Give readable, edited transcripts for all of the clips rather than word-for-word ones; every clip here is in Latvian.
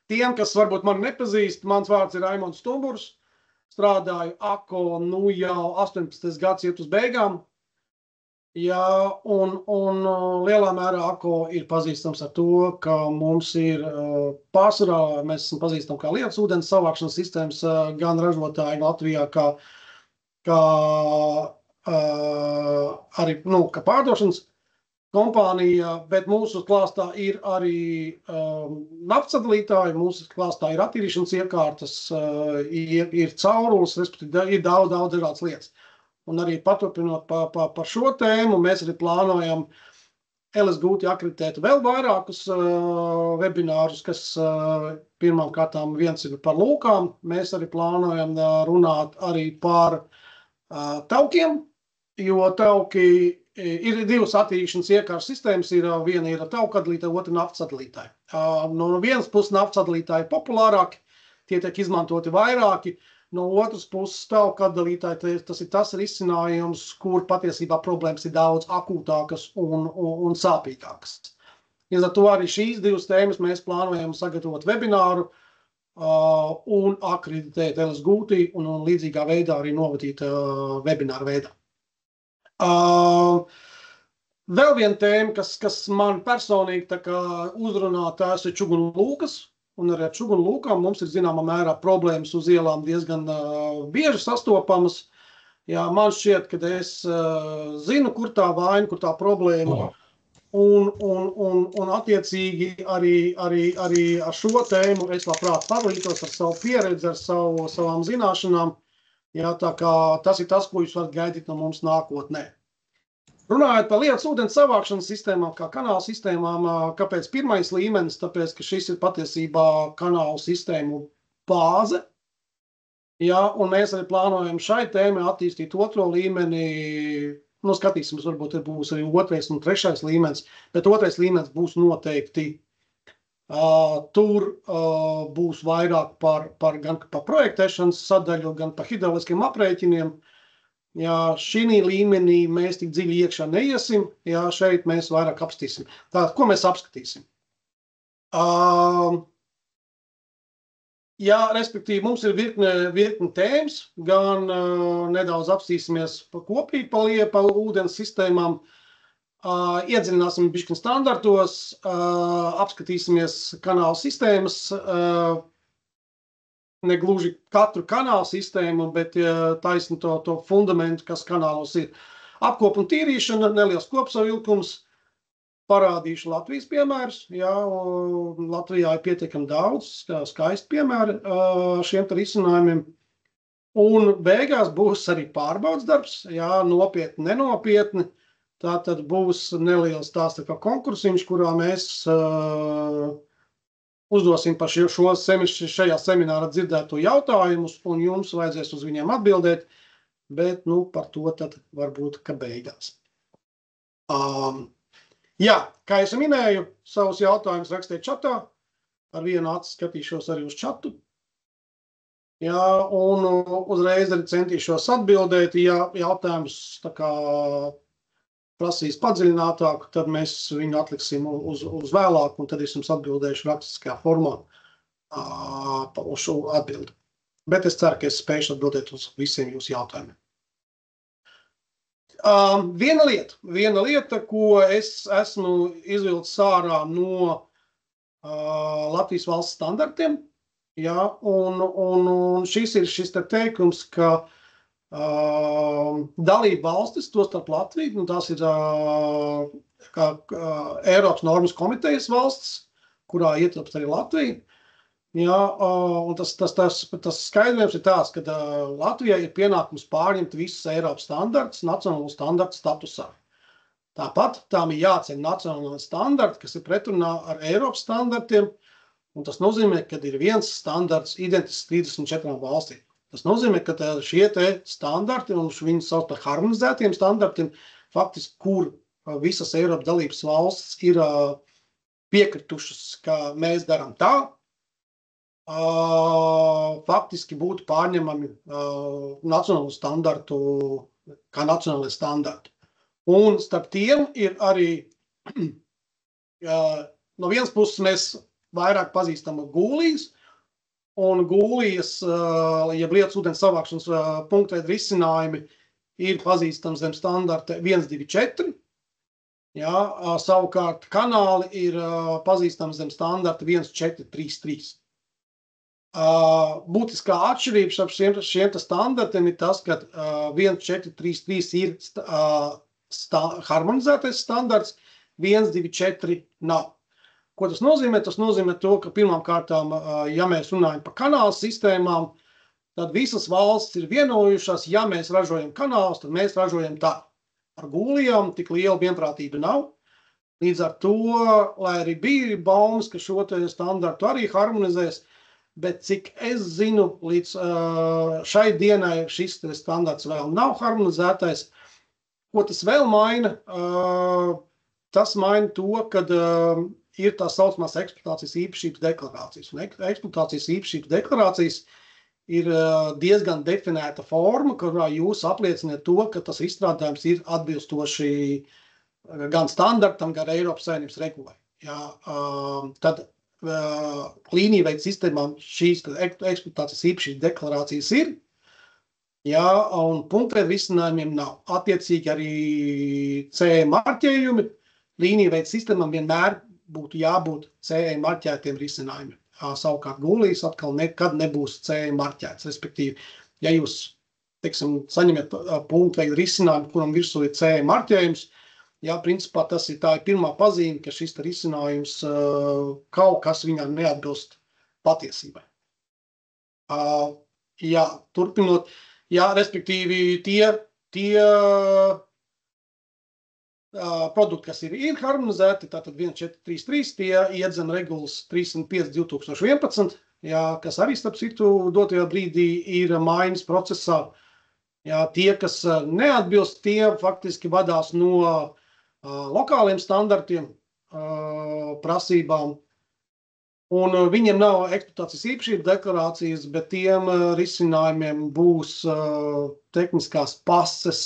Tiem, kas varbūt mani nepazīst, mans vārds ir Raimonds Stumburs. Strādāju AKO jau 18 gads iet uz beigām. Jā, un lielā mērā AKO ir pazīstams ar to, ka mums ir pārsvarā, mēs esam pazīstami kā lietus ūdens savākšanas sistēmas gan ražotāji Latvijā, kā arī kā pārdošanas kompānija, bet mūsu klāstā ir arī naftasadalītāji, mūsu klāstā ir attīrīšanas iekārtas, ir caurules, respektīvi ir daudz dažādas lietas. Un arī paturpinot par šo tēmu, mēs arī plānojam LS Gūti akreditēt vēl vairākus webinārus, kas pirmām kārtām viens ir par lūkām. Mēs arī plānojam runāt arī par taukiem, jo tauki ir divas attīrīšanas iekārtas sistēmas. Viena ir tauku sadalītāja, otra naftas sadalītāja. No vienas puses naftas sadalītāji populārāki, tie tiek izmantoti vairāki. No otras puses, tauku sadalītāji, tas ir tas risinājums, kur patiesībā problēmas ir daudz akūtākas un sāpīgākas. Līdz ar to arī šīs divas tēmas mēs plānojam sagatavot webināru un akreditēt LS Gūti un līdzīgā veidā arī novadīt webināru veidā. Vēl viena tēma, kas man personīgi uzrunā, tās ir čugunu lūkas. Un arī ar čugunu lūkām mums ir zināmā mērā problēmas uz ielām diezgan bieži sastopamas. Jā, man šķiet, ka es zinu, kur tā vaina, kur tā problēma. Un attiecīgi arī ar šo tēmu es labprāt padalītos ar savu pieredzi, ar savām zināšanām. Jā, tā kā tas ir tas, ko jūs varat gaidīt no mums nākotnē. Runājot par lietus ūdens savākšanas sistēmām, kā kanālu sistēmām, kāpēc pirmais līmenis? Tāpēc, ka šis ir patiesībā kanālu sistēmu bāze. Jā, un mēs arī plānojam šai tēmai attīstīt otro līmeni. Skatīsimies, varbūt būs arī otrais un trešais līmenis, bet otrais līmenis būs noteikti. Tur būs vairāk gan par projektēšanas sadaļu, gan par hidrauliskiem aprēķiniem. Jā, šī līmenī mēs tik dziļi iekšā neiesim, jā, šeit mēs vairāk apstīsim. Tātad, ko mēs apskatīsim? Jā, respektīvi, mums ir virkne tēmas, gan nedaudz apstīsimies kopīgi pa ūdens sistēmām, iedziļināsim bišķiņ standartos, apskatīsimies kanālu sistēmas, negluži katru kanālu sistēmu, bet taisni to fundamentu, kas kanālos ir. Apkopa un tīrīšana, neliels kopsavilkums, parādīšu Latvijas piemērus. Jā, Latvijā ir pietiekami daudz skaisti piemēri šiem risinājumiem. Un beigās būs arī pārbaudas darbs, jā, nopietni, nenopietni. Tātad būs neliels tās konkursiņš, kurā mēs uzdosim par šajā seminārā dzirdēto jautājumus, un jums vajadzēs uz viņiem atbildēt, bet par to tad varbūt ka beigās. Jā, kā es minēju, savus jautājumus rakstiet čatā, ar vienu aci skatīšos arī uz čatu. Jā, un uzreiz arī centīšos atbildēt, ja jautājums prasīs padziļinātāku, tad mēs viņu atliksim uz vēlāku, un tad es jums atbildēšu rakstiskajā formā uz šo atbildi. Bet es ceru, ka es spēšu atbildēt uz visiem jūsu jautājumiem. Viena lieta, ko es esmu izvilcis ārā no Latvijas valsts standartiem, jā, un šis ir šis teikums, ka dalība valstis, tostarp Latviju, tās ir Eiropas normas komitejas valsts, kurā ietilpst arī Latvija. Jā, un tas skaidrojums ir tāds, ka Latvijai ir pienākums pārņemt visus Eiropas standartus nacionālo standartu statusā. Tāpat tām ir jāceļ nacionālo standarti, kas ir pretrunā ar Eiropas standartiem, un tas nozīmē, ka ir viens standarts identisks 34 valstīm. Tas nozīmē, ka šie standarti, un viņus sauc par harmonizētiem standartiem, faktiski, kur visas Eiropas dalības valstis ir piekritušas, ka mēs darām tā, faktiski būtu pārņemami nacionālo standartu, kā nacionālai standarti. Un starp tiem ir arī, no vienas puses mēs vairāk pazīstama gūlijas, un gūlijas, ja lietas ūdens savākšanas punktveida risinājumi ir pazīstams zem standarta 124, jā, savukārt kanāli ir pazīstams zem standarta 1433. Būtiskā atšķirība starp šiem standartiem ir tas, ka 1433 ir harmonizētais standarts, 124 nav. Ko tas nozīmē? Tas nozīmē to, ka pirmām kārtām, ja mēs runājam par kanālu sistēmām, tad visas valstis ir vienojušās, ja mēs ražojam kanālus, tad mēs ražojam tā. Ar gūlijām tik liela vienprātība nav. Līdz ar to, lai arī bija baumas, ka šo standartu arī harmonizēs, bet cik es zinu, līdz šai dienai šis standarts vēl nav harmonizētais. Ko tas vēl maina? Tas maina to, ka ir tā saucamās eksploatācijas īpašības deklarācijas. Un eksploatācijas īpašības deklarācijas ir diezgan definēta forma, kurā jūs apliecināt to, ka tas izstrādājums ir atbilstoši gan standartam, gan Eiropas Savienības regulai. Jā, tad līnijveida sistēmām šīs eksploatācijas īpašības deklarācijas ir, jā, un punktveida risinājumiem nav. Attiecīgi arī CE marķējumi līnijveida sistēmām vienmēr būtu jābūt CE marķētiem risinājumiem. Savukārt gūlijas atkal nekad nebūs CE marķēts. Respektīvi, ja jūs, teiksim, saņemat punktveida risinājumu, kuram virsū ir CE marķējums, jā, principā tas ir tā pirmā pazīme, ka šis risinājums kaut kas viņam neatbilst patiesībai. Jā, turpinot, jā, respektīvi tie produkti, kas ir harmonizēti, tātad 1433, tie iet zem regulas 305/2011, jā, kas arī starp citu dotajā brīdī ir maiņas procesā. Jā, tie, kas neatbilst, tie faktiski vadās no lokāliem standartiem, prasībām, un viņiem nav eksploatācijas īpašību deklarācijas, bet tiem risinājumiem būs tehniskās pases,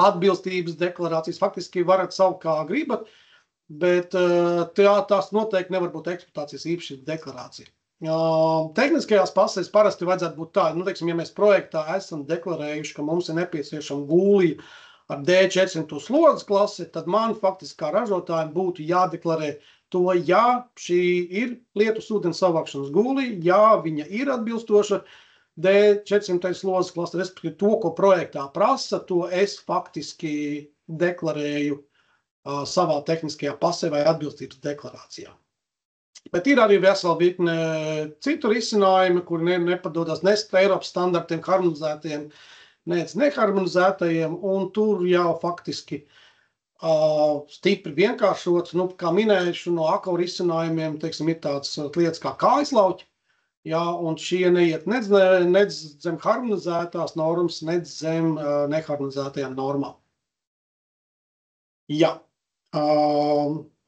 atbilstības deklarācijas. Faktiski varat saukt kā gribat, bet tās noteikti nevar būt eksploatācijas īpašības deklarācija. Tehniskajās pasēs parasti vajadzētu būt tā, teiksim, ja mēs projektā esam deklarējuši, ka mums ir nepieciešama gūlija ar D400 slodzes klasi, tad man faktiski kā ražotājiem būtu jādeklarē to, ja šī ir lietus ūdens savākšanas gūlija, ja viņa ir atbilstoša D400 slodzes klasi, respektīvi to, ko projektā prasa, to es faktiski deklarēju savā tehniskajā pasē vai atbilstības deklarācijā. Bet ir arī vesela virkne citu risinājumi, kuri nepadodas ne Eiropas standartiem harmonizētiem, nec neharmonizētajiem, un tur jau faktiski stipri vienkāršots. Kā minējuši, no AKO risinājumiem, teiksim, ir tāds lietas kā kājaslauķi, jā, un šie neiet nec zem harmonizētās normas, nec zem neharmonizētajām normām. Jā.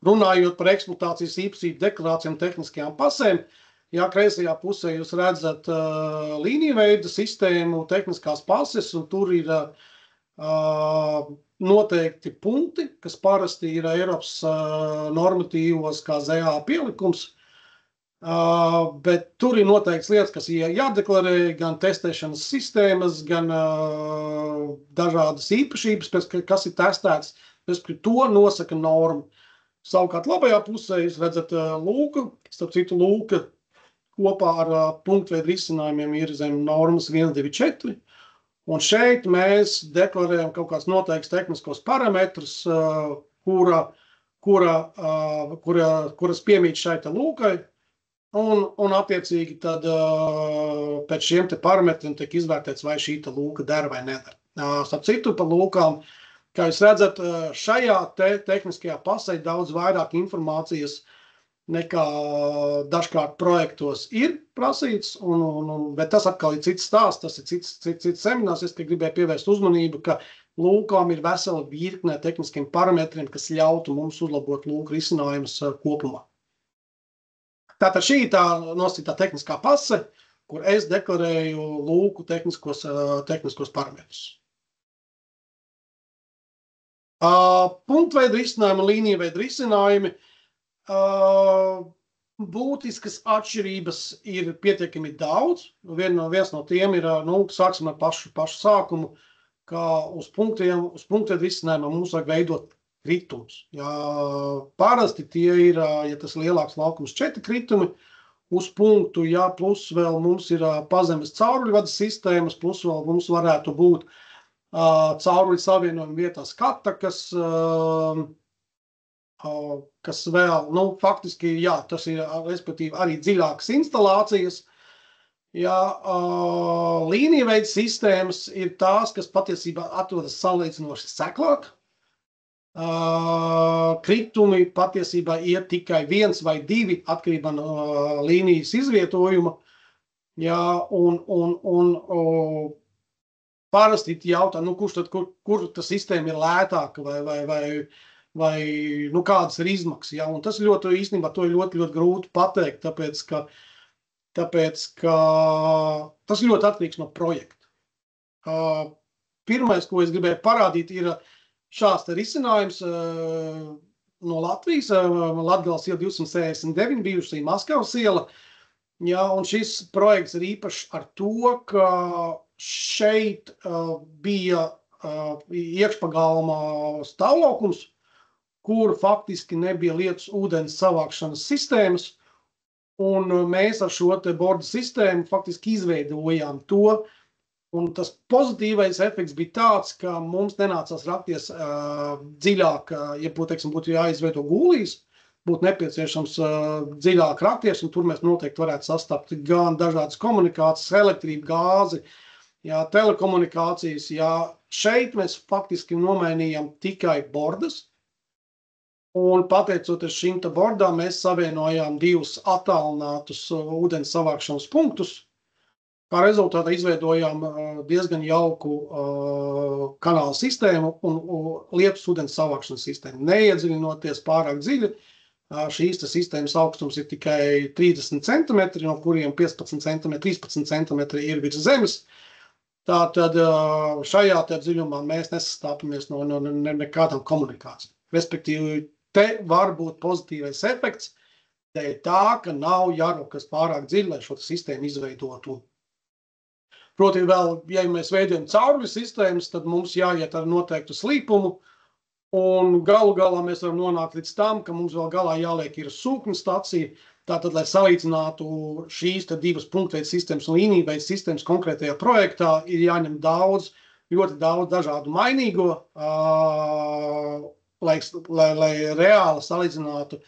Runājot par eksploatācijas īpašību deklarācijām tehniskajām pasēm, jā, kreisajā pusē jūs redzat līnijveida sistēmu, tehniskās pases, un tur ir noteikti punkti, kas parasti ir Eiropas normatīvos kā ZA pielikums, bet tur ir noteikts lietas, kas ir jādeklarē, gan testēšanas sistēmas, gan dažādas īpašības, kas ir testētas, to nosaka norma. Savukārt labajā pusē jūs redzat lūku, starp citu lūka kopā ar punktveida risinājumiem ir zem normas 124, un šeit mēs deklarējam kaut kāds noteikts tehniskos parametrus, kuras piemīt šai te lūkai, un attiecīgi tad pēc šiem te parametriem tiek izvērtēts, vai šī te lūka der vai neder. Starp citu par lūkām, kā jūs redzat, šajā tehniskajā pasē daudz vairāk informācijas nekā dažkārt projektos ir prasīts, bet tas atkal ir cits stāsts, tas ir cits seminārs. Es gribēju pievērst uzmanību, ka lūkām ir vesela virkne tehniskiem parametriem, kas ļautu mums uzlabot lūku risinājumus kopumā. Tātad šī ir tā nosītā tehniskā pase, kur es deklarēju lūku tehniskos parametrus. Punktveida risinājumi un līnijveida risinājumi. būtiskas atšķirības ir pietiekami daudz. Viens no tiem ir, sāksim ar pašu sākumu, ka uz punktiem risinājumā mums vajag veidot kritumus. Parasti tie ir, ja tas lielāks laukums, 4 kritumi uz punktu, plus vēl mums ir pazemes cauruļvades sistēmas, plus vēl mums varētu būt cauruļu savienojuma vietās katakas, kas vēl, faktiski, tas ir, respektīvi, arī dziļākas instalācijas. Līnijveida sistēmas ir tās, kas patiesībā atrodas salīdzinoši seklāk. Kritumi patiesībā ir tikai 1 vai 2 atkarībā no līnijas izvietojuma. Parasti jautā, kur ta sistēma ir lētāka vai kādas ir izmaksas. Un tas īstenībā to ir ļoti grūti pateikt, tāpēc, ka tas ļoti atkarīgs no projekta. Pirmais, ko es gribēju parādīt, ir šāds risinājums no Latvijas, Latgales iela 269, bijušā Maskavas iela. Un šis projekts ir īpašs ar to, ka šeit bija iekšpagalma stāvlaukums, kur faktiski nebija lietus ūdens savākšanas sistēmas, un mēs ar šo te borda sistēmu faktiski izveidojām to, un tas pozitīvais efekts bija tāds, ka mums nenācās rakties dziļāk, ja būtu jāizveido gulijas, būtu nepieciešams dziļāk rakties, un tur mēs noteikti varētu sastapt gan dažādas komunikācijas, elektrību, gāzi, telekomunikācijas. Šeit mēs faktiski nomainījām tikai bordas, un pateicoties šīm te bordām, mēs savienojām 2 attālinātus ūdens savākšanas punktus. Kā rezultātā izveidojām diezgan jauku kanāla sistēmu un lietus ūdens savākšanas sistēmu. Neiedziļinoties pārāk dziļi, šīs sistēmas augstums ir tikai 30 cm, no kuriem 13 cm ir virs zemes. Tātad šajā dziļumā mēs nesastāpamies no nekādām komunikācijām. Respektīvi, te var būt pozitīvais efekts, dēļ tā, ka nav jārokas pārāk dziļi, lai šo sistēmu izveidotu. Proti vēl, ja mēs veidojam cauruļu sistēmas, tad mums jāiet ar noteiktu slīpumu, un galu galā mēs varam nonākt līdz tam, ka mums vēl galā jāliek ir sūkņu stacija. Tātad, lai salīdzinātu šīs 2 punktveida sistēmas un līnijveida sistēmas konkrētajā projektā, ir jāņem ļoti daudz dažādu mainīgo, lai reāli salīdzinātu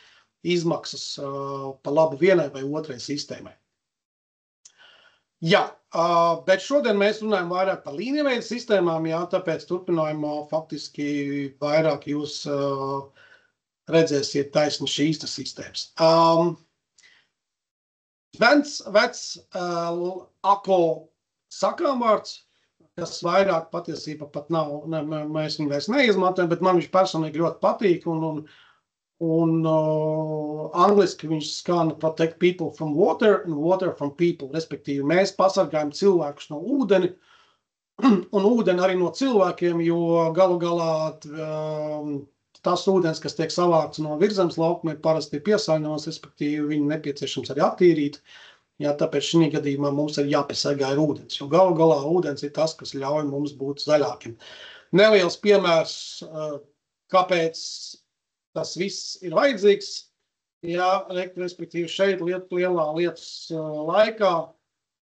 izmaksas pa labu vienai vai otrai sistēmai. Bet šodien mēs runājam vairāk par līnijveida sistēmām, tāpēc turpinājumā faktiski vairāk jūs redzēsiet taisni šīs sistēmas. Vecs ako sakāmvārds, kas vairāk patiesībā pat nav, mēs viņu vairs neizmantojam, bet man viņš personīgi ļoti patīk, un angliski viņš skan protect people from water and water from people, respektīvi mēs pasargājam cilvēkus no ūdeni, un ūdeni arī no cilvēkiem, jo galu galā tas ūdens, kas tiek savākts no virzemes laukuma, ir parasti piesārņots, respektīvi viņu nepieciešams arī attīrīt. Tāpēc šī gadījumā mums ir jāpiesargā ir ūdens, jo galu galā ūdens ir tas, kas ļauj mums būt zaļākiem. Neliels piemērs, kāpēc tas viss ir vajadzīgs. Respektīvi šeit lielā lietus laikā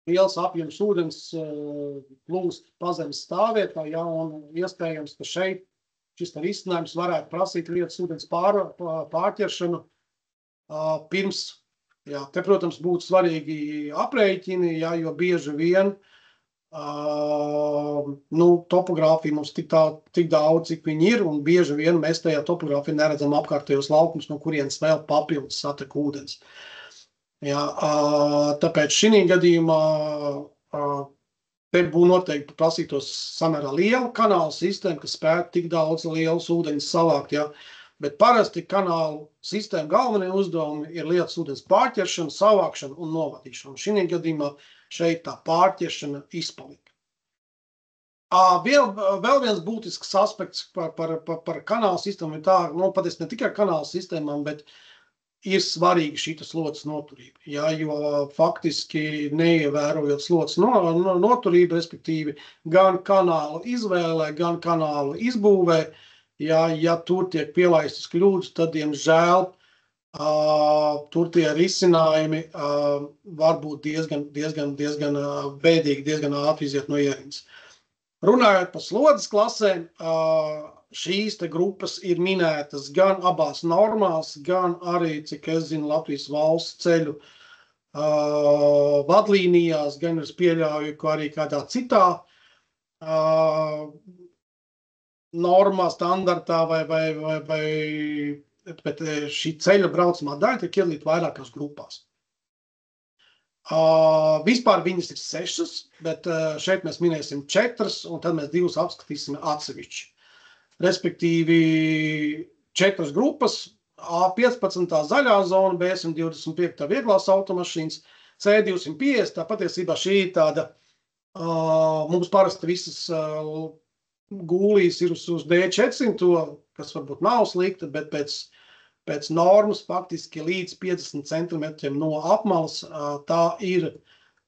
liels apjoms ūdens plūst pazemes stāvvietā, un iespējams, ka šeit šis risinājums varētu prasīt lietus ūdens pārķeršanu pirms. Te, protams, būtu svarīgi aprēķini, jo bieži vien topogrāfija mums tik daudz, cik viņi ir, un bieži vien mēs tajā topogrāfijā neredzam apkārtējos laukumus, no kurienes vēl papildus satek ūdens. Tāpēc šī gadījumā te būtu noteikti prasītos samērā liela kanāla sistēma, kas spētu tik daudz lielus ūdeņus savākt, bet parasti kanālu sistēma galvenie uzdevumi ir lietus ūdens pārķeršana, savākšana un novadīšana. Šī gadījumā šeit tā pārķeršana izpalika. Vēl viens būtisks aspekts par kanālu sistēmu ir tā, patiesībā ne tikai kanālu sistēmām, bet ir svarīga šī slodzes noturība. Ja, jo faktiski neievērojot slodzes noturību, respektīvi gan kanālu izvēlē, gan kanālu izbūvē, ja tur tiek pielaistas kļūdas, tad, diemžēl, tur tie risinājumi var būt diezgan bēdīgi, diezgan ātri iziet no ierīnas. Runājot par slodzes klasēm, šīs te grupas ir minētas gan abās normās, gan arī, cik es zinu, Latvijas valsts ceļu vadlīnijās, gan es pieļauju, ka arī kādā citā normā, standartā bet šī ceļa braucamā daļa tiek iedalīta vairākās grupās. Vispār viņas ir 6, bet šeit mēs minēsim 4, un tad mēs 2 apskatīsim atsevišķi. Respektīvi 4 grupas, A15 zaļā zona, B125 vieglās automašīnas, C250, tā patiesībā šī ir tāda, mums parasti visas gūlīs ir uz D400, kas varbūt nav slikta, bet pēc normas faktiski līdz 50 centimetriem no apmalas, tā ir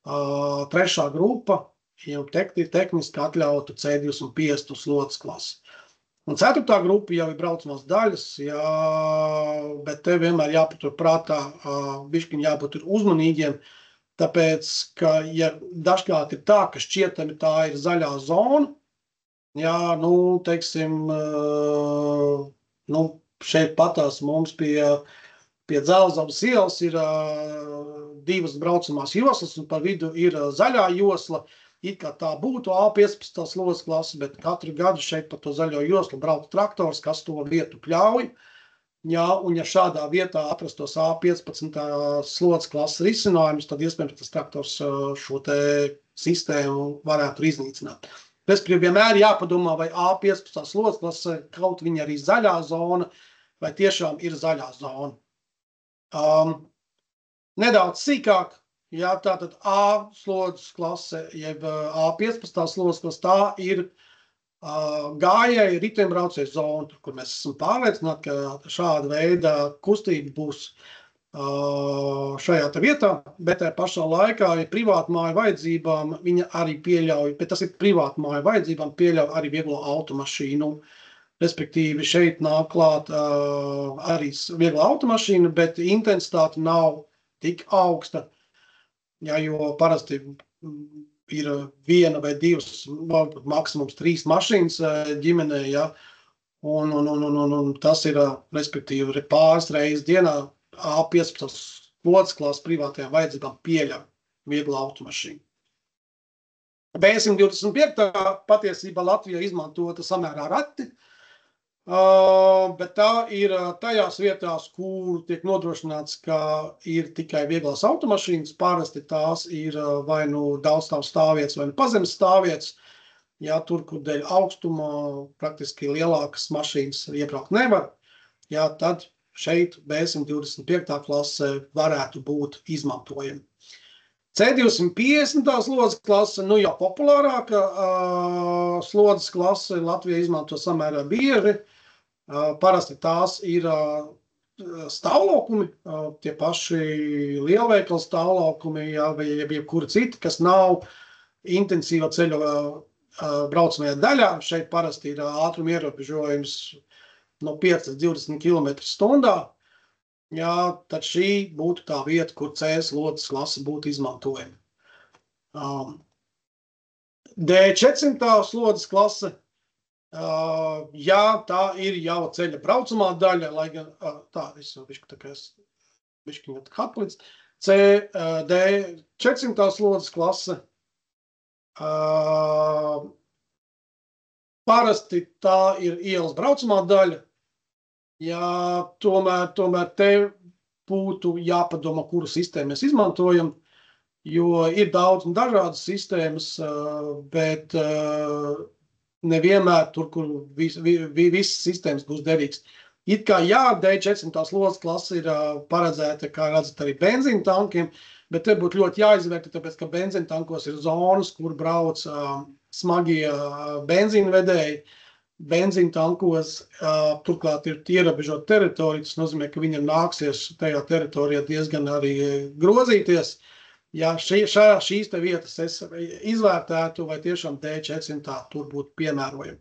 3. grupa, jau tehniski atļautu C250 slodzes klasi. Un 4. grupa jau ir braucamās daļas, bet te vienmēr jāpatur prātā, bišķiņ jābūt uzmanīgiem, tāpēc, ka ja dažkārt ir tā, ka šķietami tā ir zaļā zona, teiksim, šeit patās mums pie Dzelzavas ielas ir 2 braucamās joslas, un par vidu ir zaļā josla. It kā tā būtu A15 slodzes klase, bet katru gadu šeit pa to zaļo joslu brauc traktors, kas to vietu pļauj. Un ja šādā vietā atrastos A15 slodzes klases risinājums, tad iespējams tas traktors šo te sistēmu varētu iznīcināt. Respektīvi vienmēr jāpadomā, vai A15 slodzes klase kaut viņa arī zaļā zona, vai tiešām ir zaļā zona. Nedaudz sīkāk. Tātad A slodzes klase, jeb A15 slodzes klase, tā ir gājēju riteņbraucēju zona, kur mēs esam pārliecināti, ka šāda veida kustība būs šajā vietā, bet tajā pašā laikā ir privātmāju vajadzībām, viņa arī pieļauj, bet tas ir privātmāju vajadzībām, pieļauj arī vieglo automašīnu. Respektīvi šeit nāk klāt arī viegla automašīna, bet intensitāte nav tik augsta. Jo parasti ir 1 vai 2, maksimums 3 mašīnas ģimenē, un tas ir, respektīvi, pāris reizes dienā A15 slodzes klases privātajām vajadzībām pieļauj vieglu automašīnu. B125 patiesībā Latvijā izmantota samērā reti, bet tā ir tajās vietās, kur tiek nodrošināts, ka ir tikai vieglās automašīnas. Parasti tās ir vai nu daudzstāvu stāvvietas, vai nu pazemes stāvvietas. Tur, kur dēļ augstuma praktiski lielākas mašīnas iebraukt nevar, tad šeit B125 klase varētu būt izmantojama. C250 slodzes klase, jau populārāka slodzes klase Latvijā izmanto samērā bieži. Parasti tās ir stāvlaukumi, tie paši lielveikali stāvlaukumi, vai jebkura cita, kas nav intensīva ceļa braucamajā daļā. Šeit parasti ir ātruma ierobežojums no 5 līdz 20 km/h. Tad šī būtu tā vieta, kur C slodzes klase būtu izmantojama. D400 slodzes klase, tā ir jau ceļa braucamā daļa, lai gan tā, es jau bišķiņot atplīts. D400 slodzes klase, parasti tā ir ielas braucamā daļa. Tomēr te būtu jāpadomā, kuru sistēmu mēs izmantojam, jo ir daudz un dažādas sistēmas, bet nevienmēr tur, kur visas sistēmas būs derīgas. It kā D400 slodzes klase ir paredzēta, kā redzat, arī benzīna tankiem, bet te būtu ļoti jāizvērtē, tāpēc, ka benzīna tankos ir zonas, kur brauc smagie benzīna vedēji. benzīntankos turklāt ir ierobežota teritorija, tas nozīmē, ka viņam nāksies tajā teritorijā diezgan arī grozīties. Ja šīs te vietas es izvērtētu, vai tiešām D400 tur būtu piemērojami.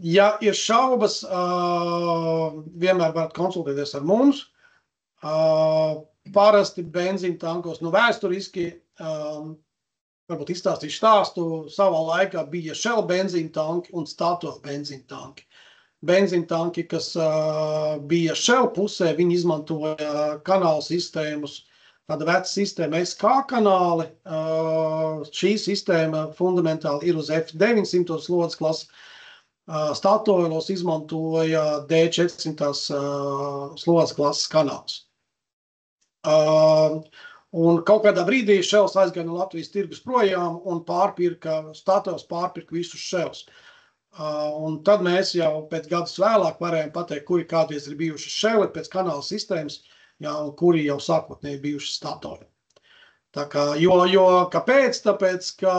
Ja ir šaubas, vienmēr varat konsultēties ar mums. Parasti benzīntankos, vēsturiski, varbūt izstāstīšu stāstu, savā laikā bija Shell benzīntanki un Statoil benzīntanki. Benzīntanki, kas bija Shell pusē, viņi izmantoja kanālu sistēmas, tāda veca sistēma SK kanāli. Šī sistēma fundamentāli ir uz F900 slodzes klasi. Statoilos izmantoja D400 slodzes klases kanāls. Un kaut kādā brīdī Shells aizgāja no Latvijas tirgus projām un Statoils pārpirka visus Shells. Un tad mēs jau pēc gadus vēlāk varējām pateikt, kuri kādreiz ir bijuši Shelli pēc kanāla sistēmas, un kuri jau sākotnēji bijuši Statoili. Kāpēc? Tāpēc, ka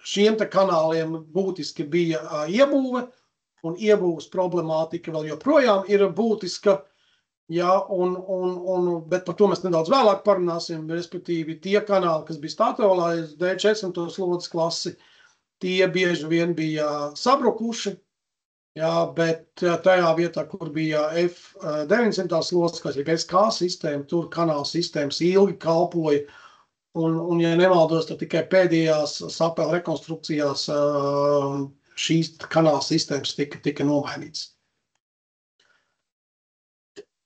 šiem te kanāliem būtiski bija iebūve, un iebūves problemātika vēl joprojām ir būtiska, bet par to mēs nedaudz vēlāk parunāsim, respektīvi tie kanāli, kas bija Statoilā, D400 slodzes klasi, tie bieži vien bija sabrukuši, bet tajā vietā, kur bija F900 slodzes klasi, ja SK sistēma, tur kanāla sistēmas ilgi kalpoja, un ja nemaldos, tad tikai pēdējās sapēl rekonstrukcijās šīs kanāla sistēmas tika nomainītas.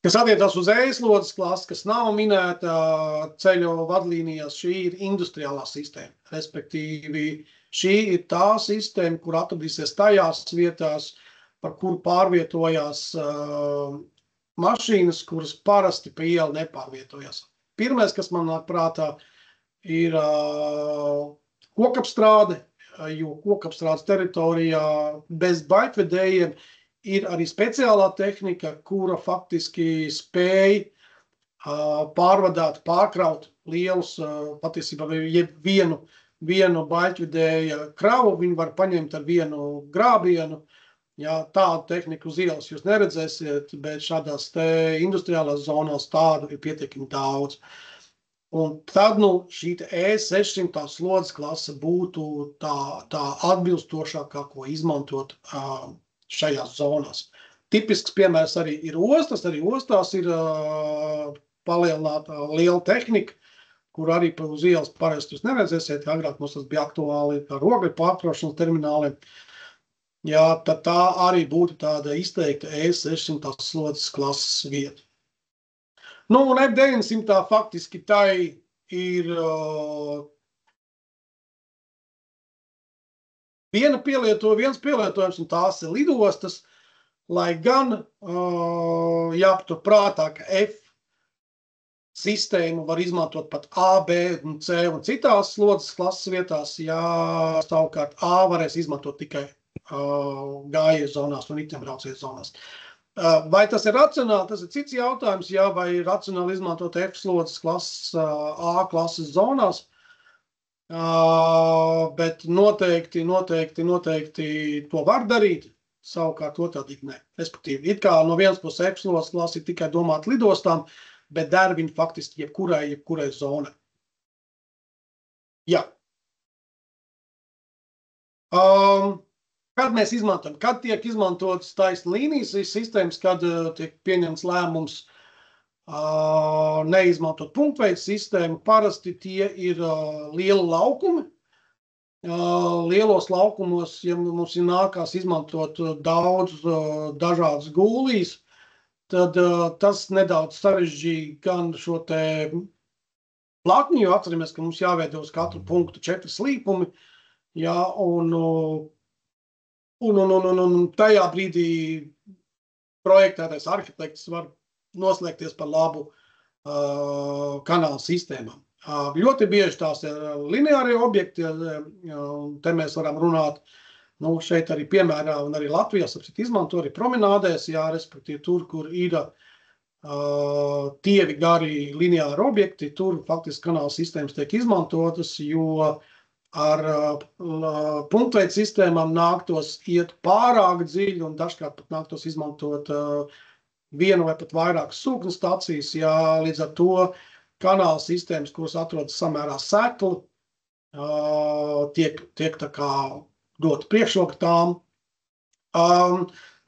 Kas attiecās uz E-slodzes klasi, kas nav minēta ceļu vadlīnijās, šī ir industriālā sistēma. Respektīvi, šī ir tā sistēma, kur atradīsies tajās vietās, par kuru pārvietojās mašīnas, kuras parasti pa ielu nepārvietojās. Pirmais, kas man nāk prātā, ir kokapstrāde, jo kokapstrādes teritorijā bez baitvedējiem ir arī speciālā tehnika, kura faktiski spēj pārkraut lielus, patiesībā vienu baitvedēja kravu, viņi var paņemt ar vienu grābienu. Tādu tehniku uz ielas jūs neredzēsiet, bet šādās industriālās zonās tādu ir pietiekami daudz. Un tad šī E600 slodzes klase būtu tā atbilstošākā, ko izmantot šajās zonās. Tipisks piemērs arī ir ostas. Arī ostās ir palielināta liela tehnika, kur arī uz ielas parasti jūs neredzēsiet. Agrāk mums tas bija aktuāli ar ogļu pārkraušanas termināliem. Tad tā arī būtu tāda izteikta E600 slodzes klases vieta. Un F900 faktiski tai ir viens pielietojums, un tās ir lidostas, lai gan jāpatur prātā, ka F sistēmu var izmantot pat A, B un C un citās slodzes klases vietās, savukārt A varēs izmantot tikai gājies zonās un riteņbraucienu zonās. Vai tas ir racionāli? Tas ir cits jautājums, vai ir racionāli izmantot F slodzes klases A klases zonās, bet noteikti to var darīt, savukārt otrādi ne. Respektīvi, it kā no vienas puses F slodzes klase ir tikai domāt lidostām, bet der viņi faktiski jebkurai zonai. Kad mēs izmantojam, kad tiek izmantotas taisna līnijas sistēmas, kad tiek pieņemts lēmums neizmantot punktveida sistēmu, parasti tie ir lieli laukumi. Lielos laukumos, ja mums ir nākās izmantot daudz dažādas gūlijas, tad tas nedaudz sarežģīja gan šo te plakni, jo atceramies, ka mums jāveido uz katru punktu 4 slīpumi, un tajā brīdī projektētais arhitekts var noslēgties par labu kanāla sistēmām. Ļoti bieži tās ir lineārie objekti, te mēs varam runāt, šeit arī piemērā un arī Latvijā izmanto arī promenādēs, respektīvi tur, kur ir tievi gari lineāri objekti, tur faktiski kanāla sistēmas tiek izmantotas, jo ar punktveidu sistēmām nāktos iet pārāk dziļi un dažkārt pat nāktos izmantot vienu vai pat vairākas sūkņu stacijas, ja līdz ar to kanāla sistēmas, kuras atrodas samērā sekli, tiek tā kā dot priekšroku tām.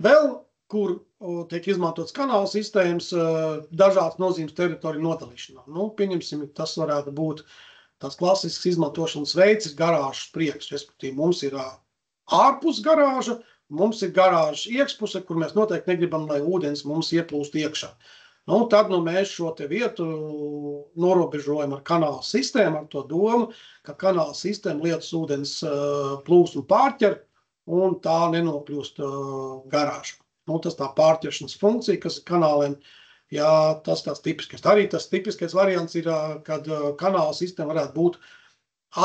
Vēl, kur tiek izmantots kanāla sistēmas, dažādas nozīmes teritoriju nodalīšanā. Nu, pieņemsim, tas varētu būt tāds klasisks izmantošanas veids ir garāžas priekš, respektīvi mums ir ārpus garāža, mums ir garāžas iekšpuse, kur mēs noteikti negribam, lai ūdens mums ieplūst iekšā. Nu, tad mēs šo te vietu norobežojam ar kanāla sistēmu, ar to domu, ka kanāla sistēma lietas ūdens plūsmu pārķer un tā nenokļūst garāžā. Nu, tas tā pārķeršanas funkcija, kas ir kanāliem, jā, tas tāds tipiskais. Arī tas tipiskais variants ir, kad kanāla sistēma varētu būt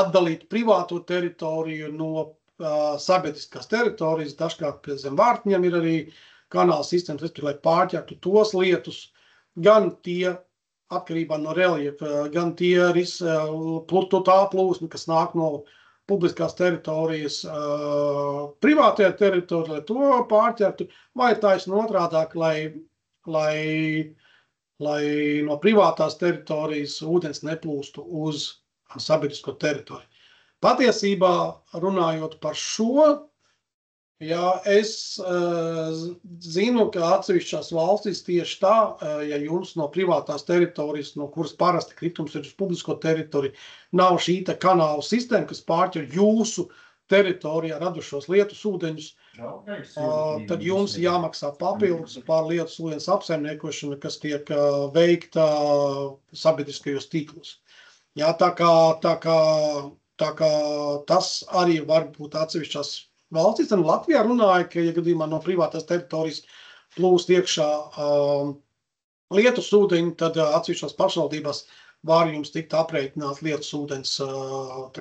atdalīt privāto teritoriju no sabiedriskās teritorijas. Dažkārt zem vārtņiem ir arī kanāla sistēmas, lai pārķertu tos lietus, gan tie atkarībā no reliefa, gan tie tā plūsma, kas nāk no publiskās teritorijas privātajā teritorijā, lai to pārķertu, vai taisn otrādāk, lai no privātās teritorijas ūdens neplūstu uz sabiedrisko teritoriju. Patiesībā, runājot par šo, jā, es zinu, ka atsevišķās valstīs tieši tā, ja jums no privātās teritorijas, no kuras parasti kritums ir uz publisko teritoriju, nav šī te kanāla sistēma, kas pārķer jūsu teritorijā radušos lietus ūdeņus, tad jums jāmaksā papildus par lietus ūdens apsaimniekošanu, kas tiek veikta sabiedriskajos tīklos. Jā, tā kā tas arī var būt atsevišķās valstīs. Latvijā runāja, ka, ja gadījumā no privātās teritorijas plūst iekšā lietus ūdeņi, tad atsevišķās pašvaldībās var jums tikt aprēķināt lietus ūdens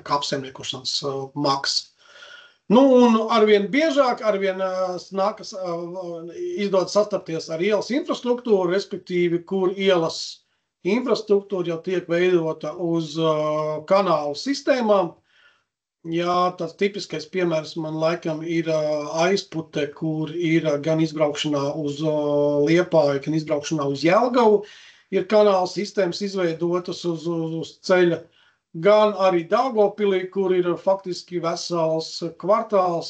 apsaimniekošanas maksa. Nu, un arvien biežāk, nākas izdodas sastapties ar ielas infrastruktūru, respektīvi, kur ielas infrastruktūra jau tiek veidota uz kanālu sistēmām. Jā, tāds tipiskais piemērs man laikam ir Aizpute, kur ir gan izbraukšanā uz Liepāju, gan izbraukšanā uz Jelgavu. Ir kanāla sistēmas izveidotas uz ceļa, gan arī Daugavpilī, kur ir faktiski vesels kvartāls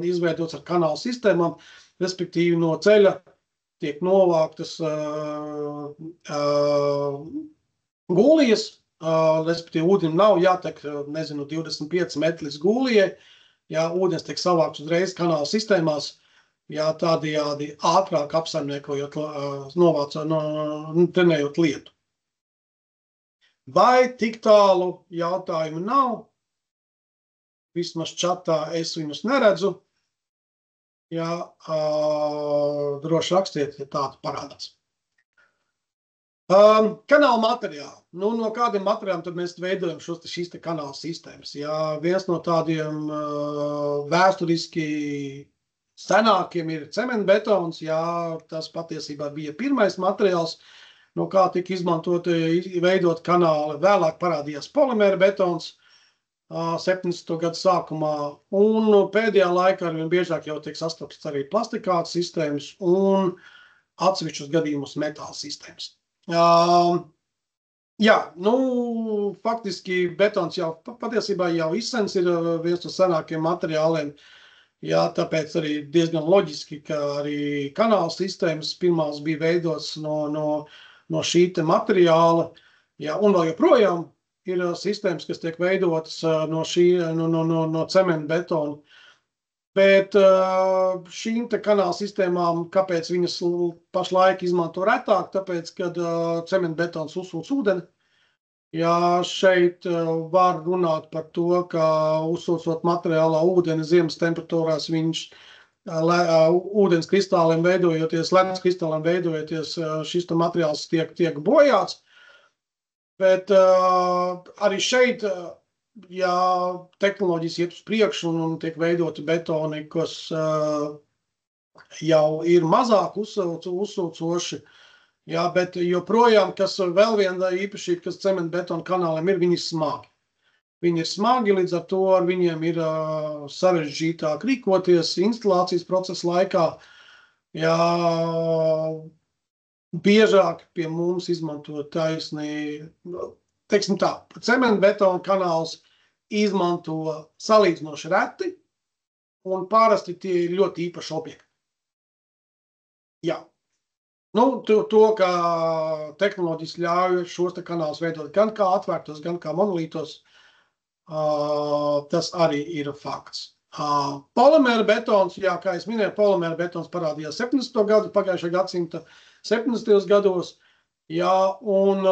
izveidots ar kanāla sistēmām, respektīvi no ceļa tiek novāktas gulijas, respektīvi ūdenim nav jātek, 25 metri līdz gūlijai, jā, ūdens tiek savākts uzreiz kanāla sistēmās, jā, tādējādi ātrāk apsaimniekojot, trenējot lietu. Vai tik tālu jautājumu nav? Vismaz čatā es viņus neredzu. Jā, droši rakstiet, ja tāda parādās. Kanāla materiāli. Nu, no kādiem materiāliem tad mēs veidojam šīs kanāla sistēmas? Jā, viens no tādiem vēsturiski senākiem ir cementbetons. Jā, tas patiesībā bija pirmais materiāls, no kā tika veidot kanāli. Vēlāk parādījās polimēra betons 70. gadu sākumā, un pēdējā laikā arvien biežāk jau tiek sastapts arī plastikāta sistēmas un atsevišķos gadījumos metāla sistēmas. Jā, nu, faktiski betons jau patiesībā jau izsens ir viens no senākiem materiāliem. Jā, tāpēc arī diezgan loģiski, ka arī kanāla sistēmas pirmās bija veidotas no šī te materiāla. Jā, un vēl joprojām ir sistēmas, kas tiek veidotas no cementbetona. Bet šīm te kanāla sistēmām, kāpēc viņas pašlaik izmanto retāk, tāpēc, kad cementbetons uzsūc ūdeni. Jā, šeit var runāt par to, ka uzsūcot materiālā ūdeni ziemas temperatūrās, ūdens kristāliem veidojoties, ledus kristāliem veidojoties, šis materiāls tiek bojāts. Bet arī šeit, ja tehnoloģijas iet uz priekšu un tiek veidoti betoni, kas jau ir mazāk uzsūcoši, jā, bet joprojām, kas vēl viena īpašība, kas cementbetona kanāliem ir, viņi smagi. Viņi ir smagi, līdz ar to ar viņiem ir sarežģītāk rīkoties instalācijas procesa laikā. Jā, biežāk pie mums izmanto taisni, teiksim tā, cementbetona kanāls izmanto salīdzinoši reti, un parasti tie ir ļoti īpaši objekti. Jā. Nu, to, ka tehnoloģijas ļauj šos te kanālus veidot gan kā atvērtos, gan kā monolītos, tas arī ir fakts. Polimēra betons, jā, kā es minēju, polimēra betons parādījās 70. gadu, pagājušā gadsimta 70. gados, jā, un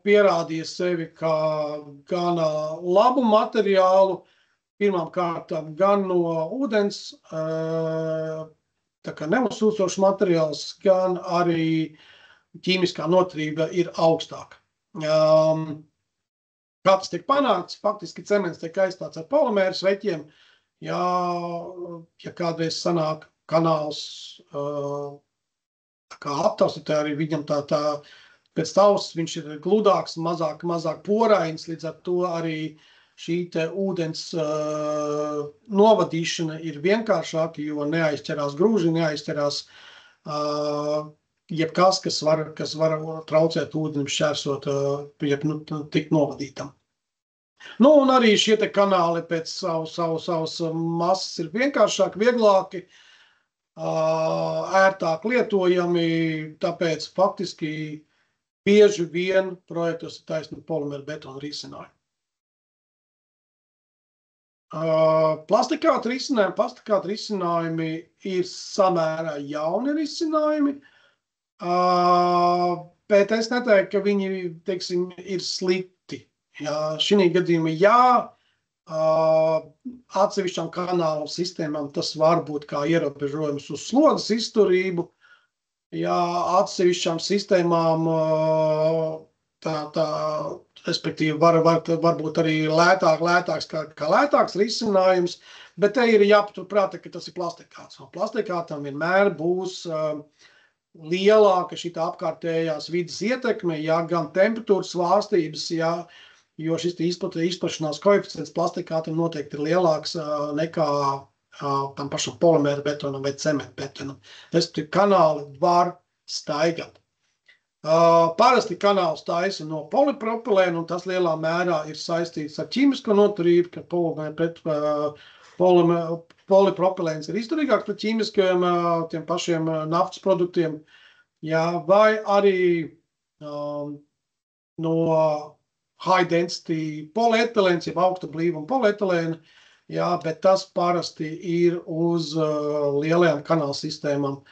pierādīja sevi kā gan labu materiālu, pirmām kārtām gan no ūdens, tā kā neuzsūcošs materiāls, gan arī ķīmiskā noturība ir augstāka. Kā tas tiek panākts? Faktiski cements tiek aizstāts ar polimēru sveķiem. Ja kādreiz sanāk kanāls aptausi, tā arī viņam tā pēc tausas viņš ir gludāks, mazāk porains, līdz ar to arī šī te ūdens novadīšana ir vienkāršāka, jo neaizķerās grūži, neaizķerās jebkas, kas var traucēt ūdenim šķērsot, tikt novadītam. Nu, un arī šie te kanāli pēc savas masas ir vienkāršāki, vieglāki, ērtāk lietojami, tāpēc faktiski bieži vien projektos ir taisni polimēra betona risinājumi. Plastikāta risinājumi ir samērā jauni risinājumi, bet es neteiktu, ka viņi, teiksim, ir slikti. Šī gadījumā jā, atsevišķām kanālu sistēmām tas var būt kā ierobežojums uz slogas izturību, jā, atsevišķām sistēmām respektīvi var būt arī lētāks kā lētāks risinājums, bet te ir jāpaturprātā, ka tas ir plastikāts. Un plastikātam vienmēr būs lielāka šī apkārtējās vidas ietekme, jā, gan temperatūras svārstības, jā, jo šis izplašanās koeficients plastikātam noteikti ir lielāks nekā tam pašam polimēra betonam vai cementbetonam. Respektīvi, kanāli var staigāt. Parasti kanāls taisa no polipropilēna, un tas lielā mērā ir saistīts ar ķīmisko noturību, ka polipropilēns ir izturīgāks pret ķīmiskajiem tiem pašiem naftas produktiem, jā, vai arī no high density polietilēns, jeb augsta blīvuma polietilēna, jā, bet tas parasti ir uz lielajām kanāla sistēmām.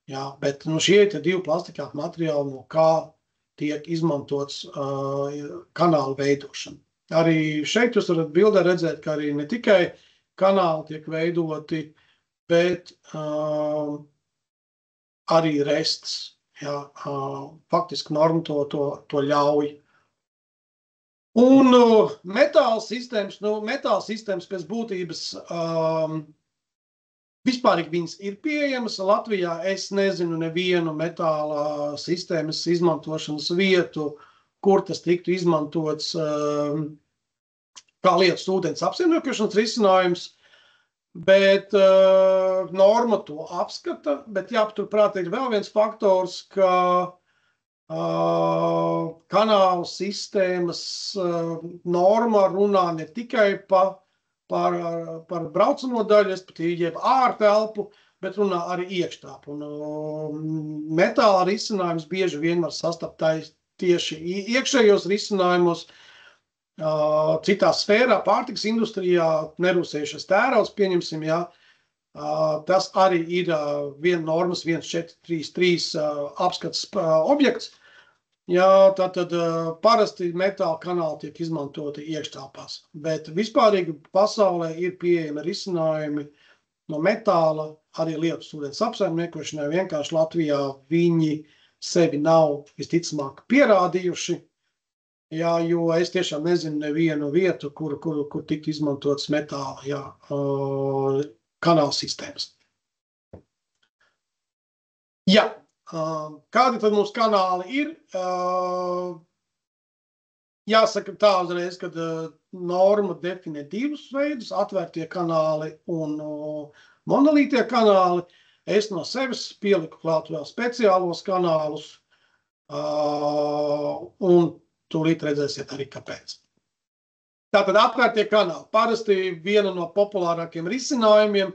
Jā, bet šie ir divi plastikāti materiāli, no kā tiek izmantots kanāla veidošana. Arī šeit jūs varat bildē redzēt, ka arī ne tikai kanāli tiek veidoti, bet arī rests. Jā, faktiski norma to ļauj. Un metāla sistēmas pēc būtības vispārīgi viņas ir pieejamas. Latvijā es nezinu nevienu metāla sistēmas izmantošanas vietu, kur tas tiktu izmantots kā lietus ūdens apsaimniekošanas risinājums, bet norma to apskata, bet jāpaturprātā ir vēl viens faktors, ka kanālu sistēmas norma runā ne tikai par braucamo daļu, respektīvi jeb ārtelpu, bet runā arī iekštelpu. Metāla risinājums bieži vien var sastapt tieši iekšējos risinājumus. Citā sfērā, pārtikas industrijā, nerūsējušas tērauds, pieņemsim, jā, tas arī ir normas 1433 apskats objekts. Jā, tātad parasti metāla kanāli tiek izmantoti iekštelpās, bet vispārīgi pasaulē ir pieejami risinājumi no metāla, arī lietus ūdens apsaimniekošanai. Vienkārši Latvijā viņi sevi nav visticamāk pierādījuši, jā, jo es tiešām nezinu nevienu vietu, kur tiktu izmantotas metāla, jā, kanāla sistēmas. Jā. Kādi tad mums kanāli ir? Jāsaka tā uzreiz, kad norma definē divus veidus, atvērtie kanāli un monolītie kanāli. Es no sevis pieliku klāt vēl speciālos kanālus, un tūlīt redzēsiet arī kāpēc. Tātad atvērtie kanāli. Parasti viena no populārākiem risinājumiem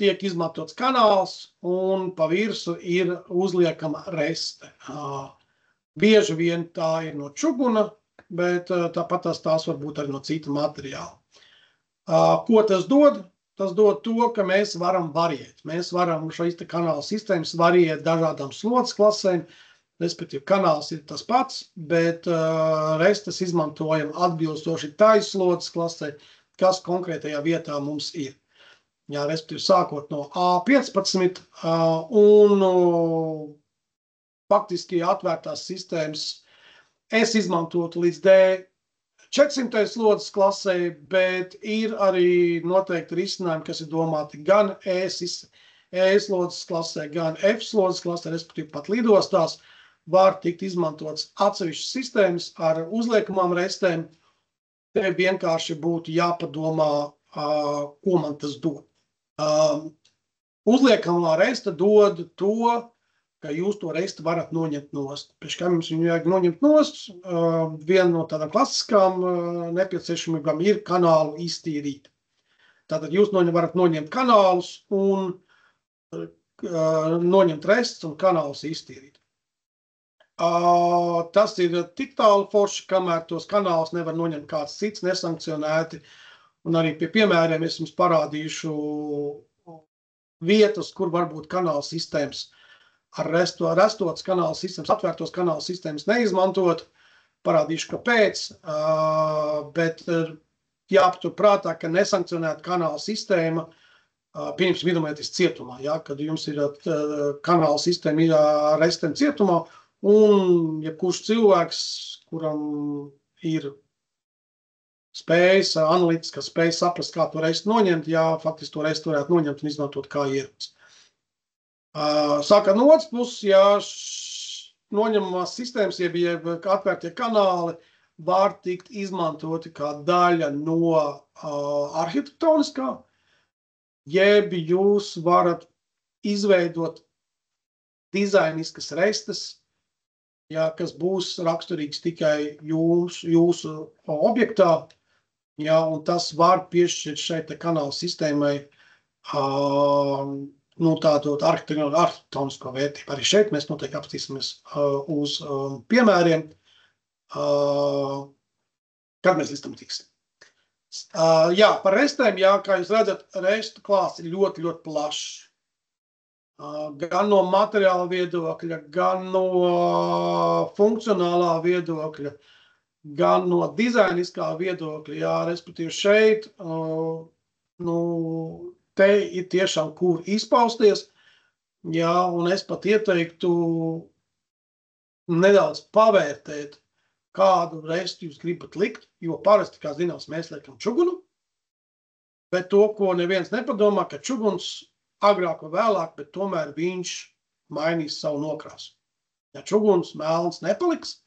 tiek izmantots kanāls, un pa virsu ir uzliekama reste. Bieži vien tā ir no čuguna, bet tāpat tās var būt arī no cita materiāla. Ko tas dod? Tas dod to, ka mēs varam variēt. Mēs varam šīs kanāla sistēmas variēt dažādām slodzes klasēm, respektīvi kanāls ir tas pats, bet restes izmantojam atbilstoši tai slodzes klasē, kas konkrētajā vietā mums ir. Jā, respektīvi sākot no A15 un faktiski atvērtās sistēmas es izmantotu līdz D400 slodzes klasē, bet ir arī noteikti risinājumi, kas ir domāti gan E slodzes klasē, gan F slodzes klasē, respektīvi pat lidostās, var tikt izmantots atsevišķas sistēmas ar uzliekamām restēm. Te vienkārši būtu jāpadomā, ko man tas dod. Uzliekamā resta dod to, ka jūs to resti varat noņemt nost. Pēc kā jums viņu vajag noņemt nost, viena no tādām klasiskām nepieciešamībām ir kanālu iztīrīt. Tātad jūs varat noņemt kanālus un noņemt restus un kanālus iztīrīt. Tas ir tik tālu forši, kamēr tos kanālus nevar noņemt kāds cits nesankcionēti. Un arī pie piemēriem es jums parādīšu vietas, kur varbūt kanāla sistēmas ar restotas kanāla sistēmas, atvērtos kanāla sistēmas neizmantot. Parādīšu, kāpēc, bet jāpatur prātā, ka nesankcionēta kanāla sistēma, pieņemsim, iedomājieties cietumā, ja, kad jums ir kanāla sistēma ar restēm cietumā, un jebkurš cilvēks, kuram ir spējas, analītiskā spēja saprast, kā to restu noņemt, ja faktiski to restu varētu noņemt un izmantot kā ieroci. Sākot no otras puses, ja noņemamās sistēmas, jeb atvērtie kanāli var tikt izmantoti kā daļa no arhitektoniskā, jeb jūs varat izveidot dizainiskas restes, ja, kas būs raksturīgs tikai jūsu objektā, ja, un tas var piešķirt šeit kanāla sistēmai tādu arhitektonisko vērtību. Arī šeit mēs noteikti apstīsimies uz piemēriem, kad mēs līdz tam tiksim. Jā, par restēm, jā, kā jūs redzat, restu klāsts ir ļoti, ļoti plašs. Gan no materiāla viedokļa, gan no funkcionālā viedokļa, gan no dizainiskā viedokļa, jā, respektīvi šeit, te ir tiešām, kur izpausties, jā, un es pat ieteiktu nedaudz pavērtēt, kādu restu jūs gribat likt, jo parasti, kā zināms, mēs liekam čugunu, bet to, ko neviens nepadomā, ka čuguns agrāk vai vēlāk, bet tomēr viņš mainīs savu nokrāsu. Ja čuguns melns nepaliks,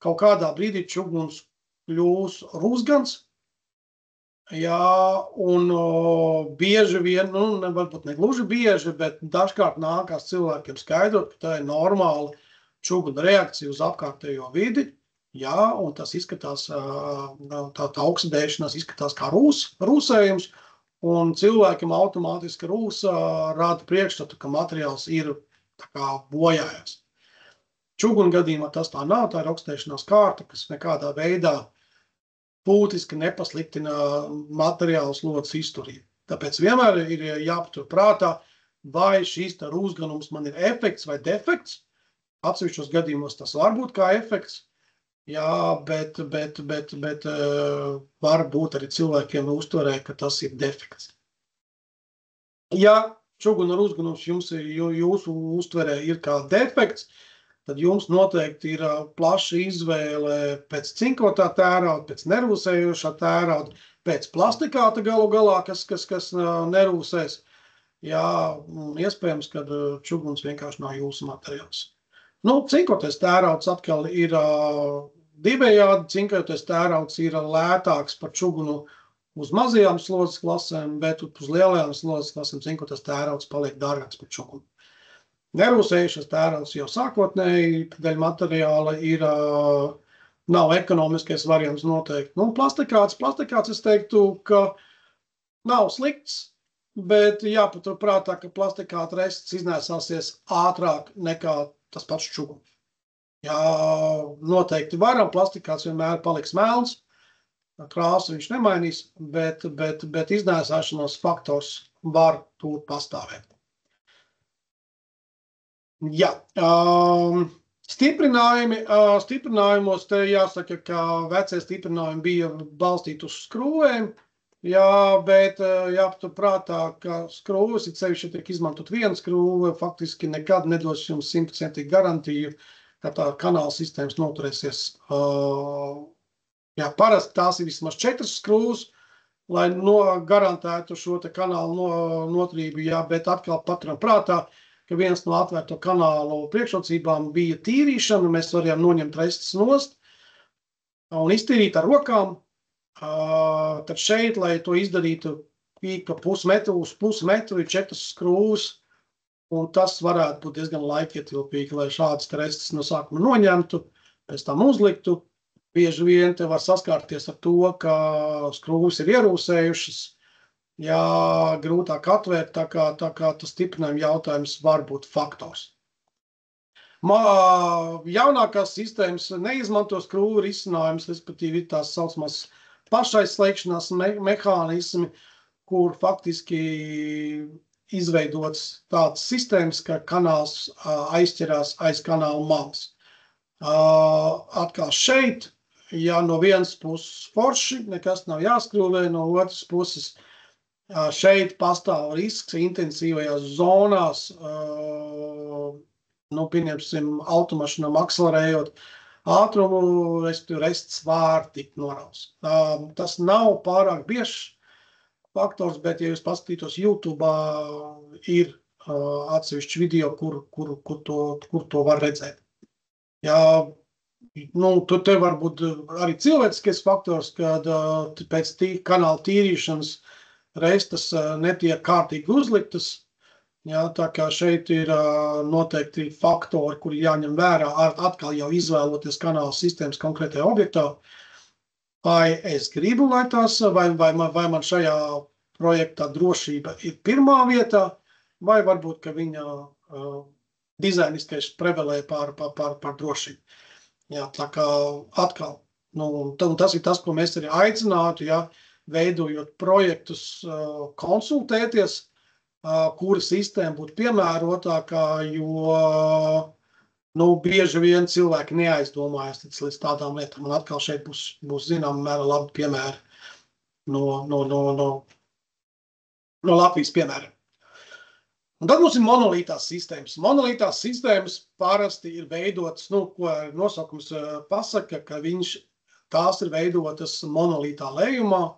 kaut kādā brīdī čuguns kļūs rūsgans, jā, un bieži vien, varbūt ne gluži bieži, bet dažkārt nākās cilvēkiem skaidrot, ka tā ir normāla čuguna reakcija uz apkārtējo vidi, jā, un tas izskatās, tā oksidēšanās izskatās kā rūsējums, un cilvēkiem automātiski rūsa rada priekšstatu, ka materiāls ir tā kā bojājās. Čuguna gadījumā tas tā nav, tā ir oksidēšanās kārta, kas nekādā veidā būtiski nepasliktina materiālu slodzes izturību. Tāpēc vienmēr ir jāpatur prātā, vai šīs rūsganums man ir efekts vai defekts. Atsevišķos gadījumos tas var būt kā efekts, jā, bet var būt arī cilvēkiem uztverē, ka tas ir defekts. Ja čuguna rūsganums jūsu uztverē ir kā defekts, tad jums noteikti ir plaša izvēle pēc cinkotā tērauda, pēc nerūsējošā tērauda, pēc plastikāta galu galā, kas nerūsēs. Jā, iespējams, ka čuguns vienkārši nav jūsu materiāls. Cinkotais tērauds atkal ir divējādi. Cinkojoties tērauds ir lētāks par čugunu uz mazajām slodzes klasēm, bet uz lielajām slodzes klasēm cinkojoties tērauds paliek dārgāks par čugunu. Nerūsējušas tērauds jau sākotnēji dēļ materiāla nav ekonomiskais variants noteikti. Plastikāts es teiktu, ka nav slikts, bet jāpaturprātā, ka plastikāta rests iznēsāsies ātrāk nekā tas pats čuguns. Jā, noteikti varam, plastikāts vienmēr paliks melns, krāsu viņš nemainīs, bet iznēsāšanās faktors var tur pastāvēt. Jā, stiprinājumos te jāsaka, ka vecie stiprinājumi bija balstīti uz skrūvēm, jā, bet jāpaturprātā, ka skrūves, it sevišķi, ja tiek izmantot viena skrūve, faktiski nekad nedos jums 100% garantiju, ka tā kanāla sistēmas noturēsies. Jā, parasti tās ir vismaz 4 skrūves, lai garantētu šo te kanālu noturību, jā, bet atkal paturam prātā, ka viens no atvērto kanālu priekšrocībām bija tīrīšana, mēs varējām noņemt restes nost un iztīrīt ar rokām. Tad šeit, lai to izdarītu, pa pusmetru uz pusmetru ir 4 skrūves, un tas varētu būt diezgan laikietilpīgi, lai šādas restes no sākuma noņemtu, pēc tam uzliktu. Bieži vien te var saskārties ar to, ka skrūves ir ierūsējušas, jā, grūtāk atvērt, tā kā tas stiprinājuma jautājums var būt faktors. Jaunākās sistēmas neizmanto skrūvu risinājumus, respektīvi ir tās saucamās pašaizslēgšanās mehānismi, kur faktiski izveidots tāds sistēmas, ka kanāls aizķerās aiz kanāla malas. Atkal šeit, ja no vienas puses forši, nekas nav jāskrūvē, no otras puses šeit pastāv risks intensīvajās zonās, pieņemsim, automašīnām akselerējot ātrumu, respektīvi rests var tikt noraus. Tas nav pārāk biežs faktors, bet, ja jūs paskatītos YouTube, ir atsevišķi video, kur to var redzēt. Jā, te var būt arī cilvēciskais faktors, kad pēc kanāla tīrīšanas restas netiek kārtīgi uzliktas. Jā, tā kā šeit ir noteikti faktori, kuri jāņem vērā, atkal jau izvēloties kanāla sistēmas konkrētajā objektā. Vai es gribu, lai tās, vai man šajā projektā drošība ir pirmā vietā, vai varbūt, ka viņa dizainiskais prevalē pār drošību. Jā, tā kā atkal, tas ir tas, ko mēs arī aicinātu, ja, veidojot projektus, konsultēties, kura sistēma būtu piemērotākā, jo bieži vien cilvēki neaizdomājas līdz tādām lietām. Un atkal šeit būs zināmā mērā labi piemēri no Latvijas piemēra. Un tad mums ir monolītās sistēmas. Monolītās sistēmas parasti ir veidotas, ko nosaukums pasaka, ka tās ir veidotas monolītā lejumā,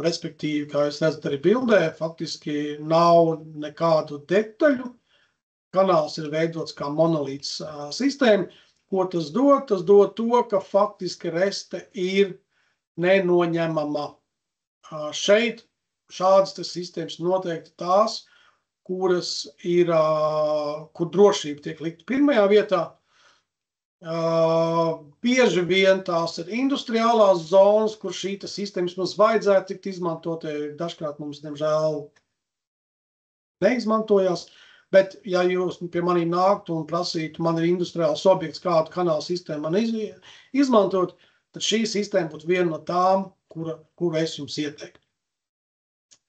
respektīvi, kā jūs redzat arī bildē, faktiski nav nekādu detaļu. Kanāls ir veidots kā monolīts sistēma. Ko tas dod? Tas dod to, ka faktiski reste ir nenoņemama. Šeit šādas sistēmas noteikti tās, kuras ir, kur drošība tiek likta pirmajā vietā. Bieži vien tās ir industriālās zonas, kur šī sistēmas mums vajadzētu tikt izmantot. Dažkārt mums, diemžēl, neizmantojās. Bet, ja jūs pie maniem nāktu un prasītu, man ir industriāls objekts, kādu kanāla sistēmu man izmantot, tad šī sistēma būtu viena no tām, kuru es jums ieteiktu.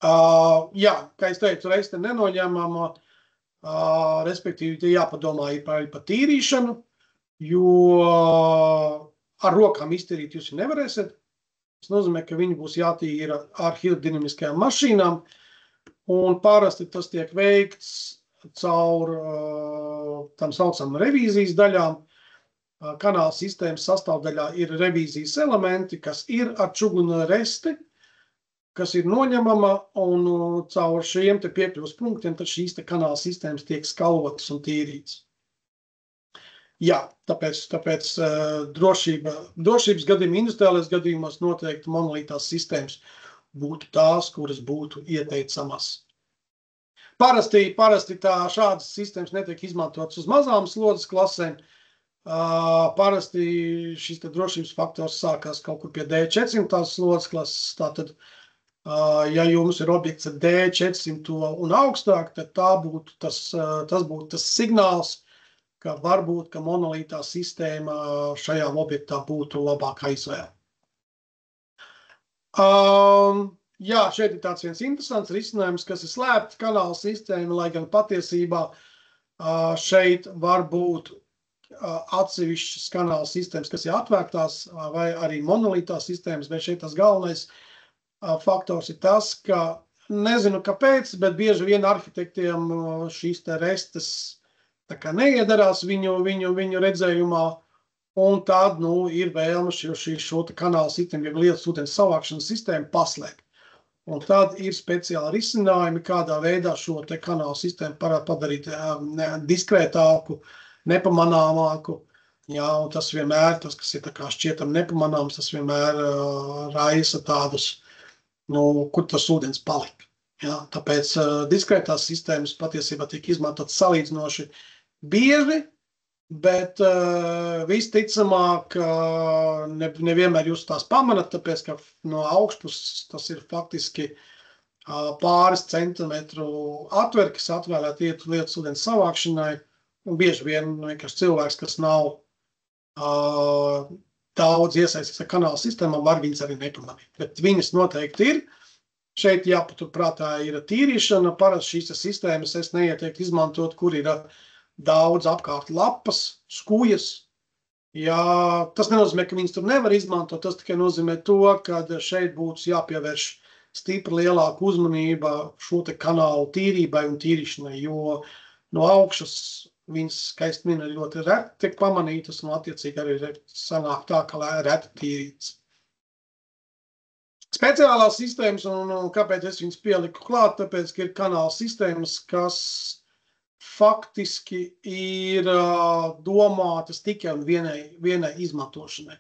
Jā, kā es teicu, reste nenoņemama, respektīvi jāpadomā par tīrīšanu, jo ar rokām iztīrīt jūs nevarēsiet. Tas nozīmē, ka viņi būs jātīra ar hidrodinamiskajām mašīnām, un parasti tas tiek veikts caur tam saucam revīzijas daļām. Kanāla sistēmas sastāvdaļā ir revīzijas elementi, kas ir ar čuguna resti, kas ir noņemama, un caur šiem te piekļuvas punktiem tad šīs te kanāla sistēmas tiek skalotas un tīrītas. Jā, tāpēc drošības gadījumā, industriālais gadījumos noteikti monolītās sistēmas būtu tās, kuras būtu ieteicamās. Parasti šādas sistēmas netiek izmantotas uz mazām slodzes klasēm. Parasti šis drošības faktors sākās kaut kur pie D400 slodzes klases. Tātad, ja jums ir objekts ar D400 un augstāk, tad tas būtu tas signāls, ka varbūt monolītā sistēma šajā objektā būtu labākā izvēle. Jā, šeit ir tāds viens interesants risinājums, kas ir slēpta kanāla sistēma, lai gan patiesībā šeit var būt atsevišķas kanāla sistēmas, kas ir atvērtās, vai arī monolītās sistēmas, bet šeit tas galvenais faktors ir tas, ka nezinu kāpēc, bet bieži vien arhitektiem šīs te restes tā kā neiedarās viņu redzējumā, un tad ir vēlme šo kanāla sistēmu, ja lietas ūdens savākšanas sistēmu paslēpt. Un tad ir speciāli risinājumi, kādā veidā šo te kanāla sistēmu padarīt diskrētāku, nepamanāmāku. Jā, un tas vienmēr, kas ir tā kā šķietam nepamanāms, tas vienmēr raisa tādus, kur tas ūdens palika. Jā, tāpēc diskrētās sistēmas patiesībā tiek izmantot salīdzinoši bieži, bet visticamāk nevienmēr jūs tās pamanat, tāpēc, ka no augšpuses tas ir faktiski pāris centimetru atver, kas atvēlēt lietas ūdens savākšanai, un bieži vien vienkārši cilvēks, kas nav daudz iesaistīts ar kanāla sistēmām, var viņas arī nepamanīt. Bet viņas noteikti ir. Šeit jāpaturprātā ir tīrīšana. Parasti šīs sistēmas es neieteiktu izmantot, kur ir daudz apkārt lapas, skujas. Jā, tas nenozīmē, ka viņas tur nevar izmantot, tas tikai nozīmē to, ka šeit būtu jāpievērš stipri lielāka uzmanība šo te kanālu tīrībai un tīrīšanai, jo no augšas viņas skaistmini ļoti reti tiek pamanītas un attiecīgi arī sanāk tā, ka reti tīrītas. Speciālās sistēmas, un kāpēc es viņas pieliku klāt, tāpēc, ka ir kanāla sistēmas, kas faktiski ir domātas tikai un vienai izmantošanai.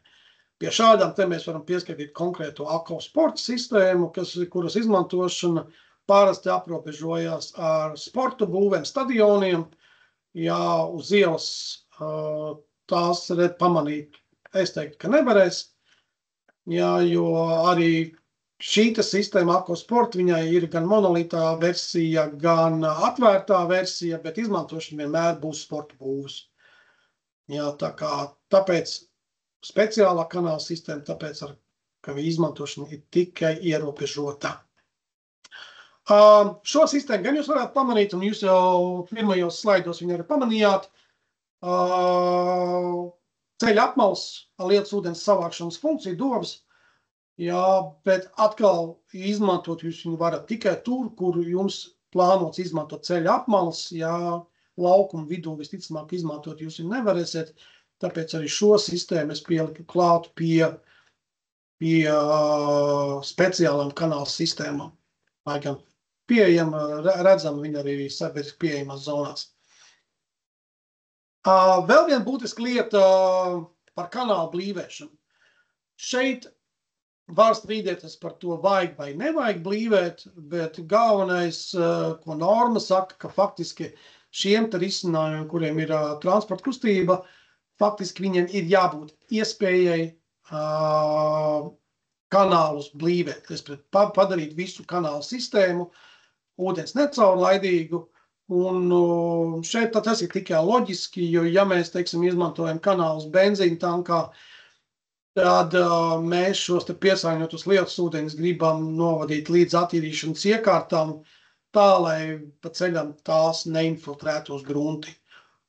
Pie šādām te mēs varam pieskaitīt konkrēto sporta sistēmu, kuras izmantošana parasti aprobežojās ar sporta būvēm, stadioniem. Jā, uz ielas tās pamanīt, es teiktu, ka nevarēs. Jā, jo arī šī sistēma Aquasport, viņai ir gan monolītā versija, gan atvērtā versija, bet izmantošana vienmēr būs sporta būvs. Jā, tāpēc speciālā kanāla sistēma, tāpēc, ka izmantošana ir tikai ierobežota. Šo sistēmu gan jūs varētu pamanīt, un jūs jau pirmajos slaidos viņu arī pamanījāt. Ceļa apmals ar lietas ūdens savākšanas funkciju dovas. Jā, bet atkal izmantot jūs viņu varat tikai tur, kur jums plānots izmantot ceļa apmals. Jā, laukuma vidū visticamāk izmantot jūs viņu nevarēsiet. Tāpēc arī šo sistēmu es pieliku klāt pie speciālām kanāla sistēmām. Lai gan pieejama, redzama viņa arī sabiedriski pieejamās zonās. Vēl viena būtiska lieta par kanālu blīvēšanu. Šeit var strīdēties par to, vajag vai nevajag blīvēt, bet galvenais, ko norma saka, ka faktiski šiem risinājumiem, kuriem ir transporta kustība, faktiski viņiem ir jābūt iespējai kanālus blīvēt, padarīt visu kanālu sistēmu ūdens necaurlaidīgu. Un šeit tas ir tikai loģiski, jo ja mēs, teiksim, izmantojam kanālus benzīna tankā, tad mēs šos piesārņotus lietus ūdeņus gribam novadīt līdz attīrīšanas iekārtām, tā, lai pa ceļam tās neinfiltrētu uz grunti.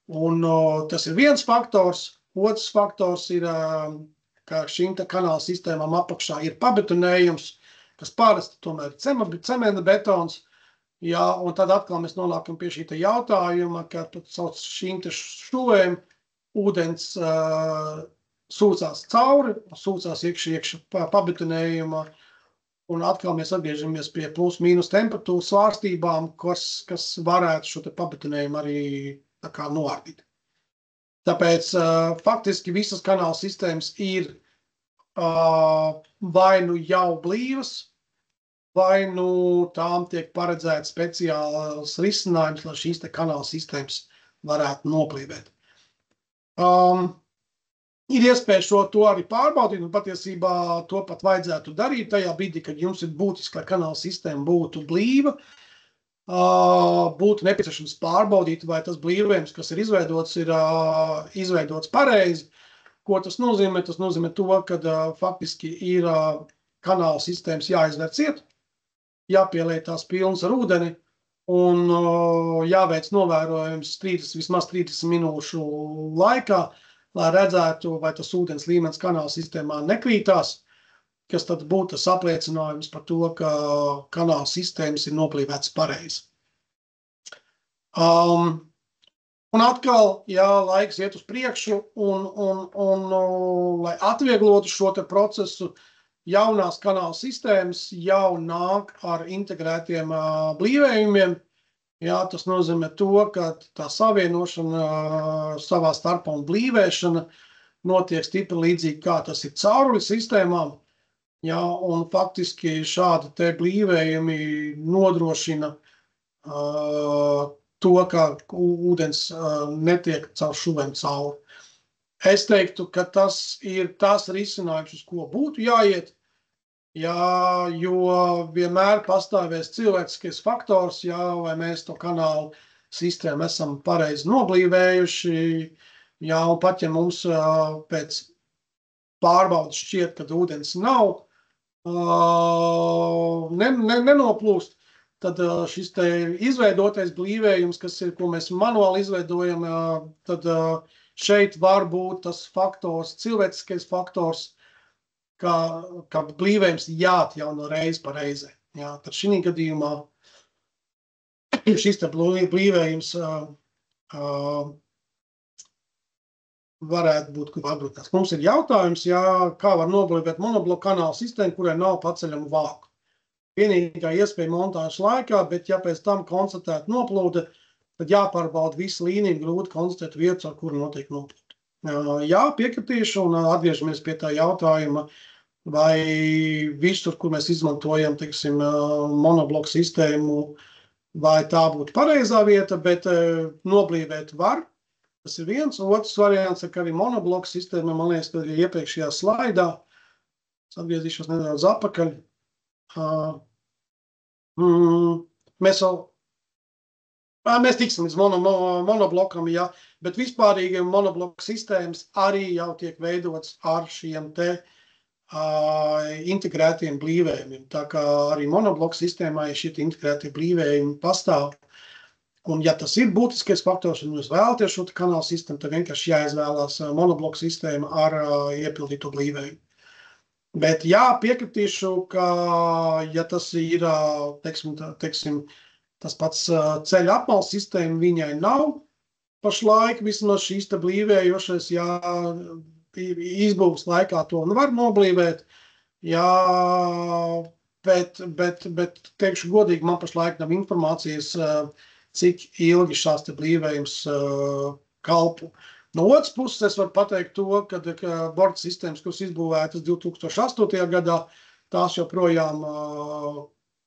Un tas ir viens faktors. Otrs faktors ir, ka šīm kanāla sistēmām apakšā ir pabetonējums, kas parasti tomēr ir cementa betons. Jā, un tad atkal mēs nonākam pie šī jautājuma, ka caur šīm šuvēm ūdens sūcās cauri, sūcās iekšā pabetonējuma, un atkal mēs atgriežamies pie plus-mínus temperatūras svārstībām, kas varētu šo pabetonējumu arī noārdīt. Tāpēc faktiski visas kanāla sistēmas ir vai nu jau blīvas, vai nu tām tiek paredzēts speciāls risinājums, lai šīs te kanāla sistēmas varētu noplīvēt. Ir iespēja to arī pārbaudīt, un patiesībā to pat vajadzētu darīt tajā brīdī, kad jums ir būtiski, lai kanāla sistēma būtu blīva, būtu nepieciešams pārbaudīt, vai tas blīvējums, kas ir izveidots pareizi. Ko tas nozīmē? Tas nozīmē to, ka faktiski ir kanāla sistēmas jāizver ciet, jāpieliek tās pilnas ar ūdeni un jāveic novērojums vismaz 30 minūšu laikā, lai redzētu, vai tas ūdens līmenis kanāla sistēmā nekrītās, kas tad būtu tas apliecinājums par to, ka kanāla sistēmas ir noplīvētas pareizi. Un atkal, ja laiks iet uz priekšu un lai atvieglotu šo te procesu, jaunās kanāla sistēmas jau nāk ar integrētiem blīvējumiem. Jā, tas nozīmē to, ka tā savienošana savā starpā un blīvēšana notiek stipri līdzīgi, kā tas ir cauruļu sistēmām. Jā, un faktiski šādi te blīvējumi nodrošina to, ka ūdens netiek caur šuvēm cauri. Es teiktu, ka tas ir tas risinājums, uz ko būtu jāiet, jā, jo vienmēr pastāvēs cilvēciskais faktors, jā, vai mēs to kanālu sistēmu esam pareizi noblīvējuši, jā, un pat ja mums pēc pārbaudas šķiet, ka ūdens nav, nenoplūst, tad šis te izveidotais blīvējums, ko mēs manuāli izveidojam, tad šeit var būt tas faktors, cilvēciskais faktors, ka blīvējums jāatjauno reizi pa reizē. Jā, tad šī gadījumā šis te blīvējums varētu būt atbrīvots. Mums ir jautājums, jā, kā var noblīvēt monobloku kanāla sistēmu, kurai nav paceļamu vāku. Vienīgā iespēja montāžas laikā, bet ja pēc tam konstatēt noplūde, tad jāpārbauda visa līnija, grūti konstatēt vietu, ar kuru notiek noplūde. Jā, piekritīšu un atgriežamies pie tā jautājuma, vai visur, kur mēs izmantojam, teiksim, monobloku sistēmu, vai tā būtu pareizā vieta, bet noblīvēt var. Tas ir viens. Otrs variants, ka arī monobloku sistēma, man liekas, ka ir iepriekšējā slaidā. Es atgriezīšos nedaudz atpakaļ. Mēs tiksim līdz monoblokam, jā, bet vispārīgi monobloku sistēmas arī jau tiek veidotas ar šiem te integrētiem blīvējumiem. Tā kā arī monobloku sistēmā šie integrētie blīvējumi pastāv. Un ja tas ir būtiskais faktors, un jūs vēlaties šo kanālu sistēmu, tad vienkārši jāizvēlās monobloku sistēma ar iepildīto blīvējumu. Bet jā, piekritīšu, ka ja tas ir, teiksim, tas pats ceļa apmales sistēma, viņai nav pašlaik vismaz šīs te blīvējošais, jā, izbūves laikā to var noblīvēt, jā, bet teikšu godīgi, man pašlaik nav informācijas, cik ilgi šās te blīvējums kalpo. No otras puses, es varu pateikt to, ka borda sistēmas, kuras izbūvētas 2008. Gadā, tās joprojām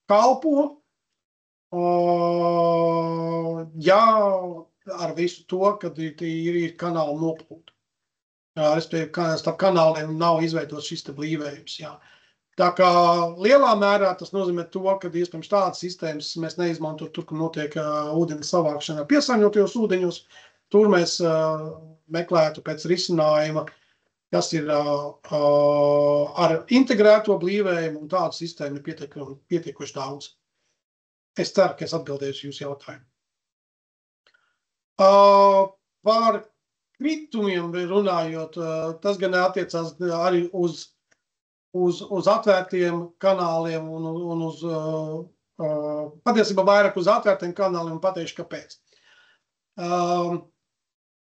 kalpo. Jā, ar visu to, kad ir kanāla noplūde. Respektīvi, starp kanāliem nav izveidots šis te blīvējums. Jā. Tā kā lielā mērā tas nozīmē to, ka iespējams tādas sistēmas mēs neizmantojam tur, kur notiek ūdens savākšana piesārņotajos ūdeņos. Tur mēs meklētu pēc risinājuma, kas ir ar integrēto blīvējumu, un tādu sistēmu ir pietiekoši daudz. Es ceru, ka es atbildēšu jūsu jautājumu. Par kritumiem runājot, tas gan attiecās arī uz atvērtiem kanāliem un uz patiesībā vairāk uz atvērtiem kanāliem, un pateikšu, kāpēc.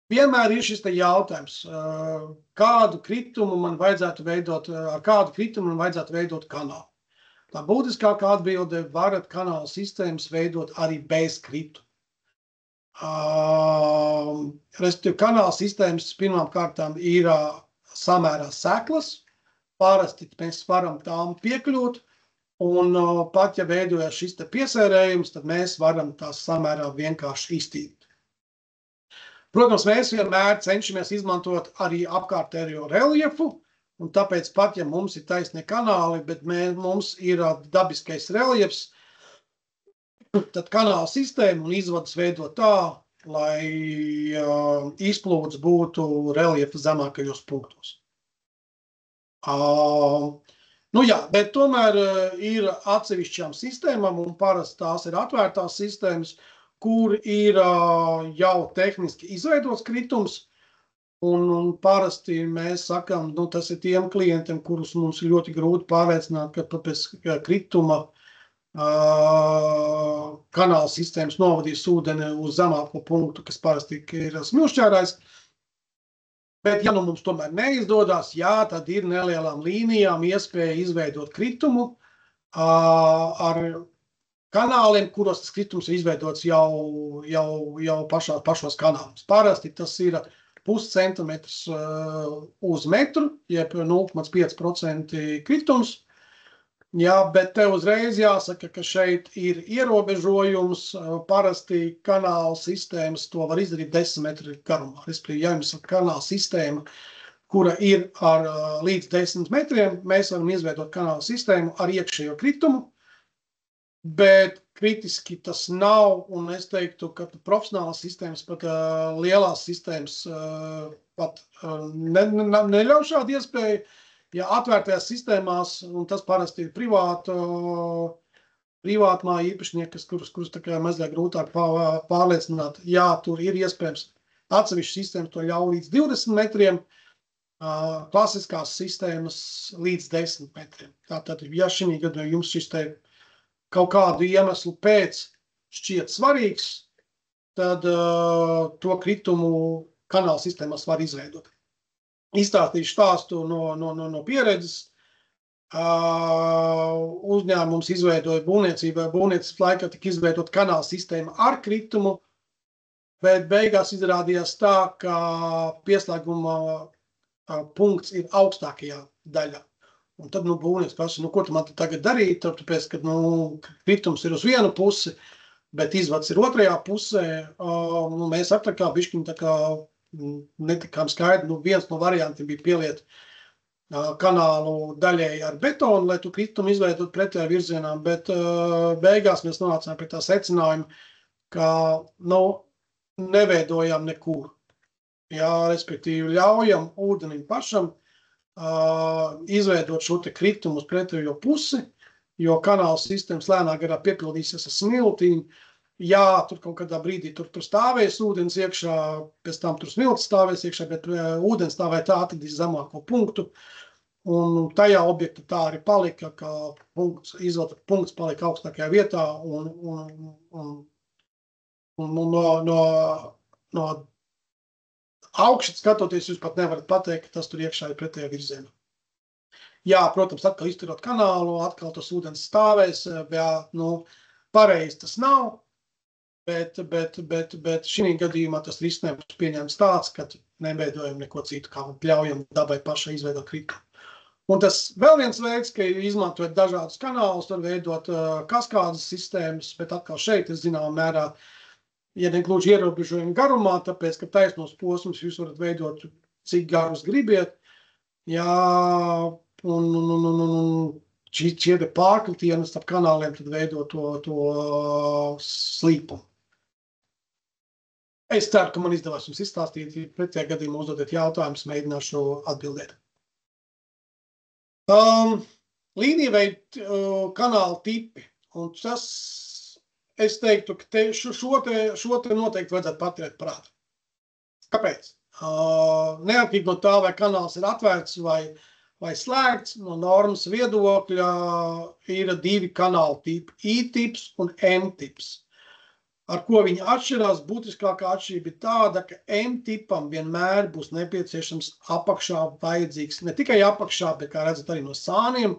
Vienmēr ir šis te jautājums, kādu kritumu man vajadzētu veidot, ar kādu kritumu man vajadzētu veidot kanālu. Tā būtiskākā atbilde varat kanāla sistēmas veidot arī bez krituma. respektīvi kanāla sistēmas pirmām kārtām ir samērā seklas. Parasti mēs varam tām piekļūt, un pat ja veidojas šis te piesērējums, tad mēs varam tās samērā vienkārši iztīrīt. Protams, mēs vienmēr cenšamies izmantot arī apkārtējo reljefu, un tāpēc pat, ja mums ir taisnie kanāli, bet mums ir dabiskais reljefs, tad kanāla sistēma un izvadas veido tā, lai izplūdes būtu reljefa zemākajos punktos. Nu jā, bet tomēr ir atsevišķām sistēmām, un parasti tās ir atvērtās sistēmas, kur ir jau tehniski izveidots kritums, un parasti mēs sakām, nu tas ir tiem klientiem, kurus mums ir ļoti grūti pārliecināt, ka pēc krituma kanāla sistēmas novadīs ūdeni uz zemāko punktu, kas parasti ir smilšķērājs. Bet, ja nu mums tomēr neizdodas, jā, tad ir nelielām līnijām iespēja izveidot kritumu ar kanāliem, kuros tas kritums ir izveidots jau pašos kanālos. Parasti tas ir 0,5 centimetrs uz metru, jeb 0,5% kritums. Jā, bet te uzreiz jāsaka, ka šeit ir ierobežojums. Parasti kanāla sistēmas to var izdarīt 10 metru garumā. Respektīvi, ja jums ir kanāla sistēma, kura ir ar līdz 10 metriem, mēs varam izveidot kanāla sistēmu ar iekšējo kritumu, bet kritiski tas nav, un es teiktu, ka profesionālās sistēmas, pat lielās sistēmas pat neļauj šādu iespēju. Ja atvērtajās sistēmās, un tas parasti ir privātmā īpašnieki, kurus tā kā mazliet grūtāk pārliecināt, jā, tur ir iespējams atsevišķas sistēmas to ļauj līdz 20 metriem, klasiskās sistēmas līdz 10 metriem. Tātad, ja šī gadījumā jums šis te kaut kādu iemeslu pēc šķiet svarīgs, tad to kritumu kanāla sistēmās var izveidot. Izstāstīšu stāstu no pieredzes. Uzņēmums izveidoja būvniecības laikā tika izveidot kanāla sistēma ar kritumu, bet beigās izrādījās tā, ka pieslēguma punkts ir augstākajā daļā. Un tad būvnieks prasa, ko tu man tagad darīt, tāpēc, ka kritums ir uz vienu pusi, bet izvads ir otrajā pusē. Mēs aptakā bišķiņ tā kā netikām skaidri, viens no variantiem bija pieliet kanālu daļēji ar betonu, lai tu kritumu izveidot pretējā virzienā, bet beigās mēs nonācām pie tā secinājuma, ka neveidojam nekur. Jā, respektīvi ļaujam ūdenim pašam izveidot šo te kritumu uz pretējo pusi, jo kanāla sistēmas lēnā garā piepildīsies ar smiltīm. Jā, tur kaut kādā brīdī tur stāvēs ūdens iekšā, pēc tam tur smilts stāvēs iekšā, bet ūdens tā vai tā atradīs zemāko punktu. Un tajā objektā tā arī palika, ka izvēlta punkts palika augstākajā vietā. Un no augšas skatoties, jūs pat nevarat pateikt, ka tas tur iekšā ir pretējā virzienā. Jā, protams, atkal izturot kanālu, atkal tas ūdens stāvēs, jā, pareizi tas nav. Bet šī gadījumā tas risinājums pieņemts tāds, ka neveidojam neko citu, kā ļaujam dabai pašai izveidot kritumu. Un tas vēl viens veids, ka izmantojot dažādus kanālus, var veidot kaskādas sistēmas, bet atkal šeit es zināmā mērā, ja negluži ierobežojumi garumā, tāpēc, ka taisnos posmus jūs varat veidot, cik garus gribiet. Jā, un šie pārklitieni starp kanāliem tad veido to slīpumu. Es ceru, ka man izdevās jums izstāstīt, ja pretējā gadījumā uzdodat jautājumus, mēģināšu atbildēt. Līnijveida kanāla tipi, un tas, es teiktu, ka šo te noteikti vajadzētu paturēt prātā. Kāpēc? Neatkarīgi no tā, vai kanāls ir atvērts vai slēgts, no normas viedokļa ir divi kanāla tipi, I-tips un M-tips. Ar ko viņi atšķirās, būtiskākā atšķirība ir tāda, ka M-tipam vienmēr būs nepieciešams apakšā vajadzīgs, ne tikai apakšā, bet, kā redzat, arī no sāniem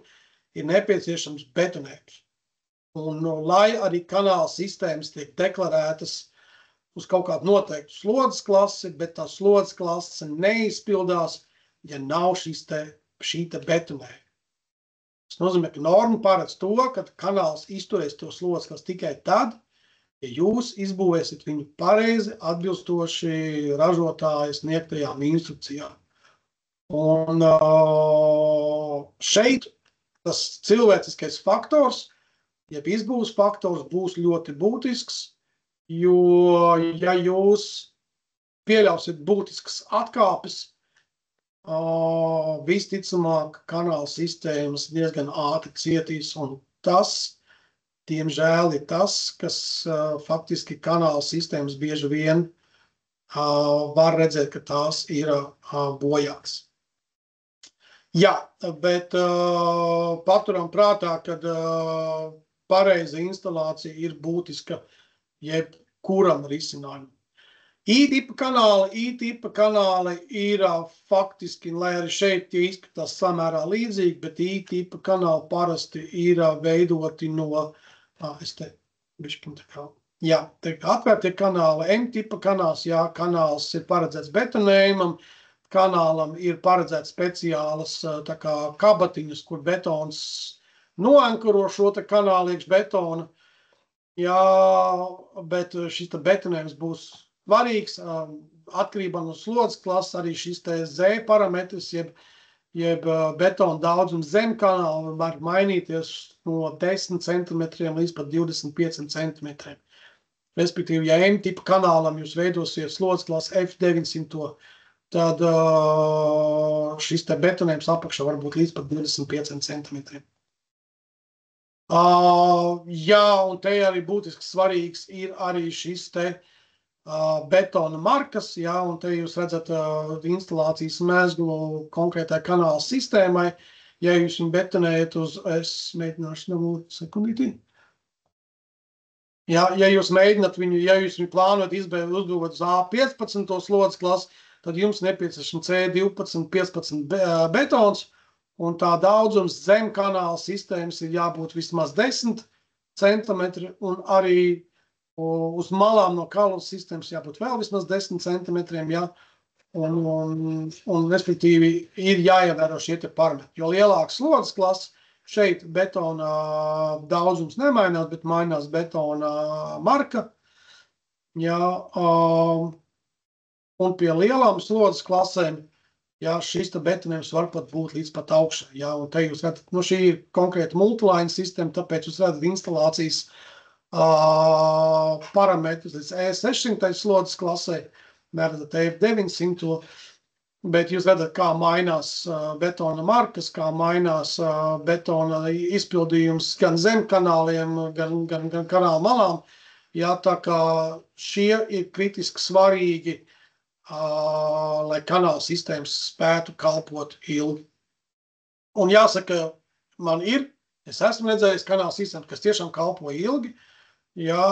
ir nepieciešams betonējums. Un, lai arī kanāla sistēmas tiek deklarētas uz kaut kādu noteiktu slodzes klasi, bet tā slodzes klase neizpildās, ja nav šī te betonējuma. Tas nozīmē, ka norma paredz to, ka kanāls izturēs to slodzes klasi tikai tad, ja jūs izbūvēsiet viņu pareizi atbilstoši ražotāja sniegtajām instrukcijām. Un šeit tas cilvēciskais faktors, jeb izbūves faktors būs ļoti būtisks, jo, ja jūs pieļausiet būtiskas atkāpes, visticamāk kanāla sistēmas diezgan ātri cietīs, un tas, diemžēl, ir tas, kas faktiski kanāla sistēmas bieži vien var redzēt, ka tās ir bojātas. Jā, bet paturam prātā, kad pareiza instalācija ir būtiska jebkuram risinājumam. I-tipa kanāli ir faktiski, lai arī šeit tie izskatās samērā līdzīgi, bet I-tipa kanāli parasti ir veidoti no, atvērtie kanāli, M-tipa kanāls, jā, kanāls ir paredzēts betonējumam, kanālam ir paredzēts speciālas tā kā kabatiņas, kur betons noankuro šo te kanālu iekš betona, jā, bet šis te betonējums būs svarīgs, atkarībā no slodzes klases, arī šis te Z parametrs, jeb betona daudzums zem kanāla var mainīties no 10 cm līdz pat 25 cm. Respektīvi, ja M-tipa kanālam jūs veidosiet slodzes klasi F900, tad šis te betonējums apakšā var būt līdz pat 25 cm. Jā, un te arī būtiski svarīgs ir arī šis te betona markas, jā, un te jūs redzat instalācijas mezglu konkrētai kanāla sistēmai. Ja jūs viņu betonējat uz, es mēģināšu sekundīti. Jā, ja jūs mēģināt viņu, ja jūs viņu plānot uzbūvēt uz A15 slodzes klasi, tad jums nepieciešams C12, 15 betons, un tā daudzums zem kanāla sistēmas ir jābūt vismaz 10 cm, un arī uz malām no kanāla sistēmas jābūt vēl vismaz 10 cm, jā, un respektīvi ir jāievēro šie te parametri. Jo lielāks slodzes klases, šeit betona daudzums nemainās, bet mainās betona marka, jā, un pie lielām slodzes klasēm, jā, šis te betonējums var pat būt līdz pat augšā, jā, un te jūs redzat, šī ir konkrēta multiline sistēma, tāpēc jūs redzat instalācijas parametrus līdz E600 slodzes klasē, neredzat F900, bet jūs redzat, kā mainās betona markas, kā mainās betona izpildījums gan zem kanāliem, gan kanāla malām. Jā, tā kā šie ir kritiski svarīgi, lai kanāla sistēmas spētu kalpot ilgi. Un jāsaka, es esmu redzējis kanāla sistēmas, kas tiešām kalpo ilgi. Jā,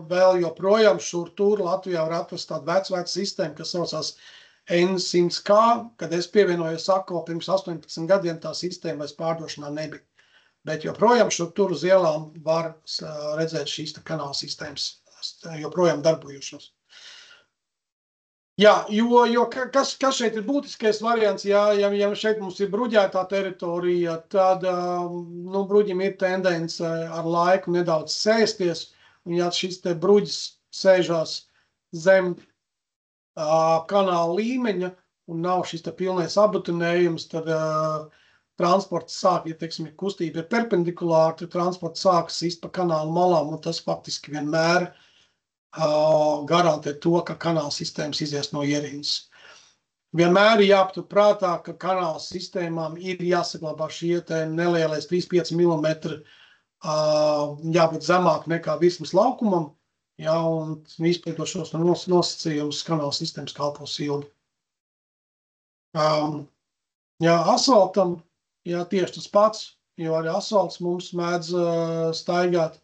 vēl joprojām šur tur Latvijā var atrast tādu vecu sistēmu, kas saucās N100K, kad es pievienojos Sako pirms 18 gadiem, tā sistēma vairs pārdošanā nebija. Bet joprojām šur tur uz ielām var redzēt šīs kanāla sistēmas joprojām darbojušos. Jā, jo kas šeit ir būtiskais variants, ja šeit mums ir bruģētā teritorija, tad bruģim ir tendence ar laiku nedaudz sēsties, un ja šis te bruģis sēžās zem kanāla līmeņa un nav šis te pilnais abutinējums, tad transports sāk, ja teiksim, kustība ir perpendikulāra, tad transports sākas sist pa kanāla malām, un tas faktiski vienmēr garantē to, ka kanāla sistēmas izies no ierīces. Vienmēr ir jāpatur prātā, ka kanāla sistēmām ir jāsaglabā šie te nelielais 3-5 mm jābūt zemāk nekā virsmas laukumam, jā, un izpildot šos nosacījumus kanāla sistēmas kalpos ilgi. Jā, asfaltam, jā, tieši tas pats, jo arī asfalts mums mēdz staigāt.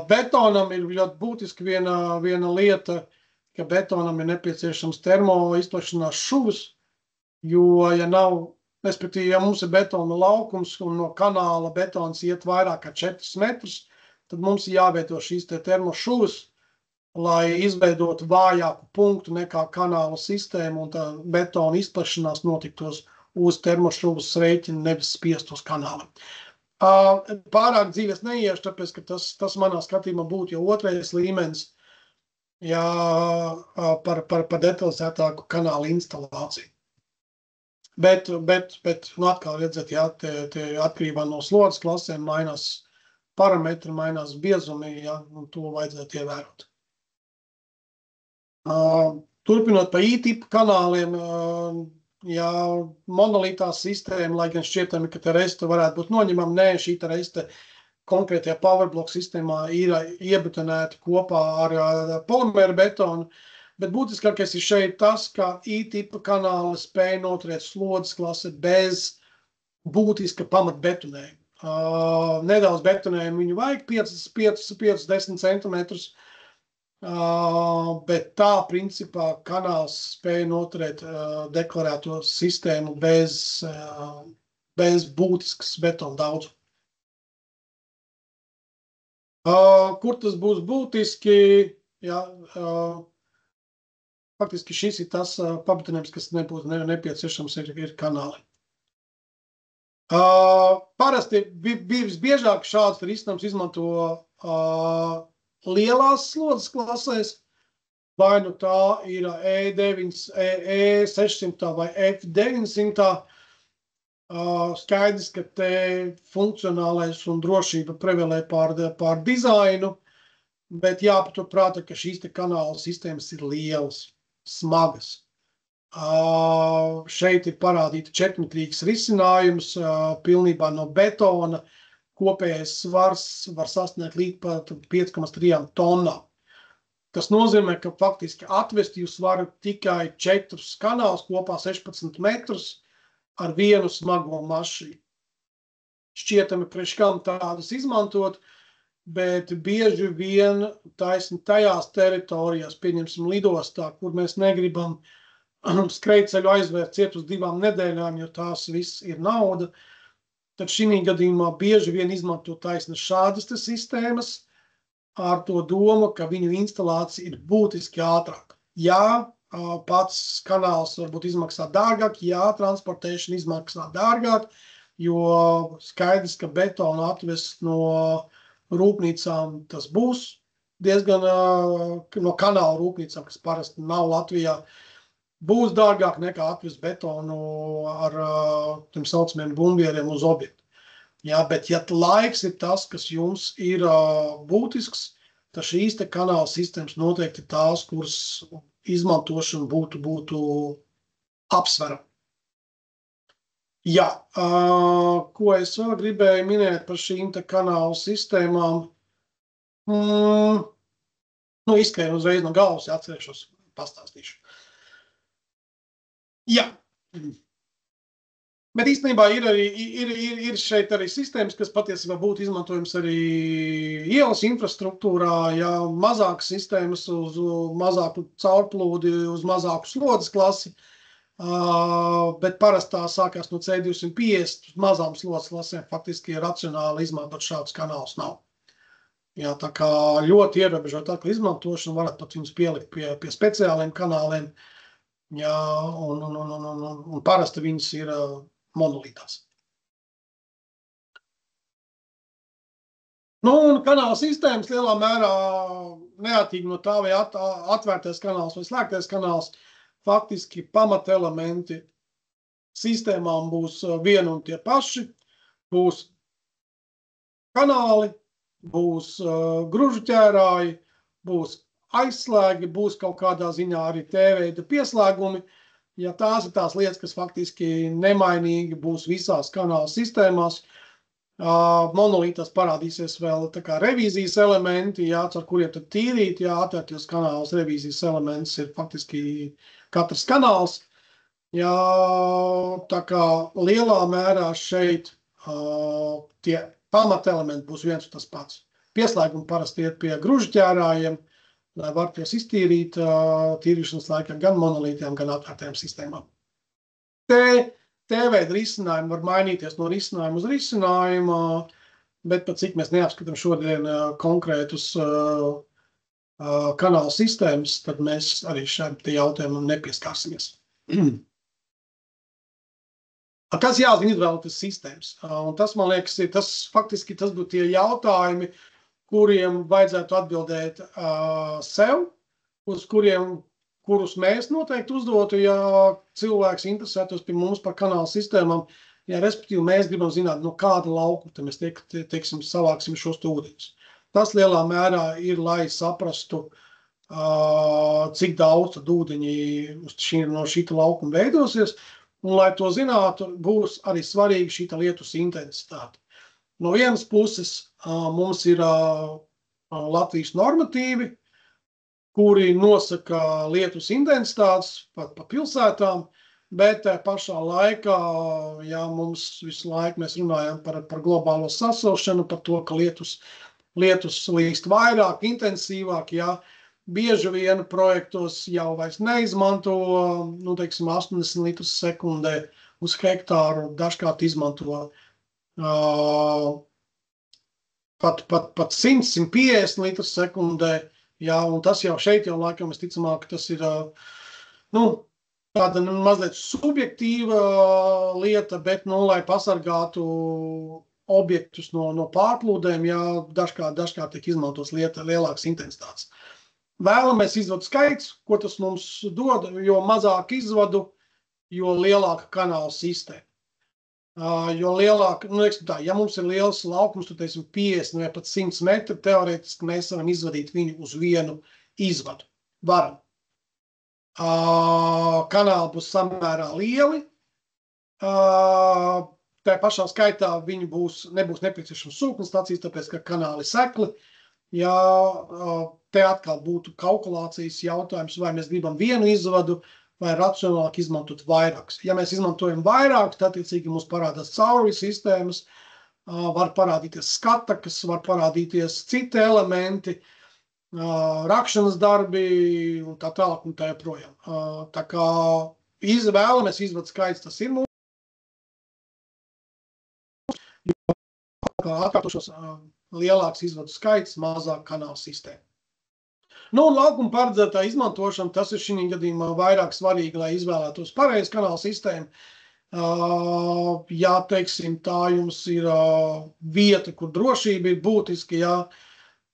Betonam ir ļoti būtiski viena lieta, ka betonam ir nepieciešams termoizplašanās šuvas, jo, ja nav, respektīvi, ja mums ir betona laukums un no kanāla betons iet vairāk kā 4 metrus, tad mums ir jāveido šīs te termošuvas, lai izveidotu vājāku punktu nekā kanāla sistēma un tā betona izplašanās notiktos uz termošrūvas rēķina, nevis spiest uz kanāla. Pārāk dzīves neiešu, tāpēc, ka tas manā skatījumā būtu jau otrais līmenis, ja par detalizētāku kanāla instalāciju. Bet atkal redzēt, jā, te atkarībā no slodzes klasēm mainās parametri, mainās biezumi, jā, un to vajadzētu ievērot. Turpinot pa I-tipu kanāliem, jā, monolītās sistēma, lai gan šķietami, ka te reste varētu būt noņemama, nē, šī te reste konkrētajā powerblock sistēmā ir iebetonēta kopā ar polimēru betonu, bet būtiskākais ir šeit tas, ka I-tipa kanāli spēja noturēt slodzes klase bez būtiska pamatbetonējuma. Nedaudz betonējumu viņu vajag, 5-10 centimetrus, bet tā principā kanāls spēja noturēt deklarēto sistēmu bez būtiskas betona daudzuma. Kur tas būs būtiski? Jā, faktiski šis ir tas pabetonējums, kas nebūtu nepieciešams ir kanāli. Parasti visbiežāk šāds risinājums izmanto lielās slodzes klasēs, vai nu tā ir E600 vai F900. Skaidrs, ka te funkcionālais un drošība prevalē pār dizainu, bet jāpaturprātā, ka šīs te kanāla sistēmas ir lielas, smagas. Šeit ir parādīta četrmetrīgs risinājums, pilnībā no betona. Kopējais svars var sasniegt līdz pat 5,3 tonnām. Tas nozīmē, ka faktiski atvest jūs varat tikai 4 kanālus kopā 16 metrus ar vienu smago mašīnu. Šķietami priekš kam tādas izmantot, bet bieži vien taisni tajās teritorijās, pieņemsim lidostā, kur mēs negribam skrejceļu aizvērt ciet uz 2 nedēļām, jo tās viss ir nauda, tad šī gadījumā bieži vien izmanto taisni šādas te sistēmas ar to domu, ka viņu instalācija ir būtiski ātrāk. Jā, pats kanāls varbūt izmaksā dārgāk, jā, transportēšana izmaksā dārgāk, jo skaidrs, ka betonu atvest no rūpnīcām tas būs diezgan, no kanāla rūpnīcām, kas parasti nav Latvijā, būs dārgāk nekā atvest betonu ar tiem saucamiem bumbieriem uz objektu. Jā, bet ja laiks ir tas, kas jums ir būtisks, tad šīs te kanāla sistēmas noteikti tās, kuras izmantošana būtu apsverama. Jā, ko es vēl gribēju minēt par šīm te kanāla sistēmām? Izskrēju uzreiz no galvas, atcerēšos, pastāstīšu. Jā, bet īstenībā ir šeit arī sistēmas, kas patiesībā būtu izmantojams arī ielas infrastruktūrā, ja mazākas sistēmas uz mazāku caurplūdi, uz mazāku slodzes klasi, bet parasti tā sākās no C250 uz mazām slodzes klasēm, faktiski racionāli izmantot šādus kanālus nav. Jā, tā kā ļoti ierobežot atkal izmantošanu, varat pat viņus pielikt pie speciāliem kanāliem. Jā, un parasti viņas ir monolītās. Un kanāla sistēmas lielā mērā neatkarīgi no tā, vai atvērtais kanāls vai slēgtais kanāls, faktiski pamatelementi sistēmām būs vieni un tie paši. Būs kanāli, būs gružu ķērāji, būs aizslēgi, būs kaut kādā ziņā arī T-veida pieslēgumi. Ja tās ir tās lietas, kas faktiski nemainīgi būs visās kanāla sistēmās, monolītās parādīsies vēl tā kā revīzijas elementi, jā, ar kuriem tad tīrīt, jā, atvērties kanāls revīzijas elements ir faktiski katrs kanāls. Jā, tā kā lielā mērā šeit tie pamatelementi būs viens un tas pats. Pieslēgumi parasti iet pie gružu ķērājiem, lai var tos iztīrīt tīrīšanas laikā gan monolītiem, gan atvērtajām sistēmām. T-veida risinājumi var mainīties no risinājuma uz risinājumu, bet pat cik mēs neapskatām šodien konkrētus kanāla sistēmas, tad mēs arī šiem jautājumam nepieskārsimies. Kas jāzina izvēlētas sistēmas? Un tas, man liekas, faktiski tas būtu tie jautājumi, kuriem vajadzētu atbildēt sev, uz kurus mēs noteikti uzdotu, ja cilvēks interesētos pie mums par kanāla sistēmām, ja respektīvi mēs gribam zināt, no kāda lauka mēs teiksim, savāksim šos ūdeņus. Tas lielā mērā ir, lai saprastu, cik daudz tad ūdeņi no šīta laukuma veidosies, un, lai to zinātu, būs arī svarīga šīta lietus intensitāte. No vienas puses mums ir Latvijas normatīvi, kuri nosaka lietus intensitātes pat pa pilsētām, bet pašā laikā, ja mums visu laiku mēs runājam par globālo sasilšanu, par to, ka lietus līst vairāk, intensīvāk, ja bieži vien projektos jau vairs neizmanto, teiksim, 80 litrus sekundē uz hektāru, dažkārt izmanto pat 100, 150 litrus sekundē, jā, un tas jau šeit jau laikam, es ticamāk, tas ir, tāda mazliet subjektīva lieta, bet, lai pasargātu objektus no pārplūdēm, jā, dažkārt tiek izmantos lielākas intensitātes. Vēlamies izvadu skaits, ko tas mums dod, jo mazāk izvadu, jo lielāka kanāla sistēma. Jo lielāka, ja mums ir liels laukums, tad 50 vai pat 100 metri, teorētiski mēs varam izvadīt viņu uz vienu izvadu. Varam. Kanāli būs samērā lieli. Tā pašā skaitā viņi nebūs nepieciešams sūkņstacijas, tāpēc, ka kanāli sekli. Ja te atkal būtu kalkulācijas jautājums, vai mēs gribam vienu izvadu, vai racionālāk izmantot vairākus. Ja mēs izmantojam vairāk, tad, attiecīgi, mums parādās caurvju sistēmas, var parādīties skatakas, var parādīties citi elementi, rakšanas darbi un tā tālāk un tā joprojām. Tā kā vēlamies izvadu skaits, tas ir mūsu. Atkārtošos lielāks izvadu skaits, mazāk kanāla sistēma. Un laukuma paredzētā izmantošana, tas ir šī gadījumā vairāk svarīgi, lai izvēlētos pareizi kanāla sistēmu. Ja, teiksim, tā jums ir vieta, kur drošība ir būtiska, jā,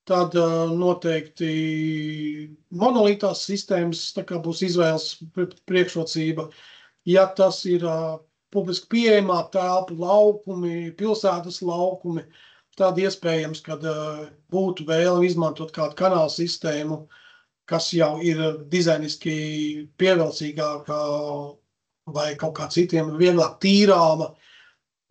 tad noteikti monolītās sistēmas būs izvēles priekšrocība. Ja tas ir publiski pieejamā telpa, laukumi, pilsētas laukumi, tad iespējams, kad būtu vēlme izmantot kādu kanāla sistēmu, kas jau ir dizainiski pievilcīgāka vai kaut kā citiem vieglāk tīrāma.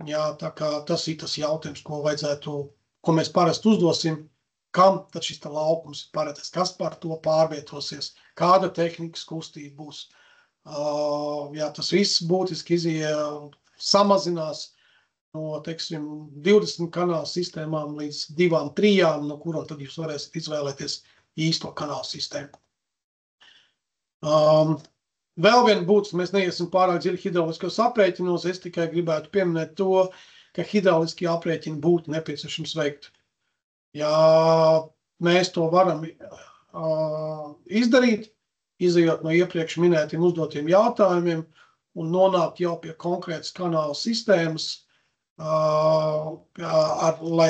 Jā, tā kā tas ir tas jautājums, ko mēs parasti uzdosim, kam tad šis laukums ir paredzēts, kas par to pārvietosies, kāda tehnikas kustība būs. Jā, tas viss būtiski samazinās no, teiksim, 20 kanāla sistēmām līdz 2-3, no kurām tad jūs varēsiet izvēlēties īsto kanāla sistēmu. Vēl viena būtiska, mēs neiesim pārāk dziļi hidrauliskos aprēķinos, es tikai gribētu pieminēt to, ka hidrauliskie aprēķini būtu nepieciešams veikt. Ja mēs to varam izdarīt, izejot no iepriekš minētiem uzdotiem jautājumiem un nonākt jau pie konkrētas kanāla sistēmas,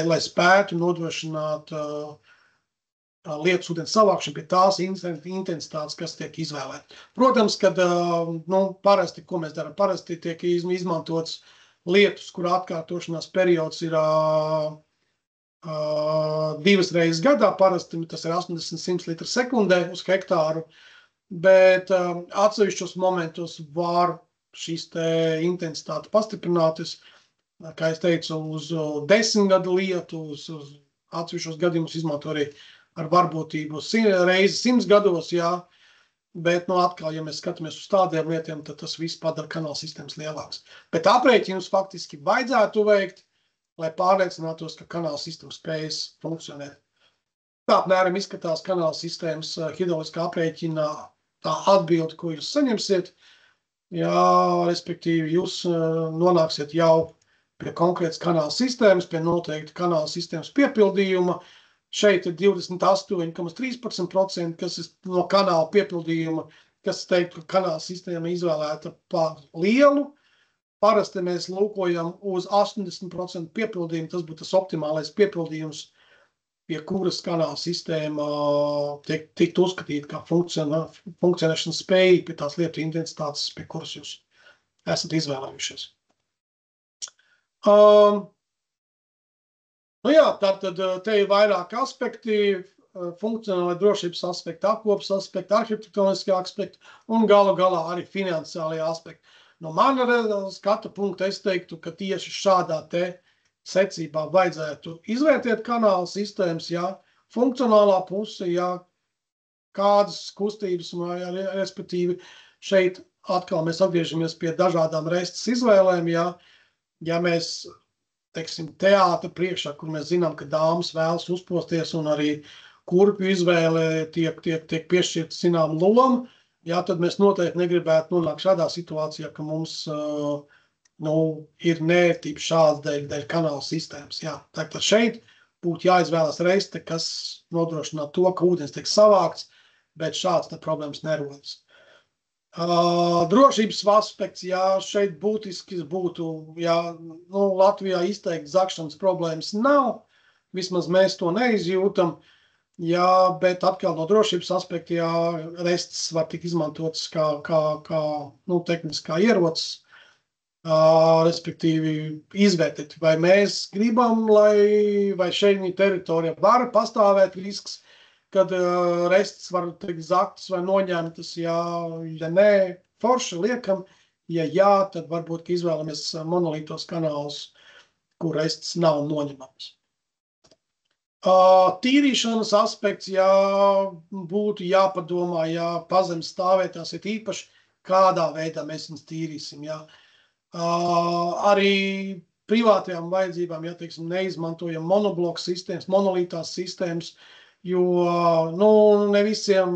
lai spētu nodrošināt lietus ūdens savākšanu pie tās intensitātes, kas tiek izvēlēta. Protams, kad parasti, ko mēs darām, parasti tiek izmantots lietus, kur atkārtošanās periods ir 2 reizes gadā, parasti tas ir 80-100 litri sekundē uz hektāru, bet atsevišķos momentos var šīs te intensitāte pastiprināties, kā es teicu, uz 10 gadu lietu, uz atsevišķos gadījumus izmanto arī ar varbūtību reizi 100 gados, jā, bet atkal, ja mēs skatāmies uz tādiem lietiem, tad tas viss padara kanāla sistēmas lielāks. Bet aprēķinus faktiski vajadzētu veikt, lai pārliecinātos, ka kanāla sistēma spējas funkcionēt. Tā apmēram izskatās kanāla sistēmas hidrauliskā aprēķina tā atbilde, ko jūs saņemsiet. Jā, respektīvi, jūs nonāksiet jau pie konkrētas kanāla sistēmas, pie noteikta kanāla sistēmas piepildījuma, Šeit ir 28,13%, kas ir no kanāla piepildījuma, kas teiktu, ka kanāla sistēma izvēlēta par lielu. Parasti mēs lūkojam uz 80% piepildījumu, tas būtu tas optimālais piepildījums, pie kuras kanāla sistēma tikt uzskatīta kā funkcionēšanas spēja, pie tās lietu intensitātes, pie kuras jūs esat izvēlējušies. Nu jā, tātad te ir vairāk aspekti, funkcionālai drošības aspekti, apkopas aspekti, arhitektoniskie aspekti un galā arī finansiālie aspekti. No mana skatu punkta es teiktu, ka tieši šādā te secībā vajadzētu izvērtēt kanāla sistēmas, jā, funkcionālā puse, jā, kādas kustības, respektīvi šeit atkal mēs atgriežamies pie dažādām restas izvēlēm, jā, ja mēs teiksim, teātra priekšā, kur mēs zinām, ka dāmas vēlas uzposties un arī kurpju izvēle tiek piešķirta zinām loma, jā, tad mēs noteikti negribētu nonākt šādā situācijā, ka mums ir nērtība šāda dēļ kanāla sistēmas. Jā. Tātad šeit būtu jāizvēlas reste, kas nodrošinā to, ka ūdens tiek savākts, bet šāds problēmas nerodas. Drošības aspekts, jā, šeit būtiski būtu, jā, Latvijā izteikti zakšanas problēmas nav, vismaz mēs to neizjūtam, jā, bet atkal no drošības aspekta, jā, restes var tik izmantotas kā tehniskā ierocis, respektīvi izvērtēt, vai mēs gribam, vai šeit teritorijā var pastāvēt risks, kad restes var tikt zaktas vai noņemtas, ja nē, forši liekam, ja jā, tad varbūt izvēlamies monolītos kanālus, kur restes nav noņemamas. Tīrīšanas aspekts, jā, būtu jāpadomā, jā, pazemes stāvētās ir īpaši, kādā veidā mēs viņus tīrīsim, jā. Arī privātajām vajadzībām, ja teiksim, neizmantojam monobloku sistēmas, monolītās sistēmas, jo ne visiem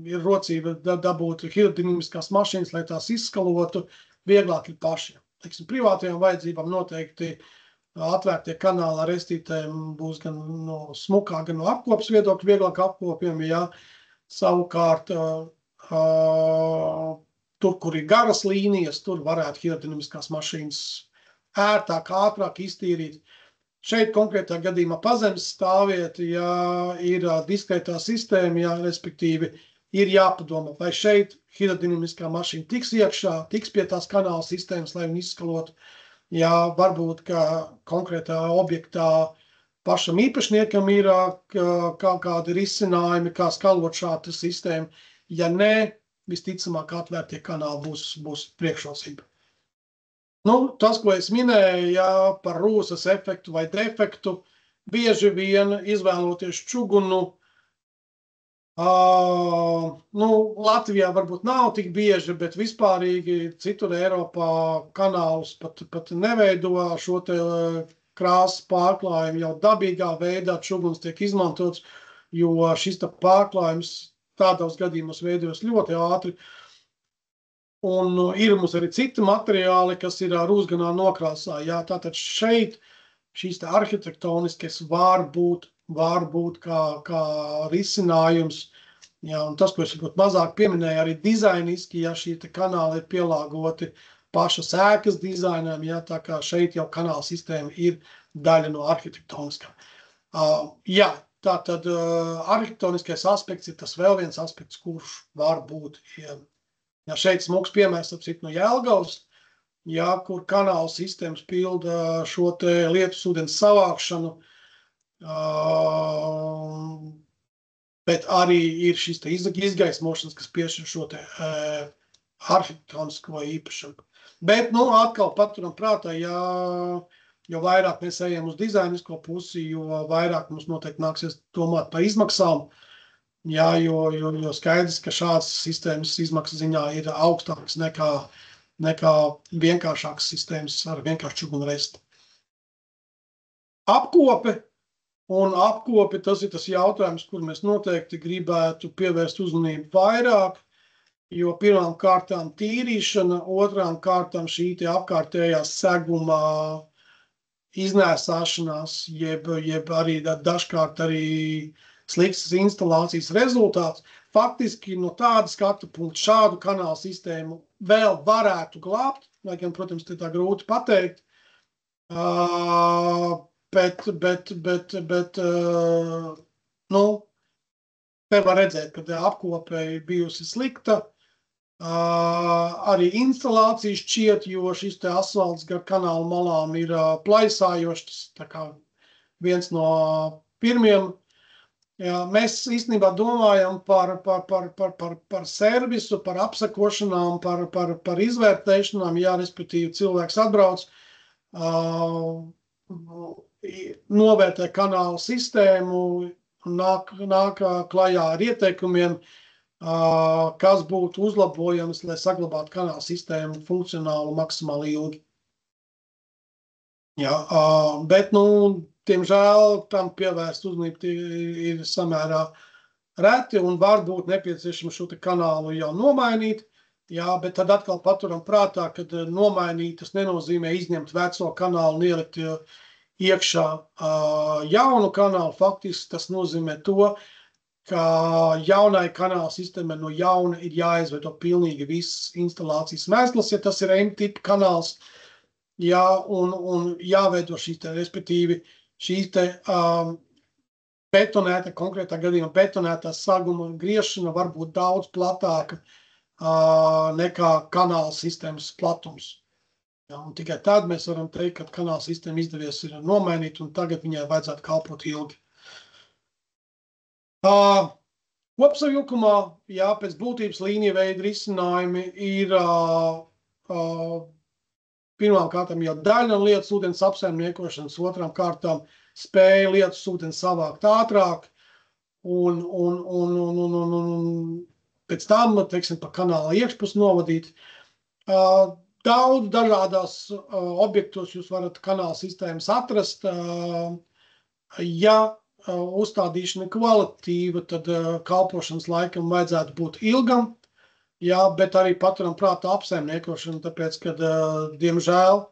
ir rocība dabūt hidrodinamiskās mašīnas, lai tās izskalotu, vieglāk ir pašiem. Teiksim, privātajām vajadzībām noteikti atvērtie kanāli ar restītēm būs gan no smukā, gan no apkopas viedokļa vieglāk apkopjami, jā. Savukārt, tur, kur ir garas līnijas, tur varētu hidrodinamiskās mašīnas ērtāk, ātrāk iztīrīt. Šeit konkrētā gadījumā pazemes stāvvieta, ja ir diskrētā sistēma, ja, respektīvi ir jāpadomā, vai šeit hidrodinamiskā mašīna tiks iekšā, tiks pie tās kanāla sistēmas, lai viņi izskalotu. Ja varbūt, ka konkrētā objektā pašam īpašniekam ir kaut kādi risinājumi, kā skalot šādu sistēmu. Ja nē, visticamāk atvērtie kanāli būs priekšrocība. Tas, ko es minēju, jā, par rūsas efektu vai defektu, bieži vien izvēloties čugunu, Latvijā varbūt nav tik bieži, bet vispārīgi citur Eiropā kanālus pat neveido šo te krāsas pārklājumu, jau dabīgā veidā čuguns tiek izmantots, jo šis pārklājums tādos gadījumos veidojas ļoti ātri. Un ir mums arī citi materiāli, kas ir rūsganā nokrāsā. Jā, tātad šeit šīs arhitektoniskais var būt kā risinājums. Jā, un tas, ko es varbūt mazāk pieminēju, arī dizainiski, ja šī kanāli ir pielāgoti pašas ēkas dizainam, jā, tā kā šeit jau kanāla sistēma ir daļa no arhitektoniskā. Jā, tātad arhitektoniskais aspekts ir tas vēl viens aspekts, kurš var būt. Ja šeit smuks piemērs no Jelgavas, ja, kur kanāla sistēmas pilda šo te lietus ūdens savākšanu, bet arī ir šis te izgaismošanas, kas piešķir šo te arhitektonisko īpašumu. Bet, atkal paturam prātā, jo vairāk mēs ejam uz dizainisko pusi, jo vairāk mums noteikti nāksies domāt par izmaksām. Jā, jo skaidrs, ka šādas sistēmas izmaksas ziņā ir augstākas nekā vienkāršākas sistēmas ar vienkāršu čugunu resti. Apkope, tas ir tas jautājums, kur mēs noteikti gribētu pievērst uzmanību vairāk, jo pirmām kārtām tīrīšana, otrām kārtām šī te apkārtējā seguma iznēsāšanās, jeb arī dažkārt arī sliktas instalācijas rezultāts. Faktiski no tāda skatu punkta šādu kanālu sistēmu vēl varētu glābt, lai gan, protams, te tā grūti pateikt, bet nu, te var redzēt, ka apkope bijusi slikta, arī instalācija šķiet, jo šis te asfalts gar kanāla malām ir plaisājošs, tas tā kā viens no pirmiem. Jā, mēs īstenībā domājam par servisu, par apsakošanām, par izvērtēšanām, jā, respektīvi cilvēks atbrauc, novērtē kanāla sistēmu, nāk klajā ar ieteikumiem, kas būtu uzlabojams, lai saglabātu kanāla sistēmu funkcionālu maksimāli ilgi. Jā, bet, diemžēl tam pievērst uzmanību ir samērā reti un var būt nepieciešams šo te kanālu jau nomainīt. Jā, bet tad atkal paturam prātā, kad nomainīt, tas nenozīmē izņemt veco kanālu un ielikt iekšā jaunu kanālu. Faktiski tas nozīmē to, ka jaunai kanāla sistēmai no jauna ir jāizveido pilnīgi viss instalācijas mēsls, ja tas ir M-tipa kanāls. Jā, un jāveido šīs te, respektīvi, šīs te betonēta, konkrētā gadījumā betonētā saguma griešana var būt daudz platāka nekā kanāla sistēmas platums. Jā, un tikai tad mēs varam teikt, ka kanāla sistēma izdevies ir nomainīt, un tagad viņai vajadzētu kalpot ilgi. Kopsavilkumā, jā, pēc būtības līnija veida risinājumi ir pirmām kārtām jau daļa no lietas ūdens apsaimniekošanas, otrām kārtām spēja lietas ūdens savākt ātrāk un pēc tam, teiksim, pa kanāla iekšpus novadīt. Daudz dažādās objektos jūs varat kanāla sistēmas atrast. Ja uzstādīšana kvalitīva, tad kalpošanas laikam vajadzētu būt ilgam. Jā, bet arī paturam prātā apsaimniekošanu, tāpēc, ka, diemžēl,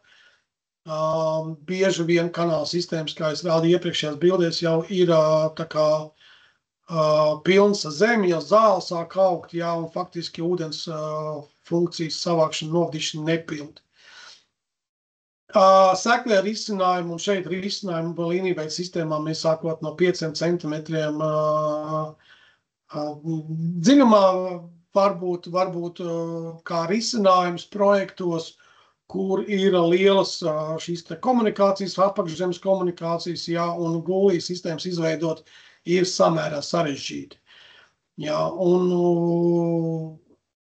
bieži vien kanāla sistēmas, kā es rādīju iepriekšējās bildēs, jau ir tā kā pilns ar zemi, jau zāle sāk augt, jā, un faktiski ūdens funkcijas savākšana, novadīšana nepildi. Sekļa risinājumu, un šeit risinājumu līnijveida sistēmām mēs sākot no 5 centimetriem dziļumā, varbūt kā risinājums projektos, kur ir lielas šīs te komunikācijas, apakšzemes komunikācijas, jā, un gulī sistēmas izveidot ir samērā sarežģīti. Jā, un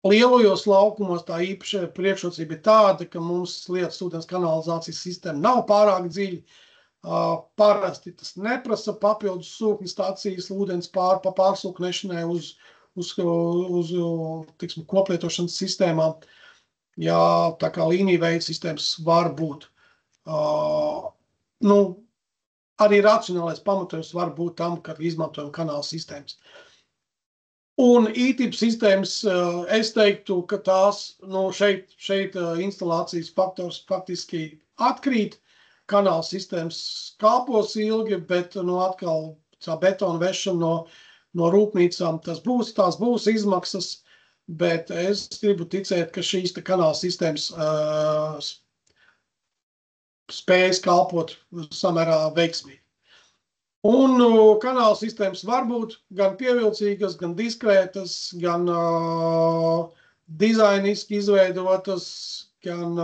lielajos laukumos tā īpaša priekšrocība ir tāda, ka mums lietas ūdens kanalizācijas sistēma nav pārāk dziļi. Parasti tas neprasa papildus sūkņu stācijas ūdens pārsūknešanai uz tiksim, koplietošanas sistēmām. Jā, tā kā līnija veida sistēmas var būt. Arī racionālais pamatojums var būt tam, kad izmantojam kanāla sistēmas. Un I-tipa sistēmas, es teiktu, ka tās, šeit instalācijas faktors faktiski atkrīt. Kanāla sistēmas kalpos ilgi, bet atkal tā betona vešana no rūpnīcām, tās būs izmaksas, bet es gribu ticēt, ka šīs kanāla sistēmas spējas kalpot samērā veiksmīgi. Un kanāla sistēmas var būt gan pievilcīgas, gan diskrētas, gan dizainiski izveidotas, gan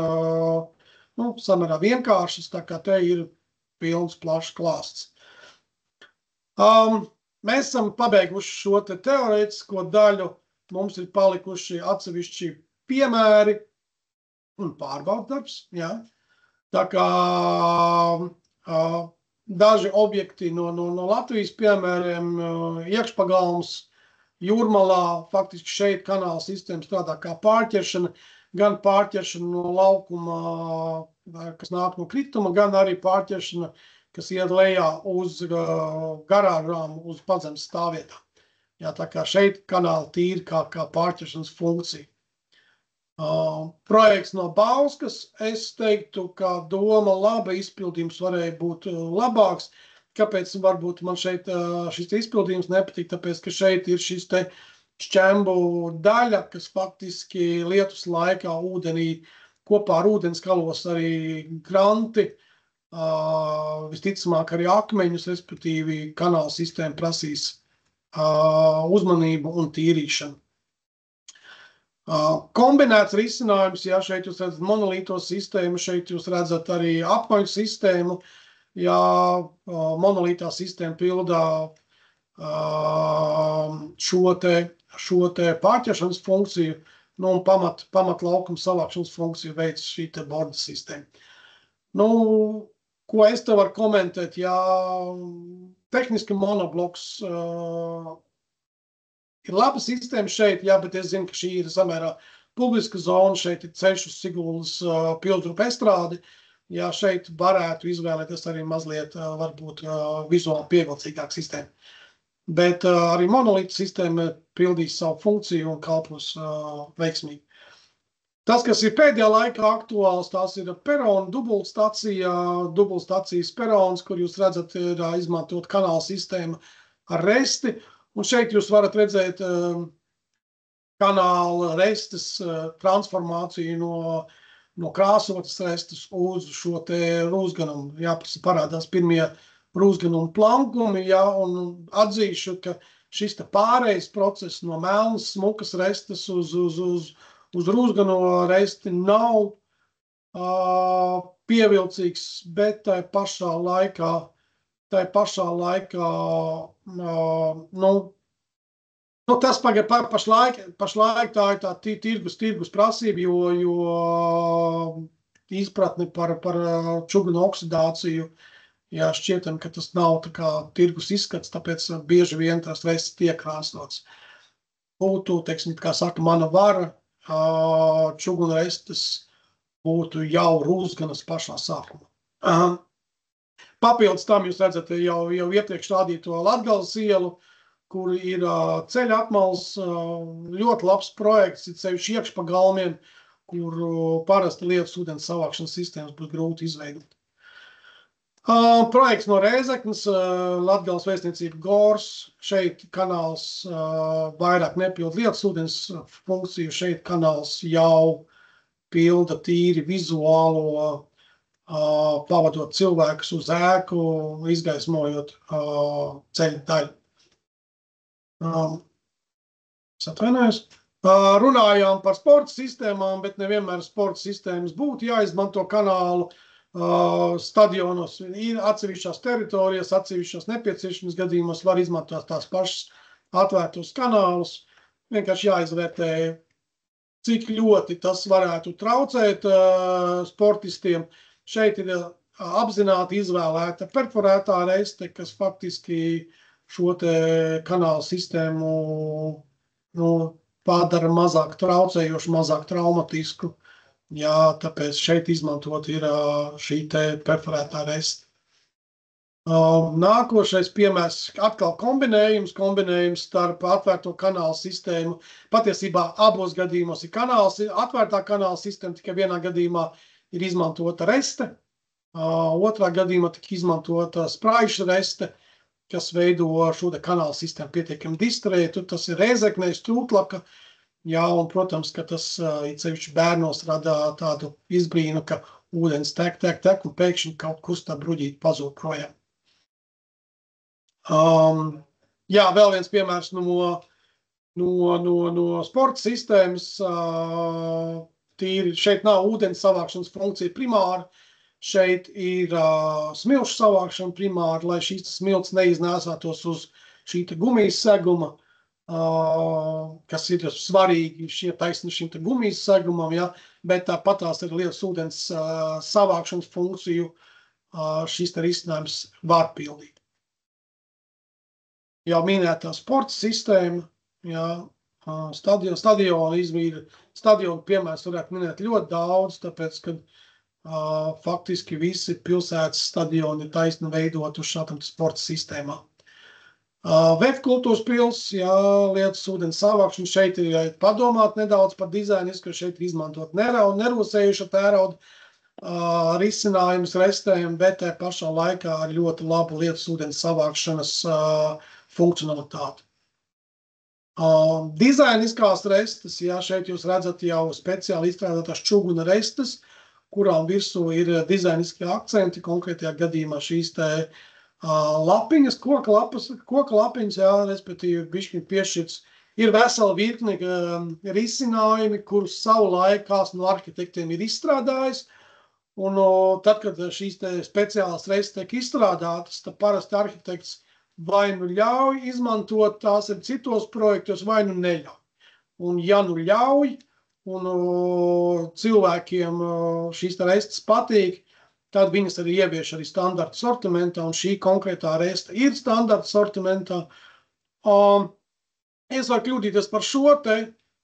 samērā vienkāršas, tā kā te ir pilns plašs klāsts. Mēs esam pabeiguši šo te teorētisko daļu, mums ir palikuši atsevišķi piemēri un pārbaudarbs, jā. Tā kā daži objekti no Latvijas piemēriem, iekšpagalms, Jūrmalā, faktiski šeit kanāla sistēma strādā kā pārķeršana, gan pārķeršana no laukuma, kas nāk no krituma, gan arī pārķeršana, kas iet lejā uz garāžām, uz padzemes stāvvietām. Jā, tā kā šeit kanāla tīri kā pārķeršanas funkcija. Projekts no Bauskas, es teiktu, ka doma laba, izpildījums varēja būt labāks. Kāpēc varbūt man šeit šis izpildījums nepatīk? Tāpēc, ka šeit ir šis te šķembu daļa, kas faktiski lietus laikā ūdenī kopā ar ūdens kalos arī granti, visticamāk arī akmeņus, respektīvi kanāla sistēma prasīs uzmanību un tīrīšanu. Kombinēts risinājums, ja šeit jūs redzat monolīto sistēmu, šeit jūs redzat arī apmaņu sistēmu, ja monolītā sistēma pildā šo te pārķeršanas funkciju, nu, un pamat laukuma savākšanas funkciju veids šī te borda sistēma. Nu, ko es te varu komentēt, ja tehniski monobloks ir laba sistēma šeit, jā, bet es zinu, ka šī ir samērā publiska zona, šeit ir ceļš uz Siguldas Pilsdrupu estrādi, jā, šeit varētu izvēlēties arī mazliet, varbūt, vizuāli pievilcīgāk sistēma. Bet arī monolīta sistēma pildīs savu funkciju un kalpos veiksmīgi. Tas, kas ir pēdējā laikā aktuāls, tās ir perona dubultstacijas perons, kur jūs redzat, ir izmantot kanāla sistēma ar resti. Un šeit jūs varat redzēt kanāla restes transformāciju no krāsotas restes uz šo te rūsganumu. Jā, parādās pirmie rūsganumu plankumi, jā, un atzīšu, ka šis te pārējais process no melnas smukas restes uz rūsgano resti nav pievilcīgs, bet tai pašā laikā, tas pašlaik tā ir tā tirgus prasība, jo izpratni par čugunu oksidāciju, jā, šķietam, ka tas nav tā kā tirgus izskats, tāpēc bieži vien tās restes tiek krāsotas. Būtu, teiksim, kā saka, mana vara, čugunu restes būtu jau rūsganas pašā sākumā. Papildus tam jūs redzat jau iepriekš rādīto Latgales ielu, kur ir ceļa apmals, ļoti labs projekts, ir sevišķi iekšpagalmiem, kur parasti lietus ūdens savākšanas sistēmas būs grūti izveidot. Projekts no Rēzeknes, Latgales vēstniecība Gors, šeit kanāls vairāk nepild lietus ūdens funkciju, šeit kanāls jau pilda tīri vizuālo, pavadot cilvēkus uz ēku, izgaismojot ceļa daļu. Es atvainojos. Runājām par sporta sistēmām, bet nevienmēr sporta sistēmas būtu jāizmanto kanālu stadionos. Ir atsevišķās teritorijas, atsevišķās nepieciešamas gadījumos var izmantot tās pašas atvērtos kanālus. Vienkārši jāizvērtē, cik ļoti tas varētu traucēt sportistiem. Šeit ir apzināti izvēlēta perforētā reste, kas faktiski šo te kanāla sistēmu padara mazāk traucējošu, mazāk traumatisku. Jā, tāpēc šeit izmantot ir šī te perforētā reste. Nākošais piemērs atkal kombinējums starp atvērto kanāla sistēmu. Patiesībā abos gadījumos ir atvērtā kanāla sistēma, tikai vienā gadījumā ir izmantota reste, otrā gadījumā tika izmantota spraišu reste, kas veido šo te kanāla sistēmu pietiekami distrētu. Tas ir Rēzeknē, Strūtlaka, jā, un, protams, ka tas sevišķi bērnos rada tādu izbrīnu, ka ūdens tek, un pēkšņi kaut kur tā bruģīt pazūd projām. Jā, vēl viens piemērs no sporta sistēmas. Tīri, šeit nav ūdens savākšanas funkcija primāri, šeit ir smilšu savākšana primāri, lai šīs smilts neiznēsātos uz šī te gumijas seguma, kas ir svarīgi taisni šim te gumijas segumam, ja, bet tāpat tās ir lietas ūdens savākšanas funkciju, šis te risinājums var pildīt. Jau minētā sporta sistēma, jā, stadionu piemērs varētu minēt ļoti daudz, tāpēc, ka faktiski visi pilsētas stadioni ir taisni veidot uz šādām sporta sistēmām. Vefkultūras pils, jā, lietas ūdens savākšana. Šeit ir padomāt nedaudz par dizainu, ka šeit ir izmantot nerosējuša tērauda risinājums restēm, bet te pašā laikā ar ļoti labu lietas ūdens savākšanas funkcionalitāti. Dizainiskās restes, jā, šeit jūs redzat jau speciāli izstrādātās čuguna restes, kurām virsū ir dizainiskie akcenti, konkrētajā gadījumā šīs te lapiņas, koka lapiņas, jā, respektīvi bišķiņ piešķirts. Ir vesela virkne risinājumi, kurus savu laiku kāds no arhitektiem ir izstrādājis. Un tad, kad šīs te speciālās reizes tiek izstrādātas, tad parasti arhitekts vai nu ļauj izmantot tās ir citos projektos, vai nu neļauj. Un ja nu ļauj, un cilvēkiem šīs te reizes patīk, tad viņas arī ievieš arī standarta sortimentā, un šī konkrētā resta ir standarta sortimentā. Es varu kļūdīties par šo te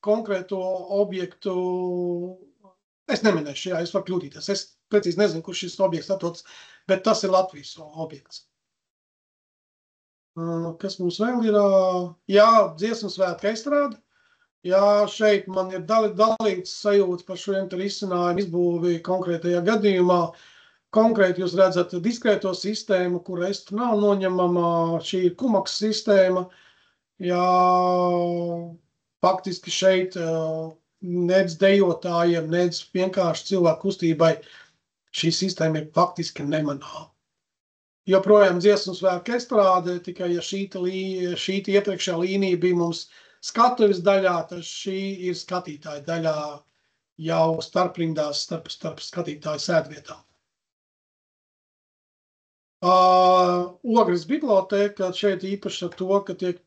konkrēto objektu. Es neminēšu, jā, es varu kļūdīties. Es precīzi nezinu, kur šis objekts atrodas, bet tas ir Latvijas objekts. Kas mums vēl ir? Jā, dziesmu svētku izstrāde. Jā, šeit man ir dalīts sajūtas par šiem te risinājumu izbūvi konkrētajā gadījumā. Konkrēti jūs redzat diskrēto sistēmu, kur resta nav noņemama, šī ir kumaks sistēma. Jā, faktiski šeit nedz dejotājiem, nedz vienkārši cilvēku kustībai šī sistēma ir faktiski nemanāma. Joprojām dziesmu svētku estrāde, tikai ja šī iepriekšējā līnija bija mums skatuves daļā, tad šī ir skatītāja daļā jau starprindās starp skatītāju sēdvietām. Ogres biblioteka šeit īpaši ar to, ka tiek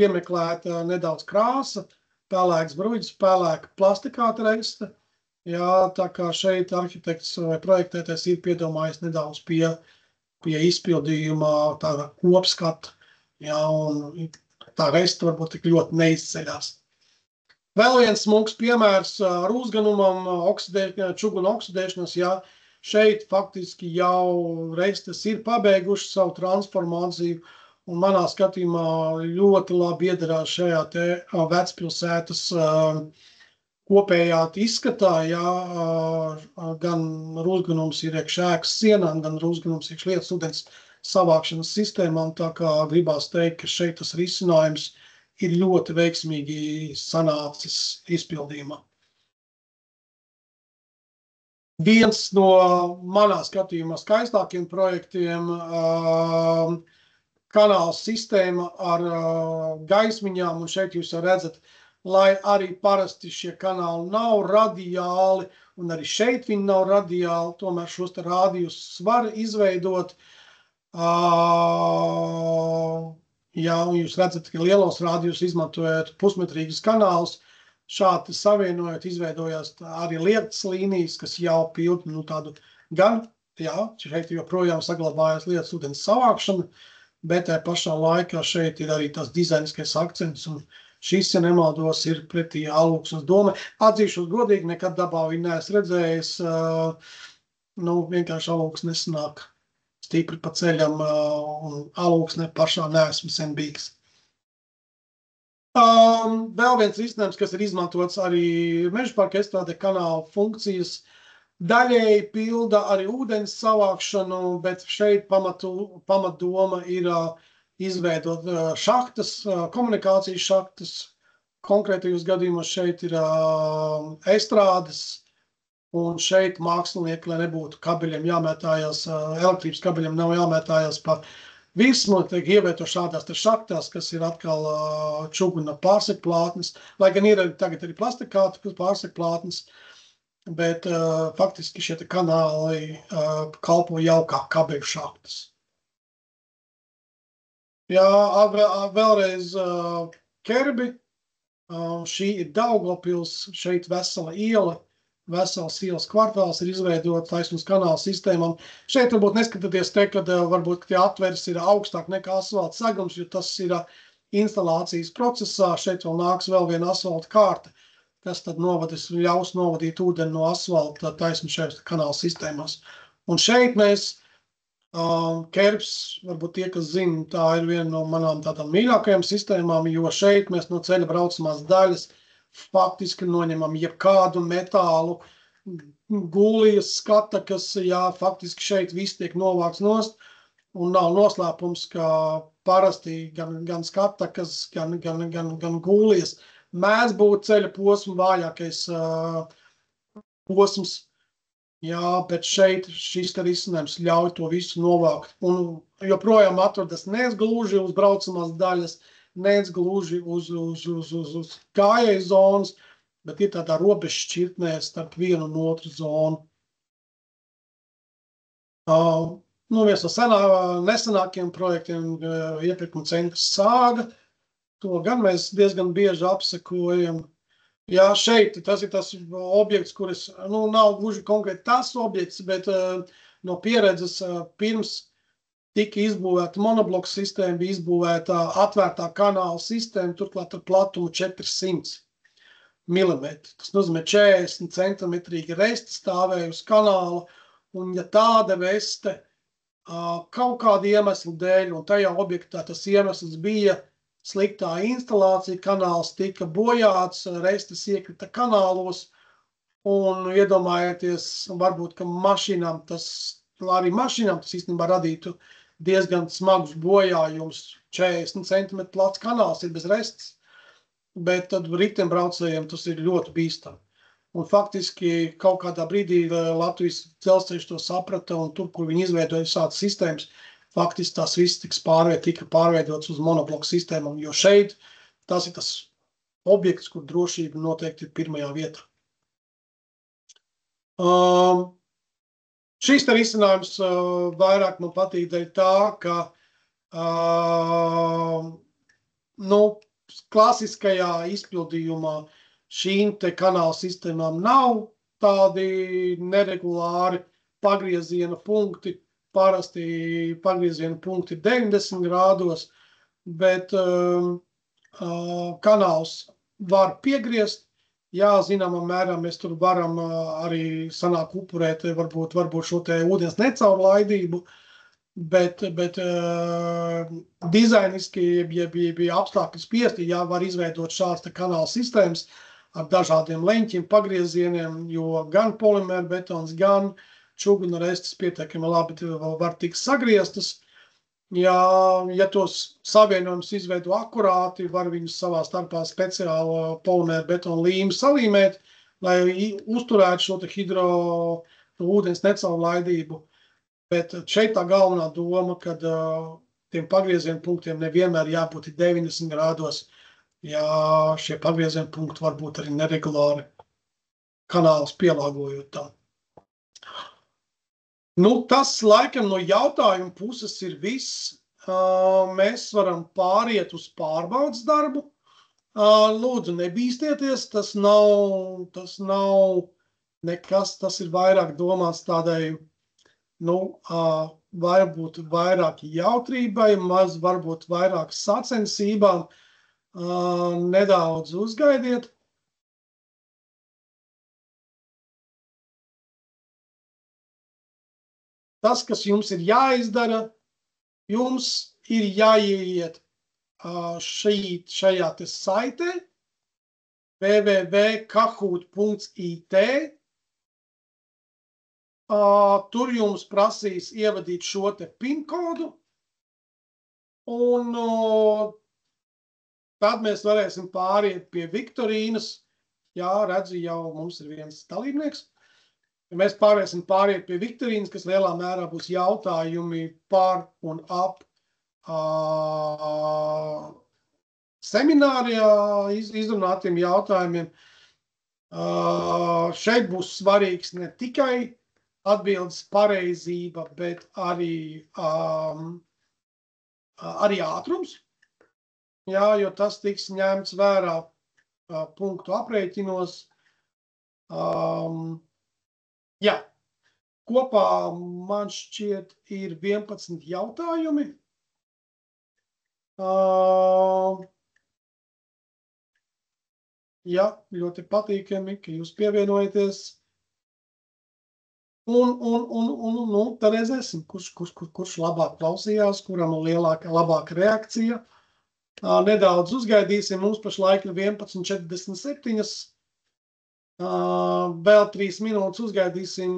piemeklēta nedaudz krāsa, pelēks bruģis, pelēka plastikāta resta. Jā, tā kā šeit arhitekts vai projektētājs ir piedomājis nedaudz pie izpildījuma tāda kopskata. Jā, un tā resta varbūt tik ļoti neizceļās. Vēl viens smuks piemērs rūsganumam, čuguna oksidēšanas, jā. Šeit faktiski jau restes ir pabeiguši savu transformāciju, un manā skatījumā ļoti labi iedarās šajā te vecpilsētas kopējā izskatā. Jā, gan rūsganums ir iekš ēkas sienām, gan rūsganums iekš lietas ūdens savākšanas sistēmām, tā kā gribās teikt, ka šeit tas risinājums ir ļoti veiksmīgi sanācis izpildījumā. Viens no manā skatījumā skaistākiem projektiem kanāla sistēma ar gaismiņām, un šeit jūs jau redzat, lai arī parasti šie kanāli nav radiāli, un arī šeit viņi nav radiāli, tomēr šos te rādījusus var izveidot. Jā, un jūs redzat, ka lielos rādījus izmantojot pusmetrīgus kanālus, šādi savienojot, izveidojās arī lietas līnijas, kas jau pild tādu gan, jā, šeit joprojām saglabājās lietas ūdens savākšana, bet tā pašā laikā šeit ir arī tās dizainiskais akcents, un šis, ja nemaldos, ir pretī Alūksnes dome. Atzīšos godīgi, nekad dabā viņu neesmu redzējis, vienkārši Alūksne nesanāk stipri pa ceļam, un Alūksne pašā neesmu sen bijis. Vēl viens risinājums, kas ir izmantots arī Mežaparka estrādē kanāla funkcijas, daļēji pilda arī ūdens savākšanu, bet šeit pamatdoma ir izveidot šahtas, komunikācijas šahtas. Konkrētajos gadījumos šeit ir estrādes, un šeit mākslinieki, lai nebūtu kabeļiem jāmētājās, elektrības kabeļiem nav jāmētājās pa virsmu, tiek ievieto šādās te šaktās, kas ir atkal čuguna pārsekplātnes, lai gan ir tagad arī plastikāta pārsekplātnes, bet faktiski šie te kanāli kalpo jau kā kabeļu šaktas. Jā, vēlreiz Kerbi, šī ir Daugavpils, šeit vesela iela, vesels ielas kvartāls ir izveidot taisnums kanāla sistēmām. Šeit varbūt neskatāties te, kad varbūt tie atveres ir augstāk nekā asfalta segums, jo tas ir instalācijas procesā. Šeit vēl nāks vēl viena asfalta kārta, kas tad ļaus novadīt ūdeni no asfalta taisnums šajās kanāla sistēmās. Un šeit mēs Kerbs, varbūt tie, kas zina, tā ir viena no manām tādām mīļākajām sistēmām, jo šeit mēs no ceļa braucamās daļas faktiski noņemam jebkādu metālu, gulijas skata, kas, jā, faktiski šeit viss tiek novākts nost, un nav noslēpums, ka parasti gan skatakas, gan gulijas mēdz būt ceļa posma vājākais posms. Jā, bet šeit šis risinājums ļauj to visu novākt. Un joprojām atrodas nevis gluži uz braucamās daļas, nevis gluži uz gājēju zonas, bet ir tādā robeža šķirtnē starp vienu un otru zonu. Viens no nesenākiem projektiem iepirkuma centrs Sāga. To gan mēs diezgan bieži apsekojam. Jā, šeit tas ir tas objekts, kuris, nav gluži konkrēti tas objekts, bet no pieredzes pirms tika izbūvēta monobloku sistēma, bija izbūvēta atvērtā kanāla sistēma, turklāt ar platumu 400 mm. Tas nozīmē 40 centimetrīgi resti stāvēja uz kanāla, un ja tāda reste kaut kāda iemesla dēļ, un tajā objektā tas iemesls bija sliktā instalācija, kanāls tika bojāts, restes iekrita kanālos, un iedomājieties, varbūt, ka arī mašīnām tas īstenībā radītu diezgan smagus bojājumus. 40 cm plats kanāls ir bez restes, bet tad riteņbraucējiem tas ir ļoti bīstami. Un faktiski kaut kādā brīdī Latvijas dzelzceļš to saprata, un tur, kur viņi izveidoja šādas sistēmas, faktiski tās viss tika pārveidots uz monobloku sistēmām, jo šeit tas ir tas objekts, kur drošība noteikti ir pirmajā vietā. Šīs risinājums vairāk man patīk dēļ tā, ka klasiskajā izpildījumā šīm te kanāla sistēmām nav tādi neregulāri pagrieziena punkti. Parasti pagrieziena punkti ir 90 grādos, bet kanāls var piegriezt. Jā, zināmā mērā mēs tur varam arī sanāk upurēt varbūt šo te ūdens necaurlaidību, bet dizainiski bija apstākļi spiesti, jā, var izveidot šāds te kanāla sistēmas ar dažādiem leņķiem, pagriezieniem, jo gan polimēra betons, gan čuguna restes pietiekami labi var tikt sagrieztas. Ja tos savienojumus izveido akurāti, var viņus savā starpā speciālu polimēru betonu līmi salīmēt, lai uzturētu šo te ūdens necaurlaidību. Bet šeit tā galvenā doma, kad tiem pagrieziena punktiem nevienmēr jābūt 90 grādos. Ja šie pagrieziena punkti var būt arī neregulāri kanālus pielāgojot tā. Tas laikam no jautājuma puses ir viss. Mēs varam pāriet uz pārbaudas darbu. Lūdzu, nebīstieties, tas nav nekas, tas ir vairāk domāts tādai, varbūt vairāk jautrībai, varbūt vairāk sacensībām. Nedaudz uzgaidiet. Tas, kas jums ir jāizdara, jums ir jāieiet šajā te saitē www.kahoot.it. Tur jums prasīs ievadīt šo te PIN kodu, un tad mēs varēsim pāriet pie viktorīnas. Jā, redzu, jau mums ir viens dalībnieks. Mēs pāriet pie viktorīnas, kas lielā mērā būs jautājumi par un ap seminārijā izrunātiem jautājumiem. Šeit būs svarīgs ne tikai atbildes pareizība, bet arī ātrums. Jā, jo tas tiks ņemts vērā punktu aprēķinos. Jā, kopā man šķiet ir 11 jautājumi. Jā, ļoti patīkami, ka jūs pievienojaties. Un tad redzēsim, kurš labāk klausījās, kuram labāka reakcija. Nedaudz uzgaidīsim, mums pašlaik ir 11:47. Vēl 3 minūtes uzgaidīsim.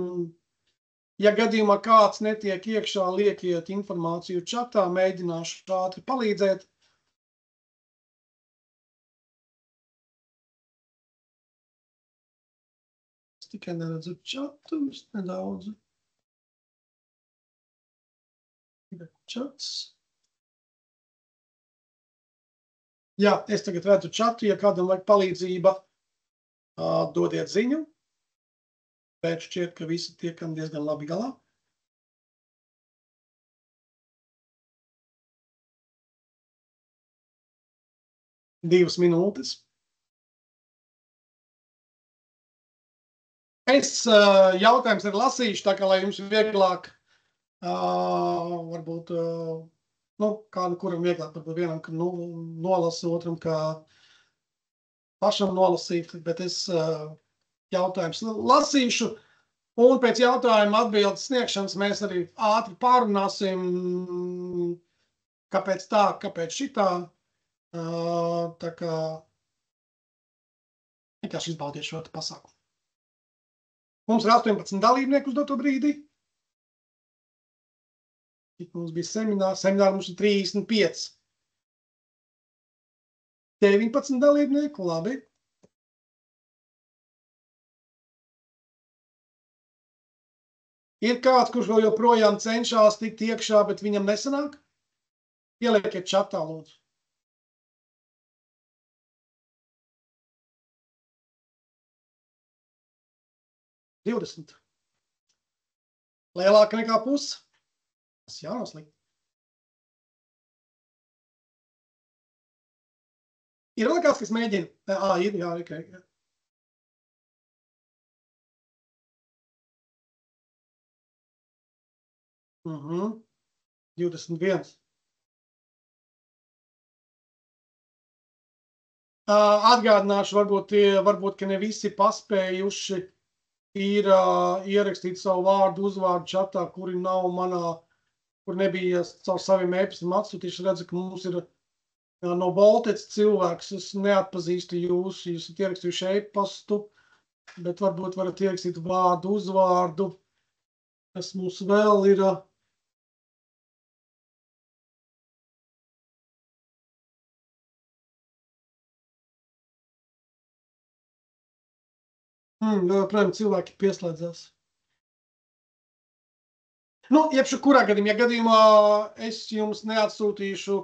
Ja gadījumā kāds netiek iekšā, liekiet informāciju čatā, mēģināšu ātri palīdzēt. Es tikai neredzu čatu, nedaudz. Čats. Jā, es tagad redzu čatu, ja kādam vajag palīdzība, dodiet ziņu. Bet šķiet, ka visi tiekam diezgan labi galā. Divas minūtes. Es jautājums ir lasīšu, tā kā lai jums vieglāk, varbūt, kādu, kuram vieglāk, varbūt vienam, ka nolasa, otram, kā pašam nolasīt, bet es jautājums lasīšu, un pēc jautājuma atbildes sniegšanas mēs arī ātri pārunāsim, kāpēc tā, kāpēc šitā, tā kā vienkārši izbaudiet šo pasākumu. Mums ir 18 dalībnieku uz doto brīdī. Mums bija semināri mums ir 35. 19 dalībnieku, labi. Ir kāds, kurš vēl joprojām cenšas tikt iekšā, bet viņam nesanāk? Ieliekiet čatā, lūdzu. $20. Lielāka nekā puse. Tas jānoslīd. Ir vēl kāds, kas mēģina? Ir, jā, ok. Jā. 21. Atgādināšu, varbūt, ka ne visi paspējuši ir ierakstīt savu vārdu, uzvārdu čatā, kuri nav manā, kur nebija caur saviem e-pastiem atsūtījuši. Redzu, ka mums ir no Baltec cilvēks. Es neatpazīstu jūs esat ierakstījuši e-pastu, bet varbūt varat ierakstīt vārdu, uzvārdu. Kas mums vēl ir? Joprojām cilvēki pieslēdzās. Jebkurā gadījumā es jums neatsūtīšu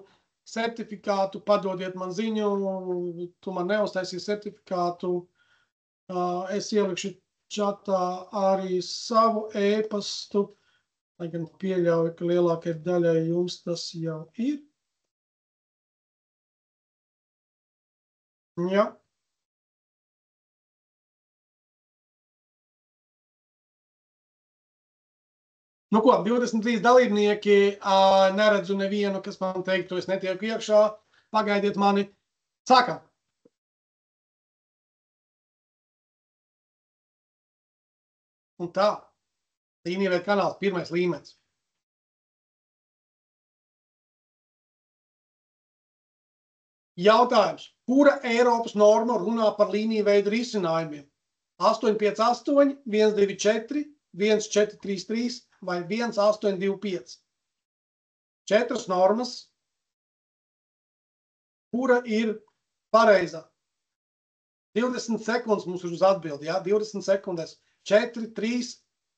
certifikātu, padodiet man ziņu, tu man neuztaisīsi certifikātu. Es ielikšu čatā arī savu e-pastu, lai gan pieļauju, ka lielākai daļai jums tas jau ir. Jā. Ko, 23 dalībnieki, neredzu nevienu, kas man teiktu, es netieku iekšā, pagaidiet mani. Sākam! Un tā, Līnijveida kanāls, pirmais līmenis. Jautājums, kura Eiropas norma runā par līnijveida risinājumiem? 858, 124, 1433 vai 1825. 4 normas, kura ir pareizā. 20 sekundes mums ir uz atbildi, jā, 20 sekundes. 4, 3,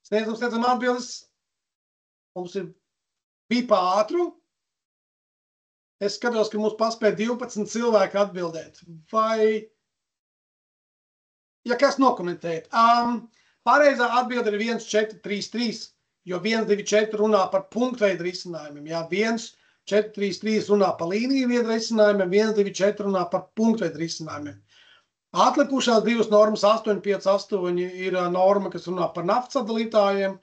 sniedzam atbildes. Mums ir bija pātru. Es skatos, ka mums paspēja 12 cilvēki atbildēt. Vai, ja kas nokomentēt? Pareizā atbilde ir 1433, jo 124 runā par punktveida risinājumiem. Jā, 1433 runā par līnijveida risinājumiem, 124 runā par punktveida risinājumiem. Atlikušās 2 normas, 858 ir norma, kas runā par naftas atdalītājiem,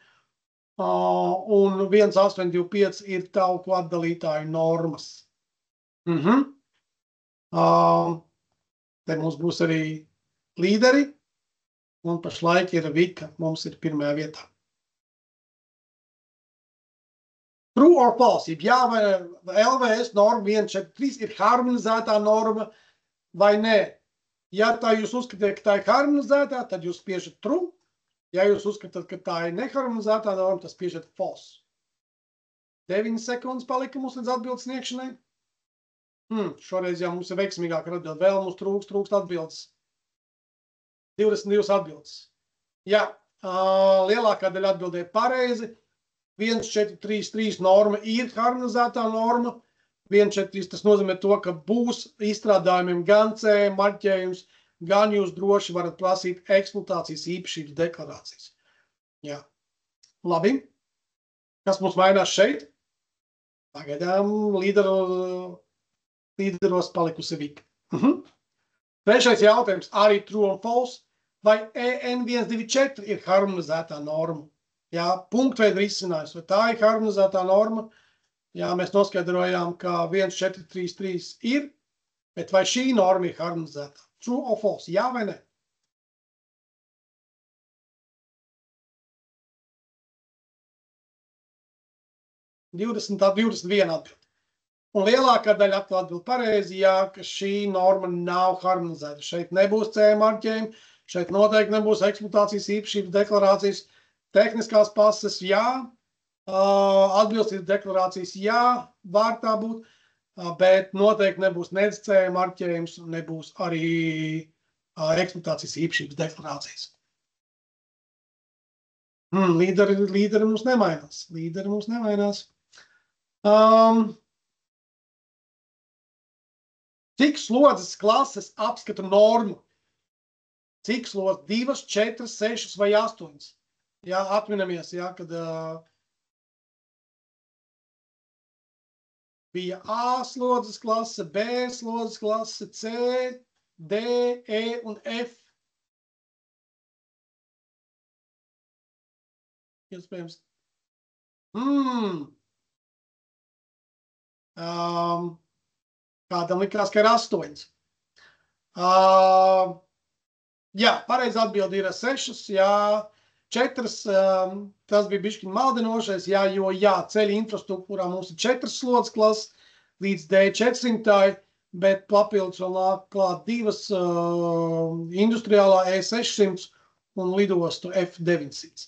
un 1825 ir tauku atdalītāju normas. Te mums būs arī līderi. Un pašlaik ir Vika, mums ir pirmajā vietā. True or false? Jā vai LVS norma 143 ir harmonizētā norma vai nē? Ja tā jūs uzskatāt, ka tā ir harmonizētā, tad jūs spiežat true. Ja jūs uzskatāt, ka tā ir neharmonizētā norma, tad spiežat false. 9 sekundes palika mums līdz atbildes sniegšanai. Šoreiz jau mums ir veiksmīgāk atbild. Vēl mums trūkst atbildes. 22 atbildes. Jā, lielākā daļa atbildēja pareizi. 1433 norma ir harmonizētā norma. 143 tas nozīmē to, ka būs izstrādājumiem gan CE marķējums, gan jūs droši varat prasīt eksploatācijas īpašības deklarācijas. Jā. Labi. Kas mums mainās šeit? Pagaidām līderos palikusi Vika. Trešais jautājums, arī true un false. Vai EN124 ir harmonizētā norma? Jā, punktveida risinājums. Vai tā ir harmonizētā norma? Jā, mēs noskaidrojām, ka 1433 ir, bet vai šī norma ir harmonizētā? True or false? Jā vai ne? - 21 atbild. Un lielākā daļa atbild pareizi, jā, ka šī norma nav harmonizēta. Šeit nebūs CE marķējumi, šeit noteikti nebūs eksploatācijas īpašības deklarācijas, tehniskās pases, jā, atbilstības deklarācijas, jā, var tā būt, bet noteikti nebūs nec CE marķējums, nebūs arī eksploatācijas īpašības deklarācijas. Līderi mums nemainās. Cik slodzes klases apskata normu? Cik slodzes? 2, 4, 6 vai 8? Jā, atminamies, jā, kad bija A slodzes klase, B slodzes klase, C, D, E un F. Iespējams. Kādam likās, ka ir 8. Jā, pareizi atbildi ir 6, jā, 4, tas bija bišķiņ maldinošais, jā, jo jā, ceļa infrastruktūrā mums ir 4 slodzes klases līdz D400, bet papildus vēl nāk klāt 2 industriālā E600 un lidostu F900.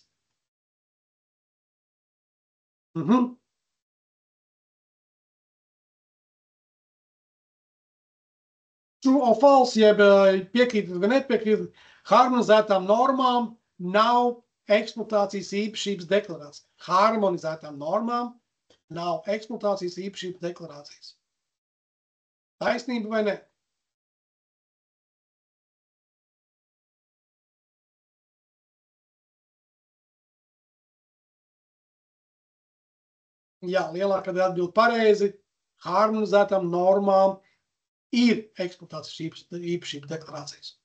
True or false, jeb piekrītat vai nepiekrītat, harmonizētām normām nav eksploatācijas īpašības deklarācijas. Harmonizētām normām nav eksploatācijas īpašības deklarācijas. Taisnība vai ne? Jā, lielākā daļa atbild pareizi. Harmonizētām normām ir eksploatācijas īpašības deklarācijas.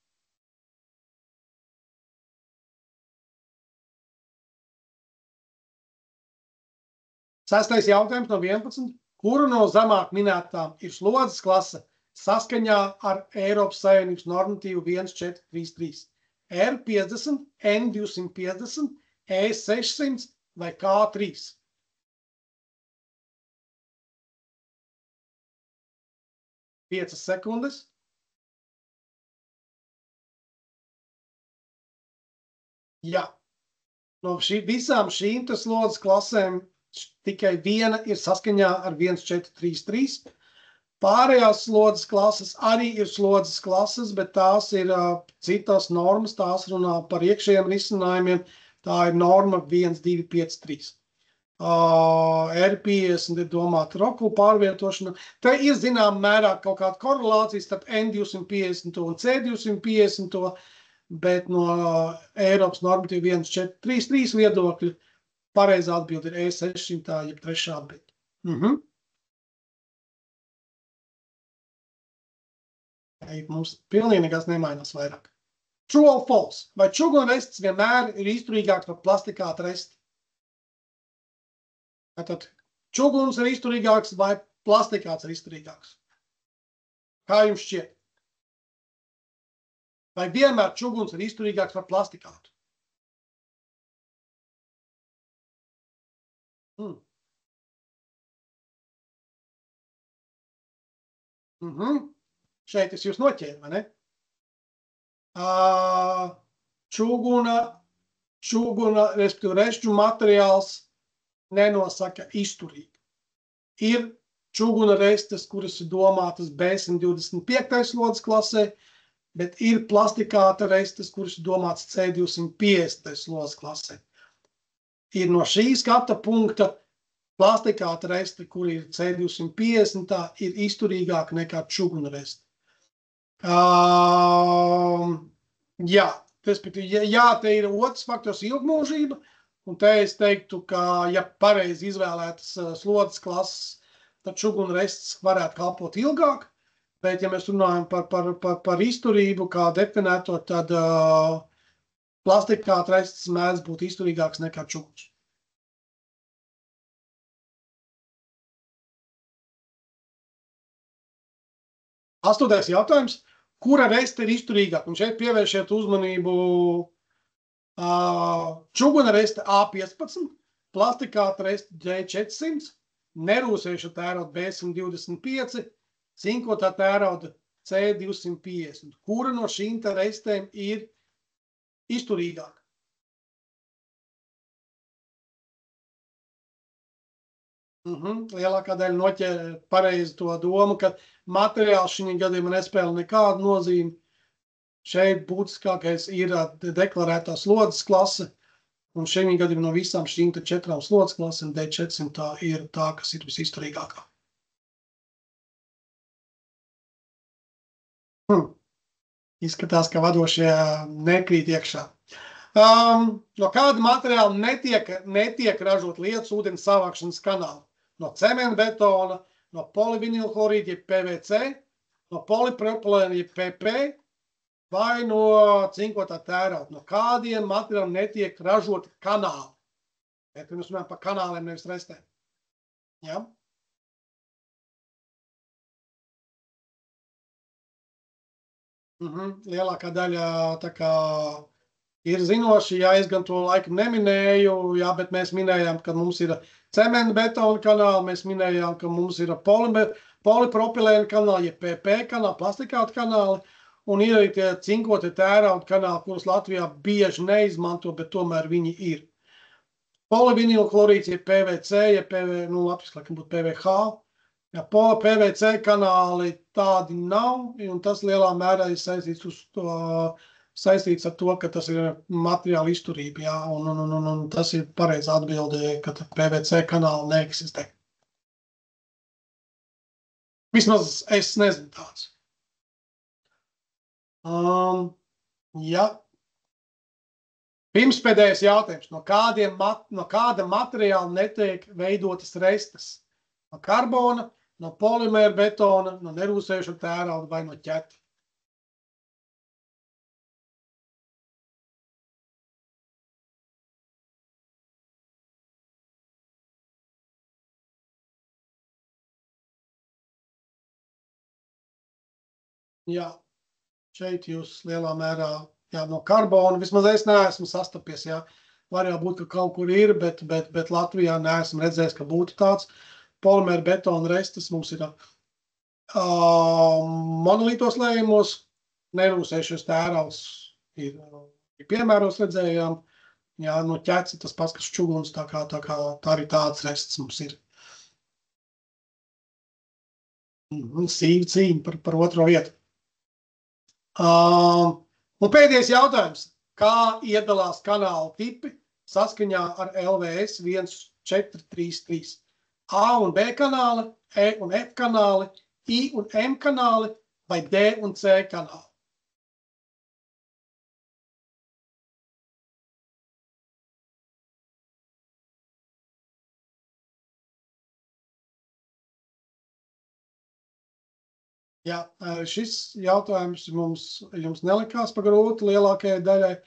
Sestais jautājums no 11. Kuru no zemāk minētām ir slodzes klase saskaņā ar Eiropas Savienības normatīvu 1433? R50, N250, E600 vai K3? Piecas sekundes. Jā. No visām šīm slodzes klasēm tikai viena ir saskaņā ar 1433. Pārējās slodzes klases arī ir slodzes klases, bet tās ir citas normas, tās runā par iekšējiem risinājumiem. Tā ir norma 1253. R50 ir domāta roku pārvietošana. Te ir zinām mērā kaut kāda korelācija starp N250 un C250, bet no Eiropas normatīva 1433 viedokļa pareizā atbilde ir E600, jeb trešā atbilde. Mums pilnīgi nekas nemainās vairāk. True or false? Vai čugunrests vienmēr ir izturīgāks par plastikāta resti? Tātad čuguns ir izturīgāks vai plastikāts ir izturīgāks? Kā jums šķiet? Vai vienmēr čuguns ir izturīgāks par plastikātu? Šeit es jūs noķēru, vai ne? Čuguna, respektīvi rešķu materiāls nenosaka izturīgi. Ir čuguna restes, kuras ir domātas B125. slodzes klasē, bet ir plastikāta restes, kuras ir domātas C250. slodzes klasē. Ir no šī skata punkta plastikāta reste, kur ir C250, ir izturīgāka nekā čuguna reste. Jā, te ir otrs faktors ilgmūžība, un te es teiktu, ka, ja pareizi izvēlētas slodzes klases, tad čuguna restes varētu kalpot ilgāk, bet, ja mēs runājam par izturību, kā definēto, tad plastikāta restes mēdz būt izturīgāks nekā čuguns. Astotais jautājums. Kura reste ir izturīgāka? Un šeit pievēršiet uzmanību čuguna reste A15, plastikāta reste D400, nerūsējuša tērauda B125, cinkotā tērauda C250. Kura no šīm restēm ir izturīgāka? Lielākā daļa noķēra pareizi to domu, ka materiāls šī gadījumā nespēlē nekādu nozīmi. Šeit būtiskākais ir deklarētā slodzes klase, un šī gadījumā no visām šīm 4 slodzes klasēm D400 ir tā, kas ir visizturīgākā. Izskatās, ka vadošie nekrīt iekšā. No kāda materiāla netiek ražot lietus ūdens savākšanas kanāli? No cementbetona, no polivinilhlorīda, jeb PVC, no polipropilēna, jeb PP, vai no cinkotā tērauda. No kādiem materiāliem netiek ražoti kanāli? Bet mēs runājam par kanāliem, nevis restēm. Ja? Lielākā daļa tā kā ir zinoši, jā, es gan to laikam neminēju, jā, bet mēs minējām, ka mums ir cementbetona kanāli, mēs minējām, ka mums ir polipropilēna kanāli, ja PP kanāli, plastikāta kanāli, un ir arī tie cinkotie tērauda kanāli, kurus Latvijā bieži neizmanto, bet tomēr viņi ir. Polivinilhlorīds, ja PVC, ja latviski laikam būtu PVH, ja PVC kanāli tādi nav, un tas lielā mērā ir saistīts ar to, ka tas ir materiāla izturība, jā, un tas ir pareizi atbilde, ka PVC kanāli neeksistē. Vismaz es nezinu tāds. Jā. Pirmspēdējais jautājums. No kāda materiāla netiek veidotas restes? No karbona, no polimēra betona, no nerūsējuša tērauda vai no ķeta? Jā, šeit jūs lielā mērā, jā, no karbona, vismaz es neesmu sastapies, jā, var jau būt, ka kaut kur ir, bet Latvijā neesmu redzējis, ka būtu tāds. Polimēra betona restes mums ir monolītos lējumos, nerūsējušies tērauds ir piemēros redzējām, jā, no ķets ir tas pats, kas čuguns, tā arī tāds restes mums ir. Sīva cīņa par otro vietu. Un pēdējais jautājums. Kā iedalās kanāla tipi saskaņā ar LVS 1433? A un B kanāli, E un F kanāli, I un M kanāli vai D un C kanāli? Jā, šis jautājums jums nelikās par grūti lielākajai daļai.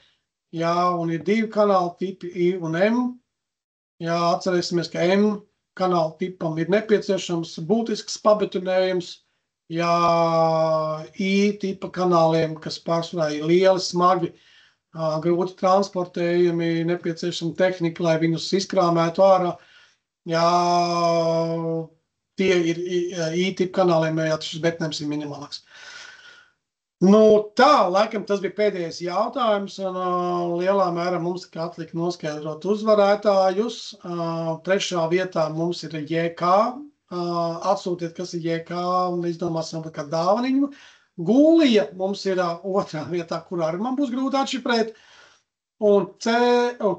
Jā, un ir 2 kanāla tipi, I un M. Jā, atcerēsimies, ka M kanāla tipam ir nepieciešams būtisks pabetonējums. Jā, I tipa kanāliem, kas pārsvarā ir lieli, smagi, grūti transportējami, nepieciešama tehnika, lai viņus izkrāmētu ārā. Jā, tie ir i-tip kanāliem, ja šis betnēms ir minimālāks. Nu, tā, laikam tas bija pēdējais jautājums, un lielā mērā mums atlika noskaidrot uzvarētājus. Trešā vietā mums ir JK. Atsūtiet, kas ir JK, un izdomāsim kā dāvaniņu. Gūlija mums ir otrā vietā, kur arī man būs grūti atšifrēt. Un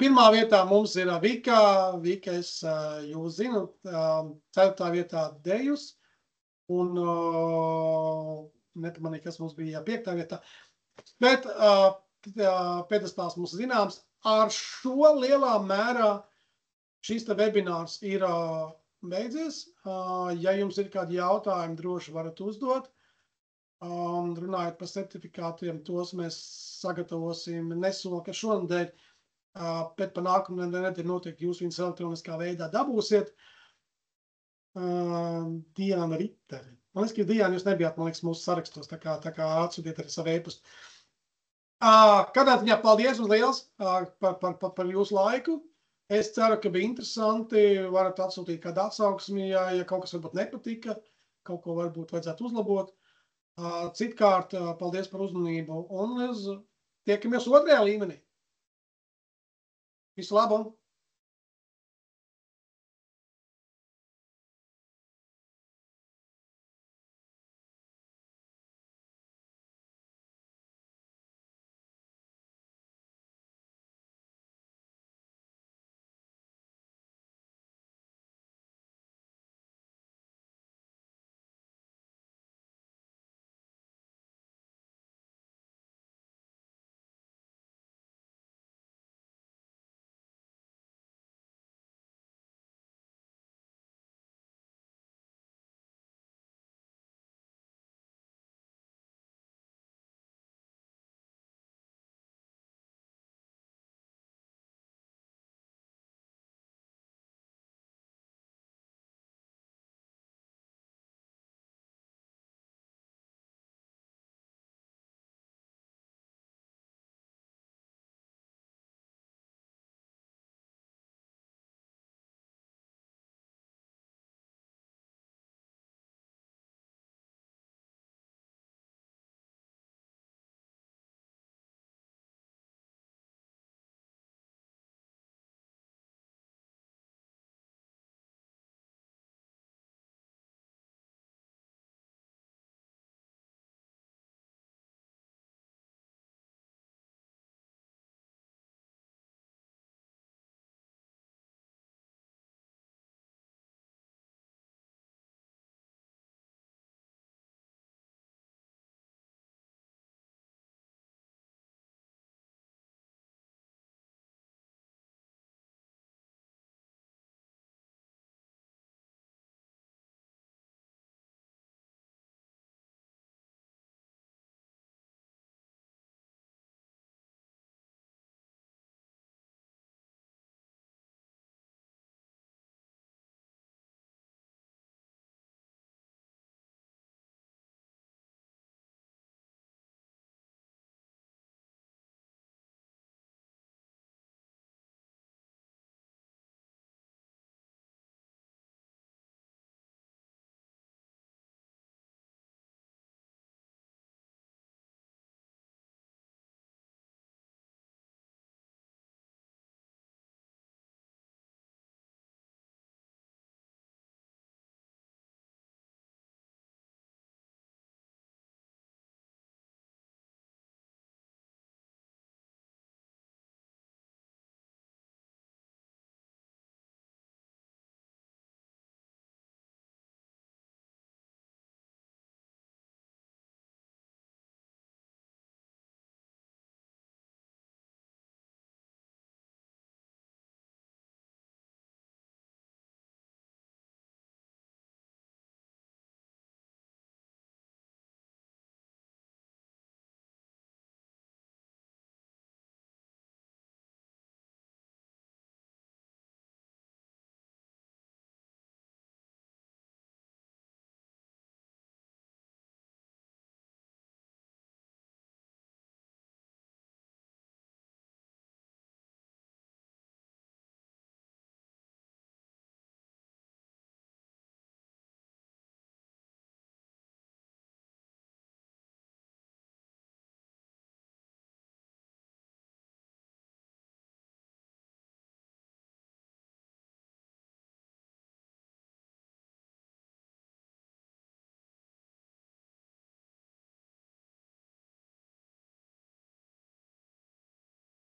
pirmā vietā mums ir Vika. Vika, jūs zinu, ceturtā vietā Dejus. Un nepamanīju, kas mums bija piektā vietā. Bet pēdestāls mums zināms. Ar šo lielā mērā šīs webinārs ir beidzies. Ja jums ir kādi jautājumi, droši varat uzdot. Runājot par certifikātiem, tos mēs sagatavosim nesolu, ka šonadēļ, bet pa nākamā nedēļa noteikti jūs viņus elektroniskā veidā dabūsiet. Diana Ritteri. Man liekas, ka Diana jūs nebijāt, man liekas, mūsu sarakstos, tā kā atsūtiet arī savu e-pastu. Kādā ziņā paldies jums liels par jūsu laiku. Es ceru, ka bija interesanti. Varat atsūtīt kādu atsauksmi, ja kaut kas varbūt nepatika, kaut ko varbūt vajadzētu uzlabot. Citkārt, paldies par uzmanību un tiekamies otrajā līmenī. Visu labu!